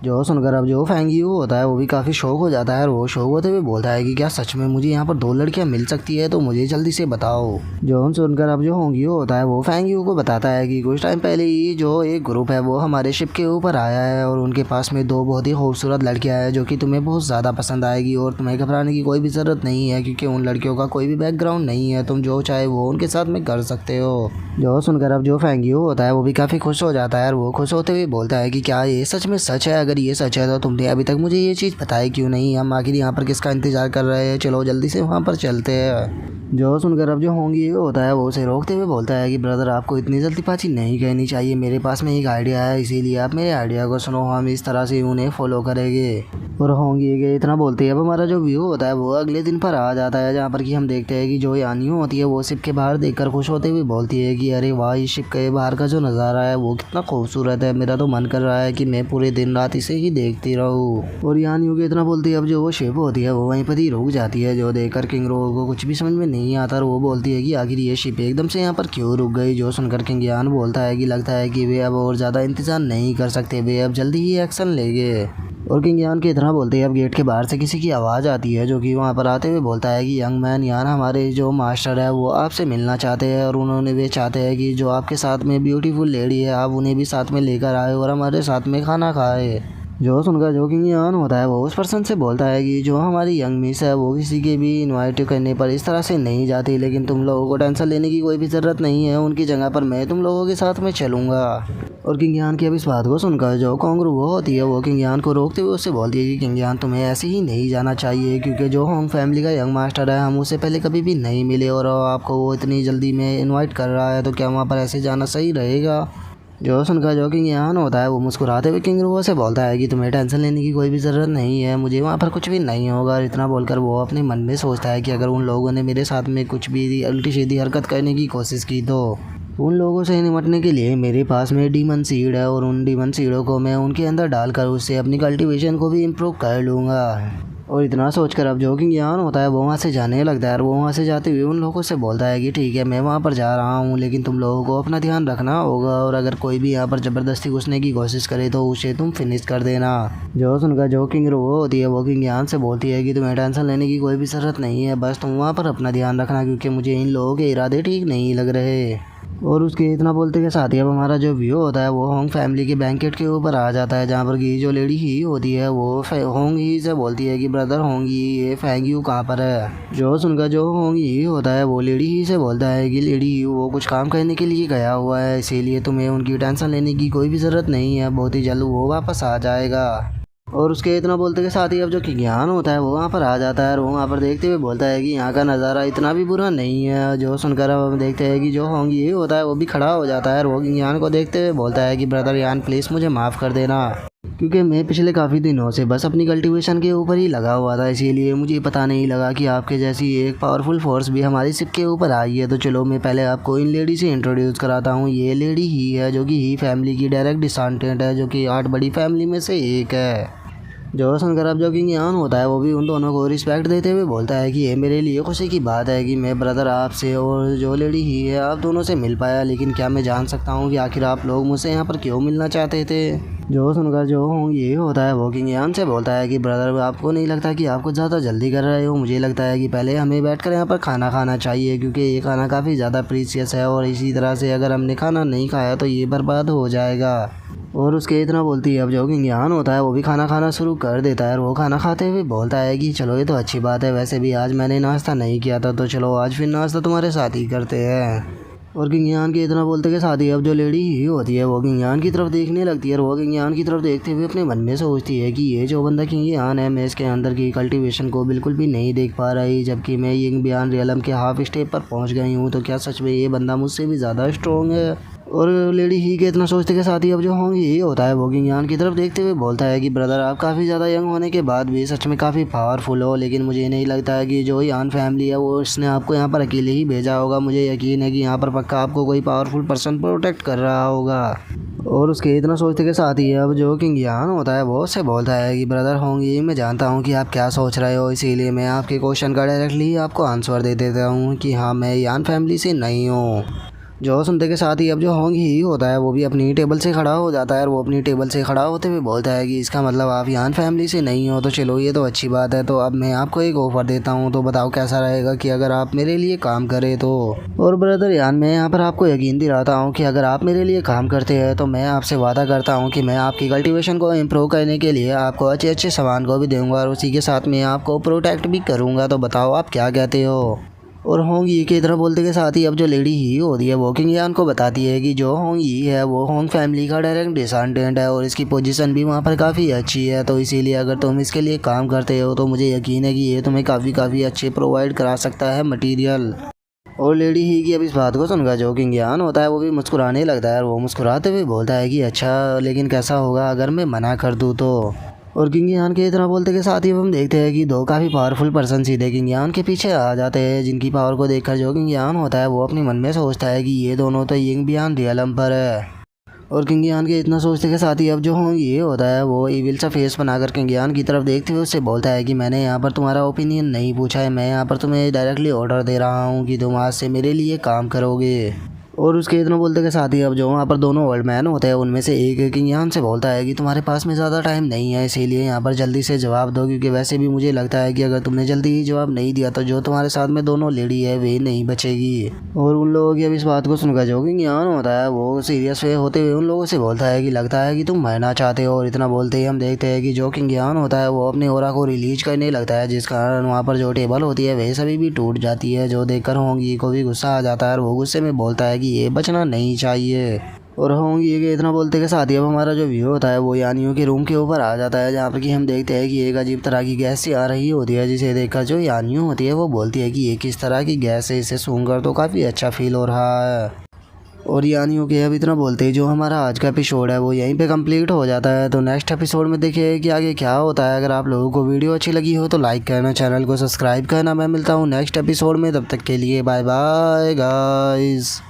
जो सुनकर अब जो फैंगी होता है वो भी काफ़ी शौक हो जाता है और वो शौक होते हुए बोलता है कि क्या सच में मुझे यहाँ पर दो लड़कियाँ मिल सकती है, तो मुझे जल्दी से बताओ। जो सुनकर अब जो होंगी होता है वो फैंगी को बताता है कि कुछ टाइम पहले ही जो एक ग्रुप है वो हमारे शिप के ऊपर आया है और उनके पास में दो बहुत ही खूबसूरत लड़कियाँ हैं जो कि तुम्हें बहुत ज़्यादा पसंद आएगी और तुम्हें घबराने की कोई भी ज़रूरत नहीं है, क्योंकि उन लड़कियों का कोई भी बैकग्राउंड नहीं है, तुम जो चाहे वो उनके साथ में कर सकते हो। जो सुनकर अब जो फैंगी होता है वो भी काफ़ी खुश हो जाता है और वो खुश होते हुए बोलता है कि क्या ये सच में सच है? अगर ये सच है तो तुमने अभी तक मुझे ये चीज़ बताई क्यों नहीं? हम आखिर यहाँ पर किसका इंतज़ार कर रहे हैं? चलो जल्दी से वहाँ पर चलते हैं। जो सुनकर अब जो होंगी ये होता है वो उसे रोकते हुए बोलता है कि ब्रदर आपको इतनी जल्दीबाजी नहीं कहनी चाहिए, मेरे पास में एक आइडिया है, इसीलिए आप मेरे आइडिया को सुनो, हम इस तरह से उन्हें फॉलो करेंगे। और होंगी के इतना बोलते हैं अब हमारा जो व्यू होता है वो अगले दिन पर आ जाता है, जहाँ पर कि हम देखते हैं कि जो यानियों होती है वो शिप के बाहर देखकर खुश होते हुए बोलती है कि अरे वाह, इस शिप के बाहर का जो नज़ारा है वो कितना खूबसूरत है, मेरा तो मन कर रहा है कि मैं पूरे दिन रात इसे ही देखती रहूँ। और यानियों के इतना बोलती है अब जो वो शिप होती है वो वहीं पर ही रुक जाती है। जो देखकर किंग रो को कुछ भी समझ में नहीं आता और वो बोलती है कि आखिर ये शिप एकदम से यहाँ पर क्यों रुक गई। जो सुनकर किंग यान बोलता है कि लगता है कि वे अब और ज़्यादा इंतज़ार नहीं कर सकते, वे अब जल्दी ही एक्शन लेंगे। और किंग यान के इतना बोलते हैं अब गेट के बाहर से किसी की आवाज़ आती है जो कि वहाँ पर आते हुए बोलता है कि यंग मैन यान, हमारे जो मास्टर है वो आपसे मिलना चाहते हैं और उन्होंने वे चाहते हैं कि जो आपके साथ में ब्यूटीफुल लेडी है आप उन्हें भी साथ में लेकर आए और हमारे साथ में खाना खाए। जो सुनकर जो किंग यान होता है वो उस पर्सन से बोलता है कि जो हमारी यंग मिस है वो किसी के भी इनवाइट करने पर इस तरह से नहीं जाती, लेकिन तुम लोगों को टेंशन लेने की कोई भी ज़रूरत नहीं है, उनकी जगह पर मैं तुम लोगों के साथ में चलूँगा। और किंग यान की अब इस बात को सुनकर जो कोंगरू वो होती है वो किंग यान को रोकते हुए उससे बोलती है कि किंग यान तुम्हें ऐसे ही नहीं जाना चाहिए, क्योंकि जो होंग फैमिली का यंग मास्टर है हम उससे पहले कभी भी नहीं मिले और आपको वो इतनी जल्दी में इन्वाइट कर रहा है, तो क्या वहाँ पर ऐसे जाना सही रहेगा? जो सुनकर जो किंग यान होता है वो मुस्कुराते हुए किंग रो से बोलता है कि तुम्हें टेंशन लेने की कोई भी ज़रूरत नहीं है, मुझे वहाँ पर कुछ भी नहीं होगा। और इतना बोलकर वो अपने मन में सोचता है कि अगर उन लोगों ने मेरे साथ में कुछ भी उल्टी सीधी हरकत करने की कोशिश की तो उन लोगों से निपटने के लिए मेरे पास में डीमन सीड है और उन डीमन सीडों को मैं उनके अंदर डालकर उससे अपनी कल्टीवेशन को भी इम्प्रूव कर लूँगा। और इतना सोचकर अब जो किंग यान होता है वो वहाँ से जाने लगता है और वो वहाँ से जाते हुए उन लोगों से बोलता है कि ठीक है मैं वहाँ पर जा रहा हूँ, लेकिन तुम लोगों को अपना ध्यान रखना होगा और अगर कोई भी यहाँ पर ज़बरदस्ती घुसने की कोशिश करे तो उसे तुम फिनिश कर देना। जो सुनकर जो किंग रो होती है वो किंग यान से बोलती है कि तुम्हें टेंशन लेने की कोई भी ज़रूरत नहीं है, बस तुम वहाँ पर अपना ध्यान रखना, क्योंकि मुझे इन लोगों के इरादे ठीक नहीं लग रहे। और उसके इतना बोलते के साथ ही अब हमारा जो व्यू होता है वो होंग फैमिली के बैंकेट के ऊपर आ जाता है, जहाँ पर कि जो लेडी ही होती है वो होंग ही से बोलती है कि ब्रदर होंग ये फैंग यू कहाँ पर है। जो सुनकर जो होंग ही होता है वो लेडी ही से बोलता है कि लेडी ही वो कुछ काम करने के लिए गया हुआ है, इसीलिए तुम्हें उनकी टेंशन लेने की कोई भी ज़रूरत नहीं है, बहुत ही जल्द वो वापस आ जाएगा। और उसके इतना बोलते के साथ ही अब जो कि ज्ञान होता है वो वहाँ पर आ जाता है और वो वहाँ पर देखते हुए बोलता है कि यहाँ का नज़ारा इतना भी बुरा नहीं है। जो सुनकर अब हम देखते हैं कि जो होंगी ये होता है वो भी खड़ा हो जाता है और वो ज्ञान को देखते हुए बोलता है कि ब्रदर यान प्लीज़ मुझे माफ़ कर देना, क्योंकि मैं पिछले काफ़ी दिनों से बस अपनी कल्टीवेशन के ऊपर ही लगा हुआ था, इसीलिए मुझे पता नहीं लगा कि आपके जैसी एक पावरफुल फोर्स भी हमारी शिप के ऊपर आई है। तो चलो मैं पहले आपको इन लेडी से इंट्रोड्यूस कराता हूँ। ये लेडी ही है जो कि ही फैमिली की डायरेक्ट डिसेंडेंट है, जो कि 8 बड़ी फैमिली में से एक है। जो सुनकर अब जो कि ज्ञान होता है वो भी उन दोनों को रिस्पेक्ट देते हुए बोलता है कि ये मेरे लिए खुशी की बात है कि मैं ब्रदर आपसे और जो लेडी ही है आप दोनों से मिल पाया, लेकिन क्या मैं जान सकता हूँ कि आखिर आप लोग मुझसे यहाँ पर क्यों मिलना चाहते थे। जो सुनकर जो हूँ ये होता है वो कि ज्ञान से बोलता है कि ब्रदर आपको नहीं लगता कि आप कुछ ज़्यादा जल्दी कर रहे हो, मुझे लगता है कि पहले हमें बैठकर यहाँ पर खाना खाना चाहिए, क्योंकि ये खाना काफ़ी ज़्यादा प्रीशियस है और इसी तरह से अगर हमने खाना नहीं खाया तो ये बर्बाद हो जाएगा। और उसके इतना बोलती है अब जो कि ज्ञान होता है वो भी खाना खाना शुरू कर देता है और वो खाना खाते हुए बोलता है कि चलो ये तो अच्छी बात है, वैसे भी आज मैंने नाश्ता नहीं किया था, तो चलो आज फिर नाश्ता तुम्हारे साथ ही करते हैं। और ज्ञान के इतना बोलते के साथ ही अब जो लेडी ही होती है वो ज्ञान की तरफ देखने लगती है और वो ज्ञान की तरफ देखते हुए अपने मन में सोचती है कि ये जो बंदा ज्ञान है मैं इसके अंदर की कल्टीवेशन को बिल्कुल भी नहीं देख पा रही, जबकि मैं यिंग बियान रियलम के हाफ स्टेप पर पहुंच गई हूँ, तो क्या सच में ये बंदा मुझसे भी ज़्यादा स्ट्रॉन्ग है। और लेडी ही के इतना सोचते के साथ ही अब जो होंग ये होता है वो ज्ञान की तरफ देखते हुए बोलता है कि ब्रदर आप काफ़ी ज़्यादा यंग होने के बाद भी सच में काफ़ी पावरफुल हो, लेकिन मुझे नहीं लगता है कि जो यान फैमिली है वो इसने आपको यहाँ पर अकेले ही भेजा होगा, मुझे यकीन है कि यहाँ पर पक्का आपको कोई पावरफुल पर्सन प्रोटेक्ट कर रहा होगा। और उसके इतना सोचते के साथ ही अब जो कि ज्ञान होता है वो उससे बोलता है कि ब्रदर होंगी मैं जानता हूँ कि आप क्या सोच रहे हो, इसीलिए मैं आपके क्वेश्चन का डायरेक्टली आपको आंसर दे देता हूँ कि हाँ मैं यान फैमिली से नहीं हूँ। जो सुनते के साथ ही अब जो होंग ही होता है वो भी अपनी टेबल से खड़ा हो जाता है और वो अपनी टेबल से खड़ा होते हुए बोलता है कि इसका मतलब आप यान फैमिली से नहीं हो, तो चलो ये तो अच्छी बात है, तो अब मैं आपको एक ऑफ़र देता हूँ, तो बताओ कैसा रहेगा कि अगर आप मेरे लिए काम करें तो। और ब्रदर यान मैं यहाँ पर आपको यकीन दिलाता हूँ कि अगर आप मेरे लिए काम करते हैं तो मैं आपसे वादा करता हूँ कि मैं आपकी कल्टीवेशन को इम्प्रूव करने के लिए आपको अच्छे अच्छे सामान को भी दूँगा और उसी के साथ मैं आपको प्रोटेक्ट भी करूँगा, तो बताओ आप क्या कहते हो। और होंग यी की तरह बोलते के साथ ही अब जो लेडी ही होती है वो ज्ञान को बताती है कि जो होंग यी है वो होंग फैमिली का डायरेक्ट डिसेंडेंट है और इसकी पोजीशन भी वहाँ पर काफ़ी अच्छी है, तो इसीलिए अगर तुम इसके लिए काम करते हो तो मुझे यकीन है कि ये तुम्हें काफ़ी अच्छे प्रोवाइड करा सकता है मटीरियल। और लेडी ही की अब इस बात को सुनकर जो ज्ञान होता है वो भी मुस्कुराने लगता है और वो मुस्कुराते हुए बोलता है कि अच्छा लेकिन कैसा होगा अगर मैं मना कर दूँ तो। और ज्ञान के इतना बोलते के साथ ही हम देखते हैं कि दो काफ़ी पावरफुल पर्सन सीधे ज्ञान के पीछे आ जाते हैं, जिनकी पावर को देखकर जो ज्ञान होता है वो अपने मन में सोचता है कि ये दोनों तो यिंग बियान रियलम पर है। और ज्ञान के इतना सोचते के साथ ही अब जो ये होता है वो इविल सा फेस बनाकर ज्ञान की तरफ देखते हुए उससे बोलता है कि मैंने यहाँ पर तुम्हारा ओपिनियन नहीं पूछा है, मैं यहाँ पर तुम्हें डायरेक्टली ऑर्डर दे रहा हूँ कि तुम आज से मेरे लिए काम करोगे। और उसके इतना बोलते के साथ ही अब जो वहाँ पर दोनों ओल्ड मैन होते हैं उनमें से एक ज्ञान से बोलता है कि तुम्हारे पास में ज़्यादा टाइम नहीं है, इसीलिए यहाँ पर जल्दी से जवाब दो, क्योंकि वैसे भी मुझे लगता है कि अगर तुमने जल्दी ही जवाब नहीं दिया तो जो तुम्हारे साथ में दोनों लेडी है वे नहीं बचेगी। और उन लोगों की अब इस बात को सुनकर जो ज्ञान होता है वो सीरियस होते हुए उन लोगों से बोलता है कि लगता है कि तुम मरना चाहते हो। और इतना बोलते ही हम देखते हैं कि जो ज्ञान होता है वो अपने ओरा को रिलीज करने लगता है, जिस कारण वहाँ पर जो टेबल होती है वह सभी भी टूट जाती है, जो देखकर होंगी को भी गुस्सा आ जाता है और वो गुस्से में बोलता है कि ये बचना नहीं चाहिए। और होंगी ये इतना बोलते के साथ ही अब हमारा जो व्यू होता है वो यानियों के रूम के ऊपर आ जाता है, जहाँ पर कि हम देखते हैं कि एक अजीब तरह की गैस सी आ रही होती है, जिसे देखकर जो यानियों होती है वो बोलती है कि ये किस तरह की गैस है, इसे सूंघकर तो काफ़ी अच्छा फील हो रहा है। और यानियों के अब इतना बोलते ही जो हमारा आज का एपिसोड है वो यहीं पे कंप्लीट हो जाता है। तो नेक्स्ट एपिसोड में देखिए कि आगे क्या होता है। अगर आप लोगों को वीडियो अच्छी लगी हो तो लाइक करना, चैनल को सब्सक्राइब करना। मैं मिलता हूँ नेक्स्ट एपिसोड में, तब तक के लिए बाय बाय गाइस।